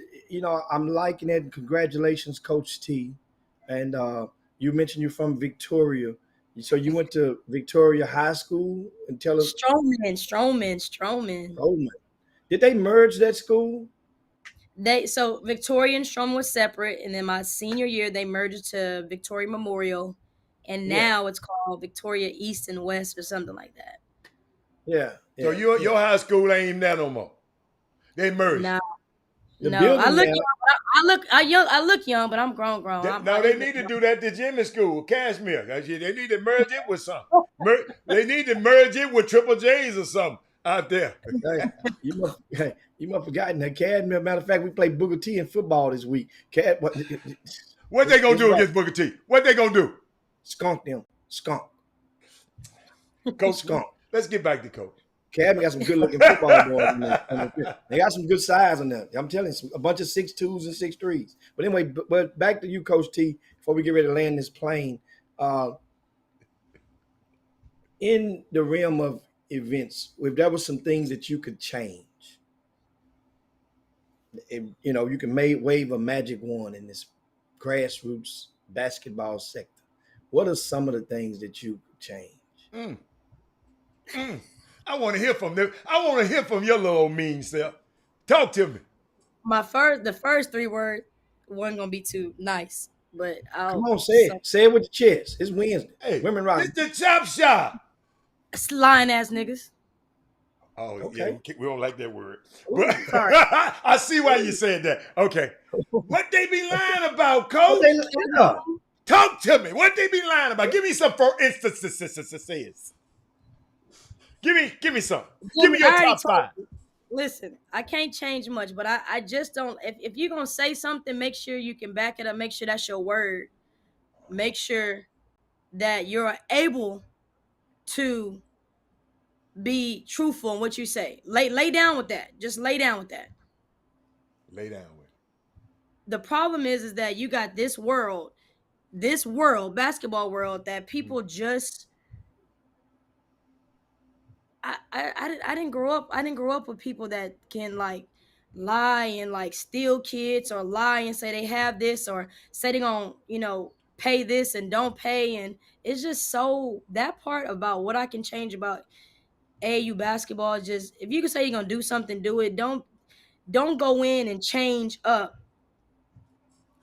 I'm liking it. And congratulations, Coach T. And you mentioned you're from Victoria. So you went to Victoria High School and tell us. Stroman. Oh, man. Did they merge that school? So Victoria and Stroman was separate, and then my senior year they merged to Victoria Memorial, and now it's called Victoria East and West or something like that. Yeah. So your high school ain't even there no more. They merged. No. I look young, but I'm grown. They need to do that to Jimmy School, Cashmere. They need to merge it with something. They need to merge it with Triple J's or something out there. You must have forgotten that Academy. Matter of fact, we played Booker T in football this week. What they gonna do against Booker T? What they gonna do? Skunk them. Skunk. Coach Skunk. Let's get back to Coach. Academy got some good looking football boys in there. They got some good size in there. I'm telling you, a bunch of 6'2s and 6'3s. But anyway, but back to you, Coach T, before we get ready to land this plane. In the realm of events, if there were some things that you could change, you know, you can wave a magic wand in this grassroots basketball sector. What are some of the things that you could change? Mm, mm. I want to hear from them. I want to hear from your little mean self. Talk to me. The first 3 words wasn't gonna be too nice, but Come I'll on, say so it. Say it with your chest. It's Wednesday. Hey, Women rock. it's the chop shop. lying ass niggas. Oh, yeah, Okay. we don't like that word. Ooh, But Sorry. I see why you said that. Okay. What they be lying about, What Coach? they, yeah. Talk to me. What they be lying about? Give me some for instances. Give me some. Give me I your already top told 5. you. Listen, I can't change much, but I just don't. If you're gonna say something, make sure you can back it up. Make sure that's your word. Make sure that you're able to be truthful in what you say. Lay down with that. Just lay down with that. Lay down with it. The problem is that you got this world, basketball world, that people just. I didn't grow up. I didn't grow up with people that can like lie and like steal kids or lie and say they have this or say they gonna pay this and don't pay, and it's just so that part about what I can change about AAU basketball is just if you can say you're gonna do something, do it. Don't go in and change up.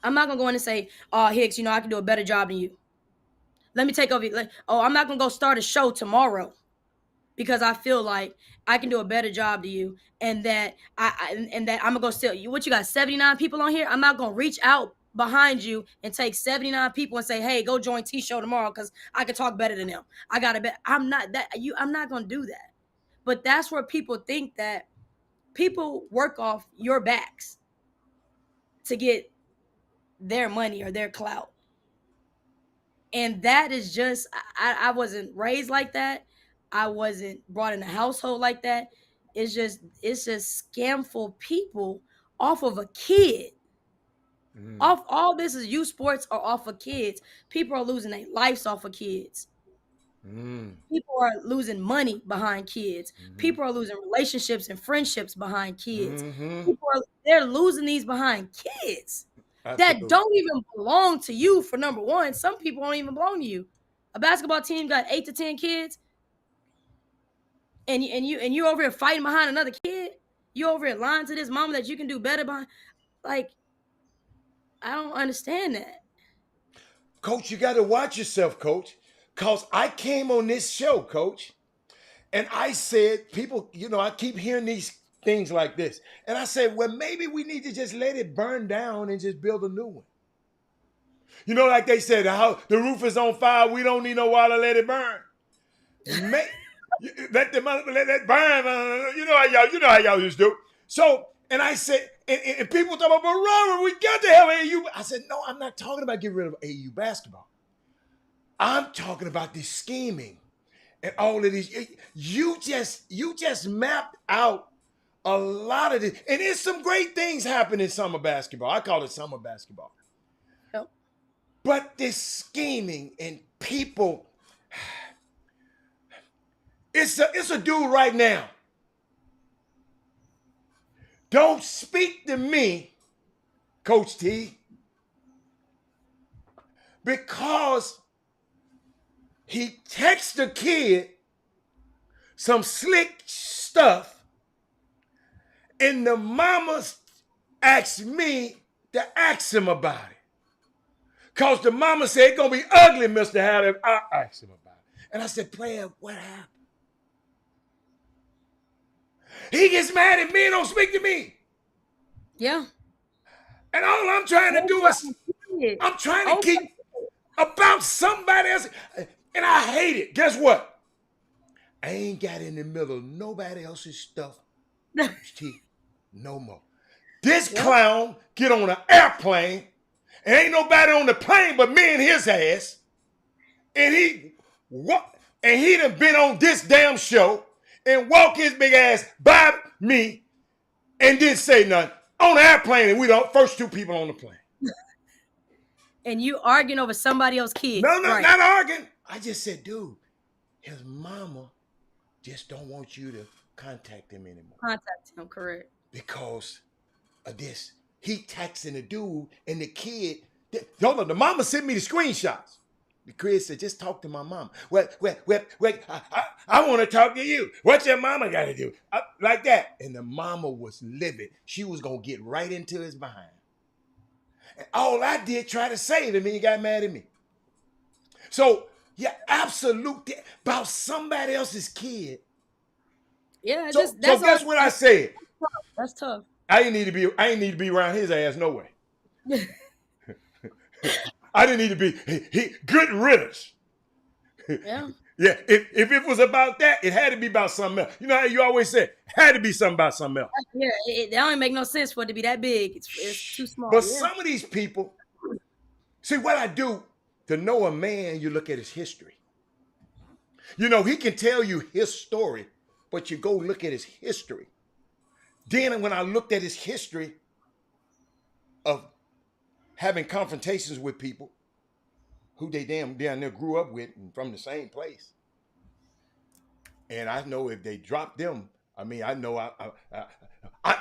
I'm not gonna go in and say, "Oh, Hicks, I can do a better job than you. Let me take over." Oh, I'm not gonna go start a show tomorrow because I feel like I can do a better job to you, and that and that I'm gonna go steal you. What you got? 79 people on here. I'm not gonna reach out behind you and take 79 people and say, "Hey, go join T show tomorrow because I can talk better than them." I gotta bet. I'm not that you. I'm not gonna do that. But that's where people think that people work off your backs to get their money or their clout. And that is just I wasn't raised like that. I wasn't brought in a household like that. It's just scamful people off of a kid. Off all this is youth sports are off of kids. People are losing their lives off of kids. People are losing money behind kids. People are losing relationships and friendships behind kids. They're losing these behind kids that don't even belong to you. For number one, some people don't even belong to you. A basketball team got 8 to 10 kids, and you over here fighting behind another kid. You over here lying to this mama that you can do better behind. Like, I don't understand that. Coach, you got to watch yourself, Coach, because I came on this show, Coach, and I said, people, I keep hearing these things like this. And I said, well, maybe we need to just let it burn down and just build a new one. Like they said, the roof is on fire. We don't need no water. Let it burn. Let that burn. You know how y'all used to do. So, and I said, and people talk about, but Robert, we got to have AAU. I said, no, I'm not talking about getting rid of AAU basketball. I'm talking about this scheming and all of these. You just mapped out a lot of this, and there's some great things happen in summer basketball. I call it summer basketball. Yep. But this scheming and people, it's a dude right now. Don't speak to me, Coach T, because he texts the kid some slick stuff, and the mama asked me to ask him about it. Because the mama said, it's going to be ugly, Mr. Hatter, if I asked him about it. And I said, player, what happened? He gets mad at me and don't speak to me. Yeah. And all I'm trying to do is, I'm trying to keep about somebody else. And I hate it. Guess what? I ain't got in the middle of nobody else's stuff. No more. This clown get on an airplane and ain't nobody on the plane but me and his ass. And he done been on this damn show and walk his big ass by me and didn't say nothing on the airplane, and we the first 2 people on the plane. And you arguing over somebody else's kid. No, right. not arguing. I just said, dude, his mama just don't want you to contact him anymore. Contact him, correct. Because of this. He texting the dude and the kid. Hold on, the mama sent me the screenshots. The kid said, just talk to my mom. Wait, I want to talk to you. What your mama got to do? Like that. And the mama was livid. She was going to get right into his behind. And all I did, try to save him, and he got mad at me. So, yeah, absolutely. About somebody else's kid. Yeah, So guess what I said? That's tough. I ain't need to be around his ass no way. I didn't need to be good riddance. Yeah. Yeah, if it was about that, it had to be about something else. You know how you always say, had to be something about something else. Yeah, it don't make no sense for it to be that big. It's too small. But yeah. some of these people, see what I do, to know a man, you look at his history. You know, he can tell you his story, but you go look at his history. Then when I looked at his history of having confrontations with people who they damn near grew up with and from the same place. And I know if they dropped them, I mean, I know I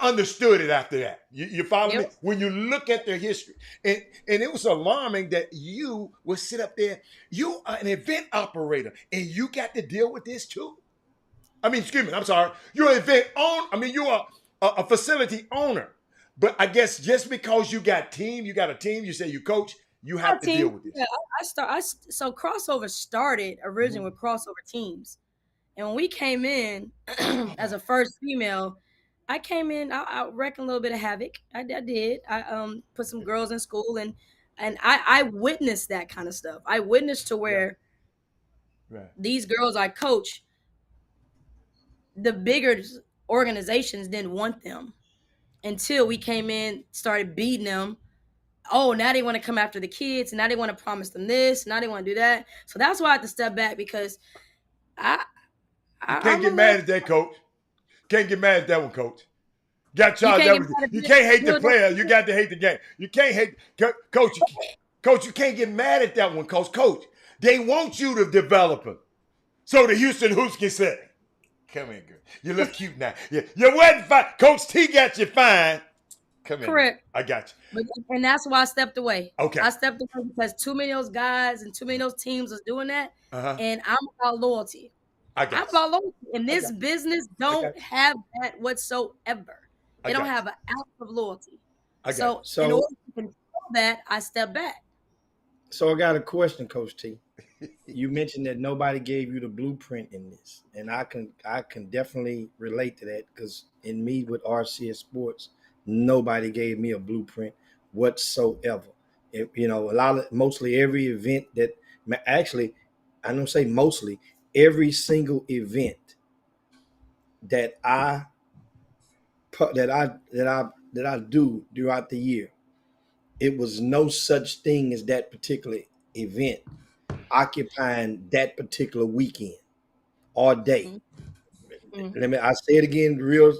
understood it after that. You follow me? When you look at their history. And it was alarming that you would sit up there. You are an event operator and you got to deal with this too. I mean, excuse me, I'm sorry. You're an event owner. I mean, you are a facility owner. But I guess just because you got a team, you say you coach, you have to deal with this. Yeah, so crossover started originally with crossover teams. And when we came in as a first female, I came in, I wrecked a little bit of havoc. I did. I put some girls in school and I witnessed that kind of stuff. I witnessed to where these girls I coach, the bigger organizations didn't want them until we came in, started beating them. Oh, now they want to come after the kids. Now they want to promise them this. Now they want to do that. So that's why I had to step back because you can't get mad at that, coach. Can't get mad at that one, coach. Got charged everything. You can't hate the player. You got to hate the game. You can't hate coach. Coach, you can't get mad at that one, coach. Coach, they want you to develop them. So the Houston Hoops can say, "Come here, girl. You look cute now. You wasn't fine. Coach T got you fine. Come here. Correct. I got you. And that's why I stepped away. Okay. I stepped away because too many of those guys and too many of those teams was doing that. And I'm about loyalty. I'm about loyalty. And this business don't have that whatsoever. They don't have an ounce of loyalty. So in order to control that, I step back. So I got a question, Coach T. You mentioned that nobody gave you the blueprint in this, and I can definitely relate to that because in me with RCS Sports, nobody gave me a blueprint whatsoever. Mostly every event that actually, I don't say mostly, every single event that I do throughout the year, it was no such thing as that particular event occupying that particular weekend or day. I say it again real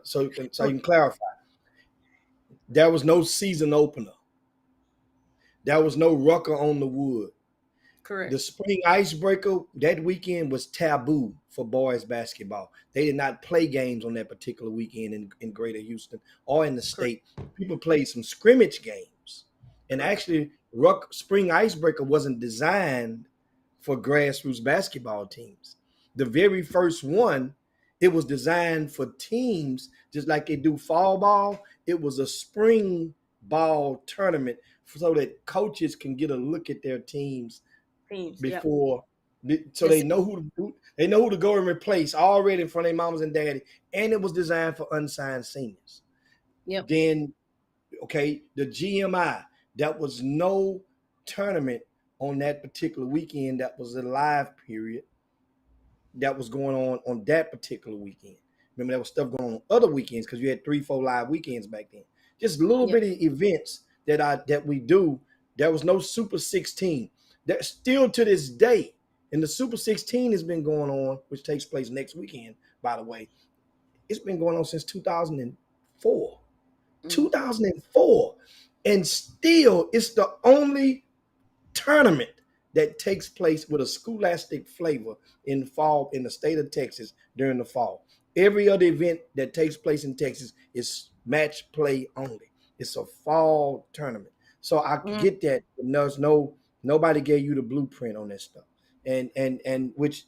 so you can clarify. There was no season opener. There was no Rucker on the Wood. Correct. The spring icebreaker that weekend was taboo for boys basketball. They did not play games on that particular weekend in Greater Houston or in the state. People played some scrimmage games. And actually, spring icebreaker wasn't designed for grassroots basketball teams. The very first one, it was designed for teams just like they do fall ball. It was a spring ball tournament so that coaches can get a look at their teams before, so they know who to go and replace already in front of their mamas and daddy. And it was designed for unsigned seniors. Yep. Then, the GMI, that was no tournament on that particular weekend. That was a live period that was going on that particular weekend. Remember, there was stuff going on other weekends because you had 3-4 live weekends back then. Just little bitty events that we do. There was no Super 16. That still to this day, and the Super 16 has been going on, which takes place next weekend, by the way. It's been going on since 2004. 2004. And still, it's the only tournament that takes place with a scholastic flavor in the fall in the state of Texas during the fall. Every other event that takes place in Texas is match play only. It's a fall tournament. So I Mhm. get that. There's nobody gave you the blueprint on this stuff. And which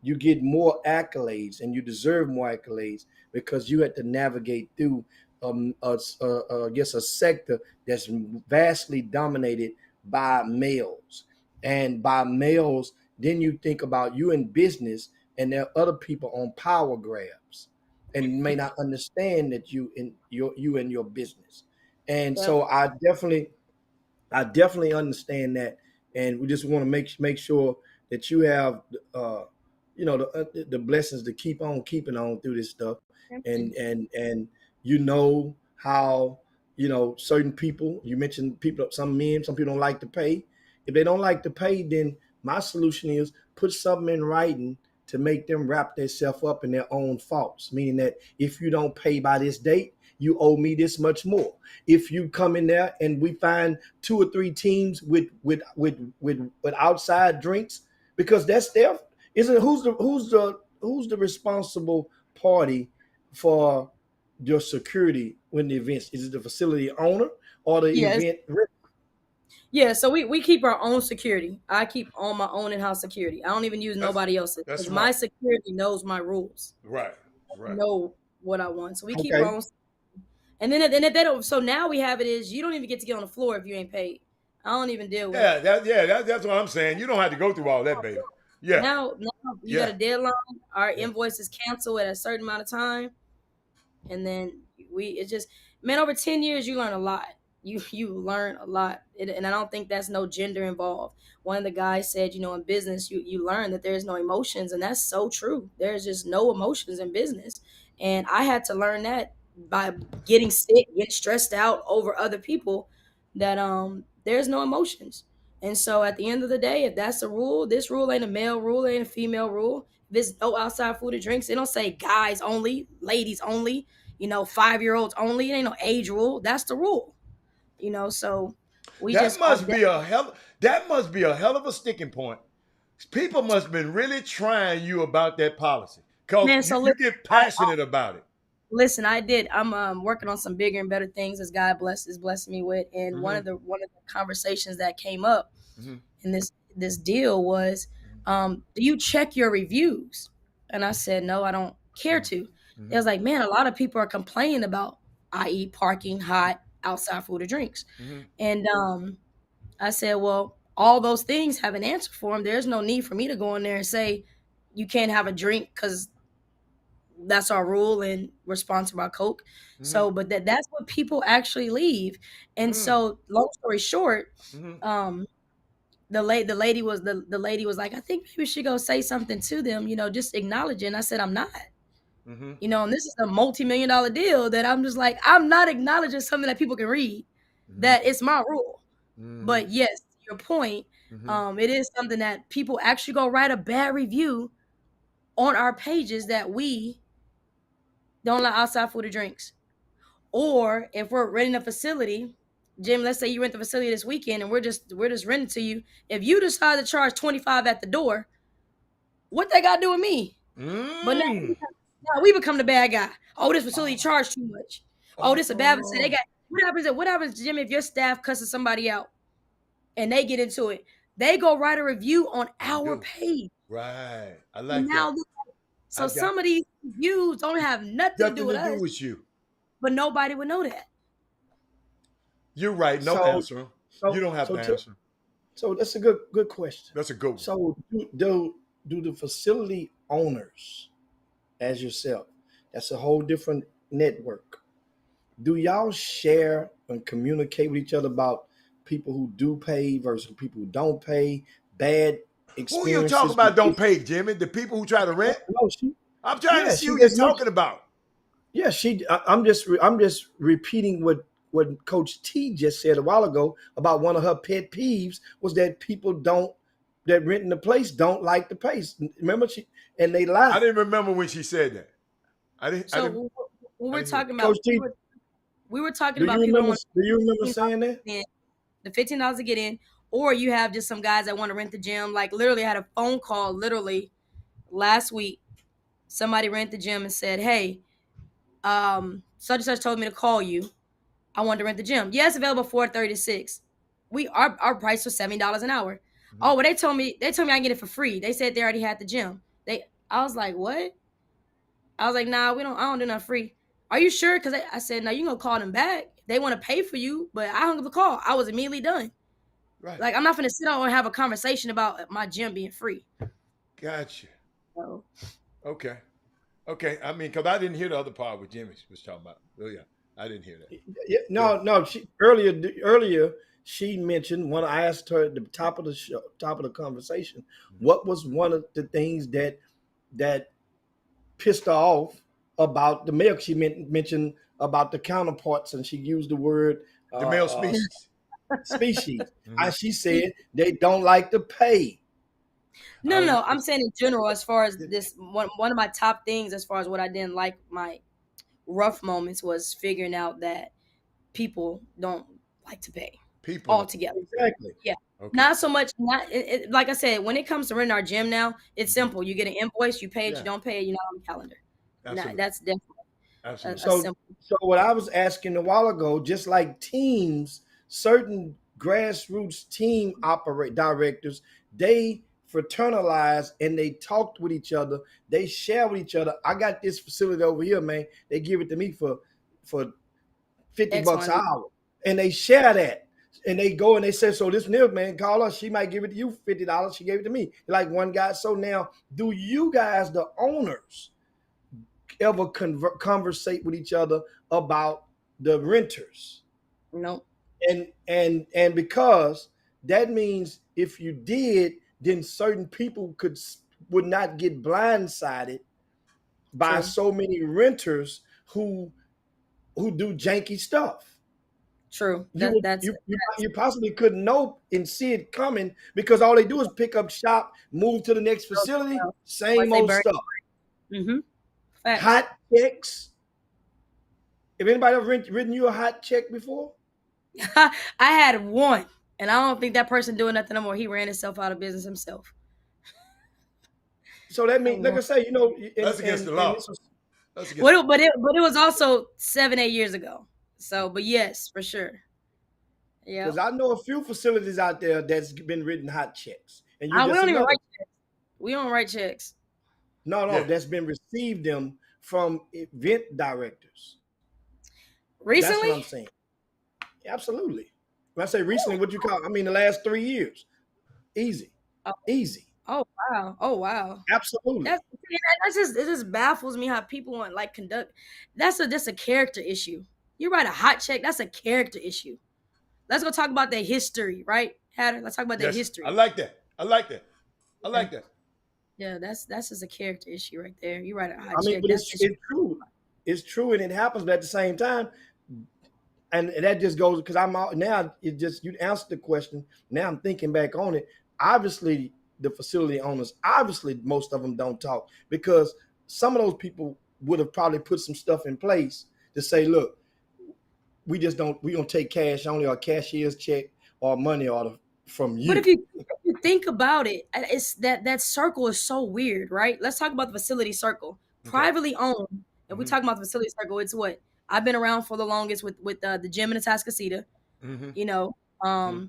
you get more accolades and you deserve more accolades because you had to navigate through I guess a sector that's vastly dominated by males. And by males, then you think about you in business and there are other people on power grabs and may not understand that you in your business. And Yep. so I definitely understand that, and we just want to make sure that you have, the blessings to keep on keeping on through this stuff, and you know how certain people. You mentioned people, some men, some people don't like to pay. If they don't like to pay, then my solution is put something in writing to make them wrap themselves up in their own faults. Meaning that if you don't pay by this date, you owe me this much more. If you come in there and we find 2 or 3 teams with outside drinks, because that's their isn't who's the responsible party for your security when the events? Is it the facility owner or the Yes. event? Yeah, so we keep our own security. I keep on my own in-house security. I don't even use That's nobody else's that's because my smart. security knows my rules, Right. Right. know what I want. So we keep our Okay. own. And then if they don't, so now we have it is you don't even get to get on the floor if you ain't paid. I don't even deal with it. That's what I'm saying. You don't have to go through all that, baby. Yeah. Now you got Yeah. a deadline. Our Yeah. invoice is canceled at a certain amount of time, and then it's just, man, over 10 years you learn a lot. You learn a lot, and I don't think that's no gender involved. One of the guys said, in business you learn that there's no emotions, and that's so true. There's just no emotions in business, and I had to learn that by getting sick, getting stressed out over other people, that there's no emotions. And so at the end of the day, if that's the rule, this rule ain't a male rule, it ain't a female rule. If it's no outside food or drinks, it don't say guys only, ladies only, 5-year-olds only. It ain't no age rule. That's the rule. So we That just are must be a hell. That must be a hell of a sticking point. People must have been really trying you about that policy because man. you, So you get passionate about it. listen, I did. I'm working on some bigger and better things as God is blessing me with. And one Mm-hmm. of the conversations that came up Mm-hmm. in this deal was, do you check your reviews? And I said, no, I don't care to. Mm-hmm. It was like, man, a lot of people are complaining about, i.e., parking, hot, outside food or drinks. Mm-hmm. And I said, well, all those things have an answer for them. There's no need for me to go in there and say you can't have a drink because that's our rule and we're sponsored by Coke. Mm-hmm. So, but that's what people actually leave. And Mm-hmm. so, long story short, Mm-hmm. the lady was like, I think maybe we should go say something to them, just acknowledge it. And I said, I'm not. Mm-hmm. And this is a multi-million-dollar deal that I'm just like, I'm not acknowledging something that people can read, that it's my rule. Mm-hmm. But yes, to your point, Mm-hmm. it is something that people actually go write a bad review on our pages that we don't allow outside food or drinks. Or if we're renting a facility, Jim, let's say you rent the facility this weekend and we're just renting to you. If you decide to charge 25 at the door, what they got to do with me? But now we become the bad guy. Oh, this facility charged too much. Oh, this is a bad facility. They got what happens, Jim, if your staff cusses somebody out and they get into it? They go write a review on our page. Right. I And like now that. so some of these reviews don't have nothing to do with us, with you. but nobody would know that. You're right. No answer. You don't have to answer. So that's a good question. That's a good one. So do the facility owners, as yourself, that's a whole different network. Do y'all share and communicate with each other about people who do pay versus people who don't pay, bad experiences? Who you talking about don't pay, Jimmy? The people who try to rent? No, I'm trying to see who you're talking about. Yeah, I'm just repeating what Coach T just said a while ago about one of her pet peeves was that people that renting the place don't like the place. Remember and they lie. I didn't remember when she said that. When we're talking about Coach T, we were talking about people do you remember saying that? The $15 to get in, or you have just some guys that want to rent the gym. Like literally, I had a phone call last week. Somebody rent the gym and said, "Hey, such and such told me to call you. I wanted to rent the gym. Yeah, it's available 4:30 to 6. Our price was $70 an hour. Mhm. Oh, well, they told me I can get it for free. They said they already had the gym. I was like, what? I was like, nah, I don't do nothing free. Are you sure? Because I said, no, you gonna call them back. They want to pay for you, but I hung up the call. I was immediately done. Right. Like, I'm not gonna sit down and have a conversation about my gym being free. Gotcha. So, Okay. Okay. I mean, because I didn't hear the other part what Jimmy was talking about. Oh yeah, I didn't hear that. Yeah, no. She earlier she mentioned when I asked her at the top of the show, top of the conversation, what was one of the things that pissed her off about the male. She mentioned about the counterparts, and she used the word The male species. species. Mhm. And she said they don't like to pay. no. I'm saying in general, as far as this one of my top things, as far as what I didn't like, my rough moments was figuring out that people don't like to pay People. altogether. Exactly. Okay. Not so much. Like I said, when it comes to renting our gym now, it's simple. You get an invoice, you pay it, Yeah. you don't pay it, you're not on the calendar. Absolutely. That's definitely Absolutely. So- simple. So what I was asking a while ago, just like teams, certain grassroots team directors, they fraternize and they talk with each other. They share with each other. I got this facility over here, man. They give it to me for $50 an hour, and they share that. And they go and they say, so this new man, call her. She might give it to you $50. She gave it to me. Like one guy. So now, do you guys, the owners, ever conversate with each other about the renters? No. And because that means if you did, then certain people would not get blindsided by True. so many renters who do janky stuff. True. You possibly couldn't know and see it coming because all they do is pick up shop, move to the next facility, same Once they old burn- stuff. Mm-hmm. Hot checks. Have anybody ever written you a hot check before? I had one, and I don't think that person doing nothing no more. He ran himself out of business himself. So that means, like I say, That's against the law. That's against. But it was also 7-8 years ago. So, but yes, for sure. Yeah. Because I know a few facilities out there that's been written hot checks, and We don't even write checks. We don't write checks. No, Yeah. that's been received them from event directors. Recently? That's what I'm saying. Absolutely. When I say recently, what you call? I mean the last 3 years. Easy. Oh. Easy. Oh wow. Absolutely. It just baffles me how people want conduct. That's a character issue. You write a hot check, that's a character issue. Let's go talk about their history, right, Hatter? Let's talk about their Yes, history. I like that. I like that. I like that. Yeah, that's just a character issue right there. You write a hot I mean, check. but it's true. It's true, and it happens, but at the same time, and that just goes because I'm out now. It just you answered the question. Now I'm thinking back on it. Obviously, the facility owners, obviously, most of them don't talk because some of those people would have probably put some stuff in place to say, look, we don't take cash only or cashier's check or money order from you. But if you think about it, it's that circle is so weird, right? Let's talk about the facility circle. Okay. Privately owned. If we talk about the facility circle, it's what I've been around for the longest with the gym in Atascocita. Mm-hmm.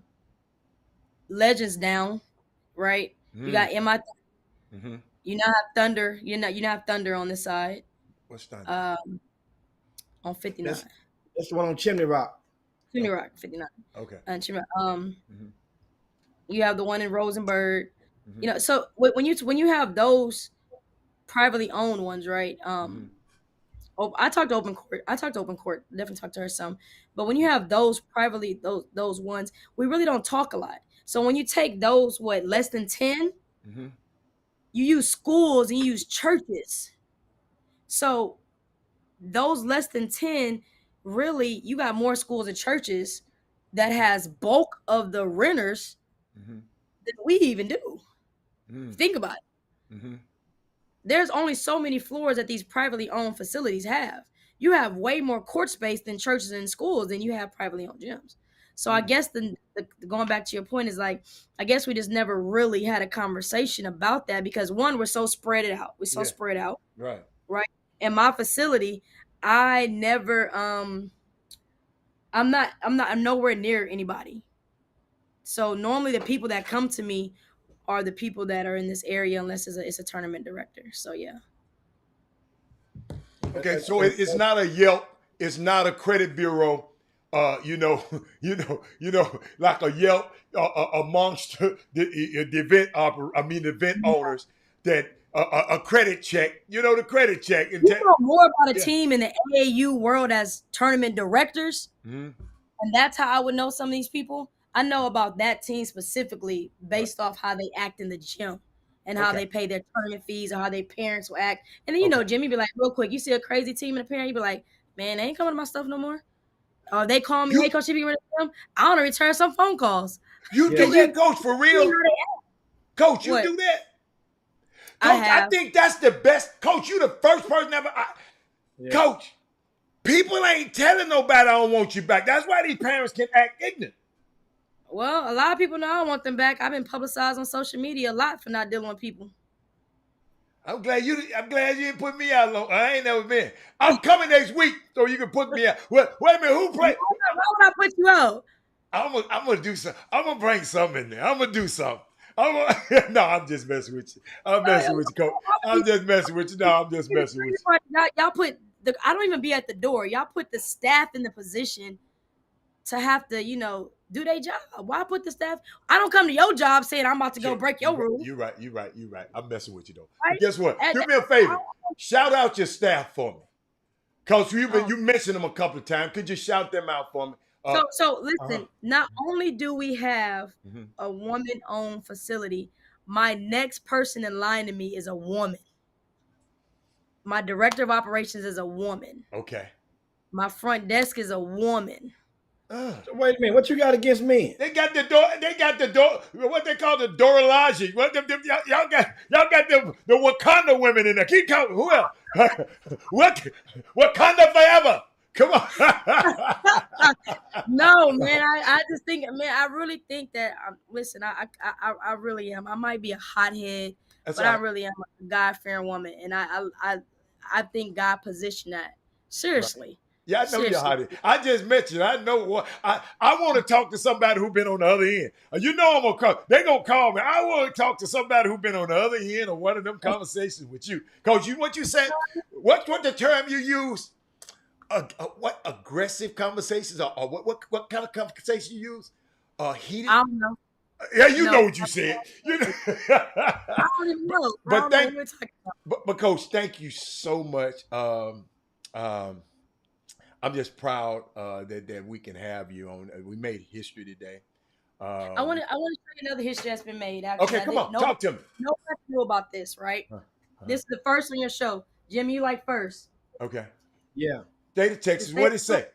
Legends down, right? You got MI. Mm-hmm. You now have Thunder. You now have Thunder on this side. What's that? On 59. That's the one on Chimney Rock. Chimney Rock, 59. Okay. And Chimney. Mm-hmm. You have the one in Rosenberg. Mm-hmm. So when you have those privately owned ones, right? I talked to Open Court. Definitely talked to her some. But when you have those privately, those ones, we really don't talk a lot. So when you take those, less than 10, you use schools and you use churches. So those less than 10, really, you got more schools and churches that has bulk of the renters than we even do. Think about it. There's only so many floors that these privately owned facilities have. You have way more court space than churches and schools than you have privately owned gyms. So I guess the going back to your point is I guess we just never really had a conversation about that because one, we're so spread out. We're so spread out. Right. Right. In my facility, I never I'm nowhere near anybody. So normally the people that come to me are the people that are in this area unless it's a tournament director. So yeah. Okay, so it's not a Yelp, it's not a credit bureau, you know, like a Yelp amongst the event event owners that a credit check, the credit check. You know more about a Yeah. team in the AAU world as tournament directors, Mhm. and that's how I would know some of these people. I know about that team specifically based off how they act in the gym and how Okay. they pay their tournament fees or how their parents will act. And then Okay. Jimmy be like, real quick, you see a crazy team and a parent, you be like, man, they ain't coming to my stuff no more. They call me, You hey, Coach, you be ready to come? I want to return some phone calls. you Yeah. do that, Coach, for real? Coach, you What? do that? I Coach, I have. think that's the best. Coach, you the first person ever. Yeah. Coach, people ain't telling nobody I don't want you back. That's why these parents can act ignorant. Well, a lot of people know I want them back. I've been publicized on social media a lot for not dealing with people. I'm glad you didn't put me out long. I ain't never been. I'm coming next week so you can put me out. Wait a minute, who play? Why would I put you out? I'm gonna do something. I'm gonna bring something in there. I'm gonna do something. No, I'm just messing with you. I'm messing with you, Coach. I'm just messing with you. No, I'm just messing with you. Y'all put I don't even be at the door. Y'all put the staff in the position to have to, do their job. Why put the staff? I don't come to your job saying I'm about to go break your rule. You're right. I'm messing with you though. Right? But guess what? And- Do me a favor. Shout out your staff for me. Coach, you mentioned them a couple of times. Could you shout them out for me? So listen, not only do we have Mhm. a woman-owned facility, my next person in line to me is a woman. My director of operations is a woman. Okay. My front desk is a woman. So wait a minute, what you got against men? They got the door. What they call the Dorology. Y'all got the Wakanda women in there. Keep counting. Who else? Wakanda forever. Come on. No, man. I just think, man. I really think that. Listen, I really am. I might be a hothead, but I really am a God-fearing woman, and I think God positioned that seriously. Yeah, I know you're hot. I just met you. I know what I want to talk to somebody who's been on the other end. You know I'm gonna call. They gonna call me. I want to talk to somebody who's been on the other end of one of them conversations with you. Coach, what you said? What the term you use? What aggressive conversations or what kind of conversation you use? Heated. I don't know. Yeah, you know what you said. You know. I don't even know. But I don't know what we're talking about. But Coach, thank you so much. I'm just proud that we can have you on. We made history today. I want to show you another history that's been made. Actually, Okay, come on, talk to me. Nobody knew about this, right? This is the first on your show, Jim. You like first? Okay. Yeah. State of Texas. What did it say?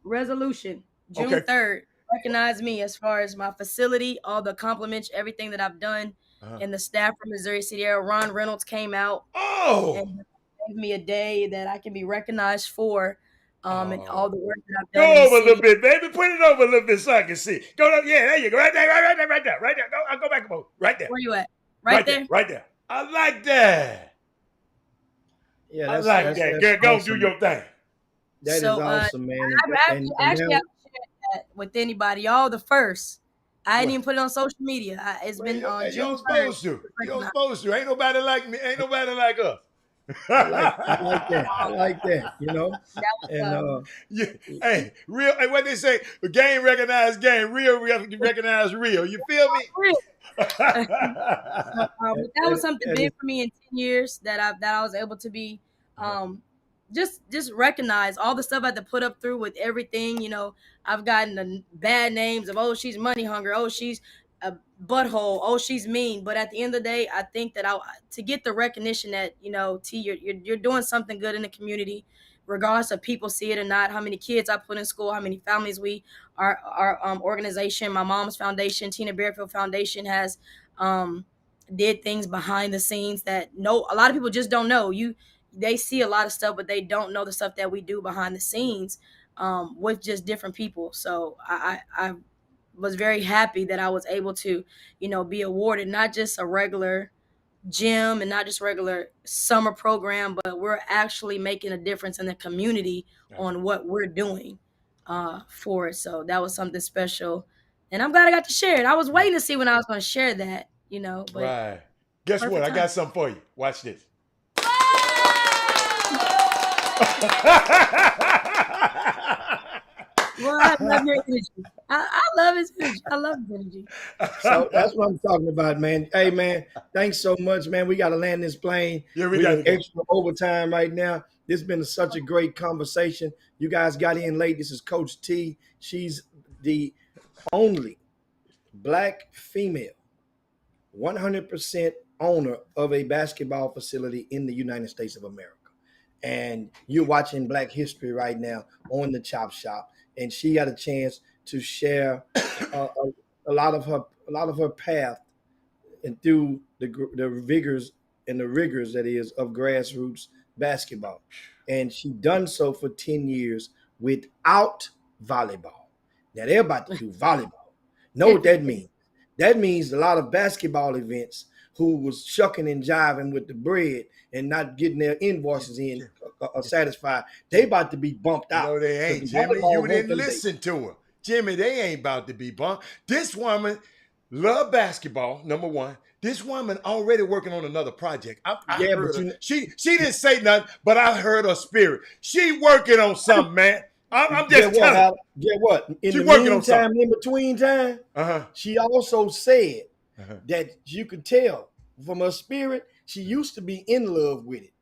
Resolution June 3rd. Recognize me as far as my facility, all the compliments, everything that I've done, and the staff from Missouri City area. Ron Reynolds came out and gave me a day that I can be recognized for. And all the work that I've done. Go over a little bit, baby. Put it over a little bit so I can see. Go up. Yeah, there you go. Right there. Go back a moment. Right there. Where you at? Right there. Right there. I like that. Yeah, I like that. Girl, go do your thing. That is awesome, man. Actually, I haven't shared that with anybody. Y'all the first. I didn't even put it on social media. It's been on June 3rd. You're supposed to. Ain't nobody like me. Ain't nobody like us. I like that. I like that. You know. And hey, real. What they say? Game recognize game. Real recognize real. You feel me? That was something big for me in 10 years that I was able to be just recognize all the stuff I had to put up through with everything. I've gotten the bad names of, oh, she's money hungry, oh, she's a butthole, oh, she's mean. But at the end of the day, I think that to get the recognition that, T, you're doing something good in the community, regardless of people see it or not, how many kids I put in school, how many families our organization, my mom's foundation, Tina Bearfield Foundation has did things behind the scenes that a lot of people just don't know. They see a lot of stuff, but they don't know the stuff that we do behind the scenes with just different people. So I was very happy that I was able to, be awarded not just a regular gym and not just regular summer program, but we're actually making a difference in the community on what we're doing for it. So that was something special. And I'm glad I got to share it. I was waiting to see when I was going to share that, but Right. Guess what? I got something for you. Watch this. Well, I love your energy. I love his energy. I love his energy. So that's what I'm talking about, man. Hey, man, thanks so much, man. We got to land this plane. Yeah, we We're got in extra overtime right now. This has been such a great conversation. You guys got in late. This is Coach T. She's the only Black female, 100% owner of a basketball facility in the United States of America. And you're watching Black History right now on the Chop Shop. And she got a chance to share a lot of her path and through the vigors and the rigors that is of grassroots basketball. And she done so for 10 years without volleyball. Now they're about to do volleyball. Know what that means? That means a lot of basketball events who was shucking and jiving with the bread and not getting their invoices in satisfied, they about to be bumped out. No, they ain't, Jimmy. You didn't listen to her. Jimmy, they ain't about to be bumped. This woman love basketball, number one. This woman already working on another project. I heard her. She didn't say nothing, but I heard her spirit. She working on something, man. I'm just telling you. Get what? In the meantime, in between time, she also said that you could tell from her spirit, she used to be in love with it.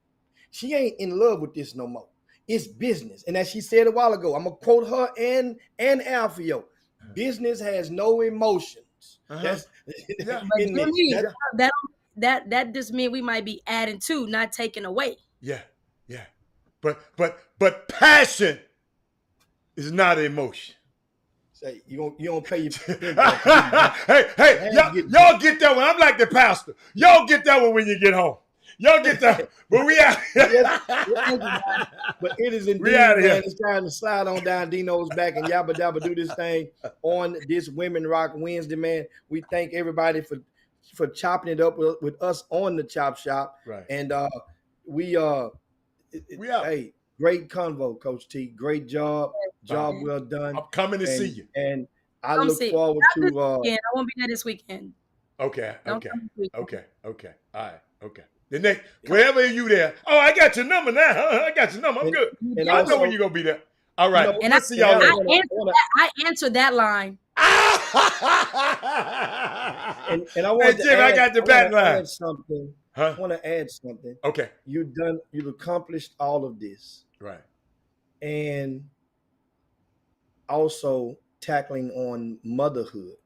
She ain't in love with this no more. It's business. And as she said a while ago, I'm going to quote her and Alfio. Business has no emotions. That's that just means we might be adding to, not taking away. Yeah. But passion is not an emotion. Say you don't pay your hey, y'all get that one. I'm like the pastor. Y'all get that one when you get home. Y'all get that. But we out here. But it is indeed, man. It's time to slide on down Dino's back and yabba dabba do this thing on this Women Rock Wednesday, man. We thank everybody for chopping it up with us on the Chop Shop. Right. And we out. Hey, great convo, Coach T. Great job. Job well done. I'm coming to see you. And I look forward to I won't be there this weekend. Okay. All right. Okay. The next, wherever you there. Oh, I got your number now. I got your number. I'm good. And I know when you're gonna be there. All right. And see y'all later. I answered that line. and I want Jim, I got the back line. I want to add something. Okay. You've accomplished all of this. Right. And also tackling on motherhood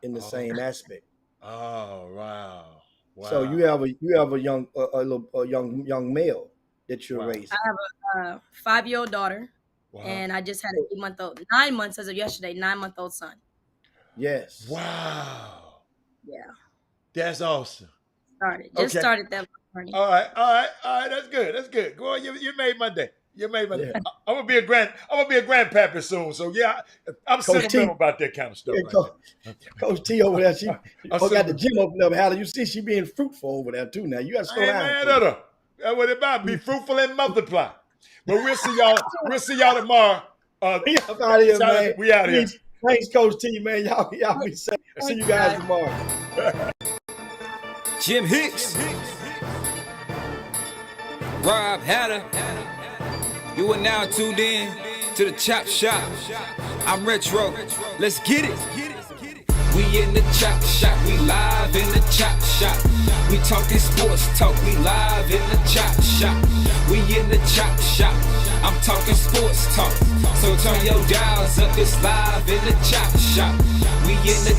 in the same aspect. Oh, wow. So you have a young male that you're raising. I have a 5-year-old daughter, and I just had a 9 months as of yesterday, 9-month-old son. Yes. Wow. Yeah. That's awesome. Started that morning. All right. That's good. Go on. You made my day. I'm gonna be a grandpappy soon. So yeah, I'm sentimental about that kind of stuff. Coach T over there, she got the gym open up. How do you see she being fruitful over there too? Now you got to slow down. That's what it about. Be fruitful and multiply. But we'll see y'all. We'll see y'all tomorrow. We out of here, man. We out here. Thanks, Coach T, man. Y'all be safe. See you guys tomorrow. Jim Hicks, Rob Hatter. You are now tuned in to the Chop Shop. I'm Retro. Let's get it. We in the Chop Shop. We live in the Chop Shop. We talking sports talk. We live in the Chop Shop. We in the Chop Shop. I'm talking sports talk. So turn your dials up. It's live in the Chop Shop. We in the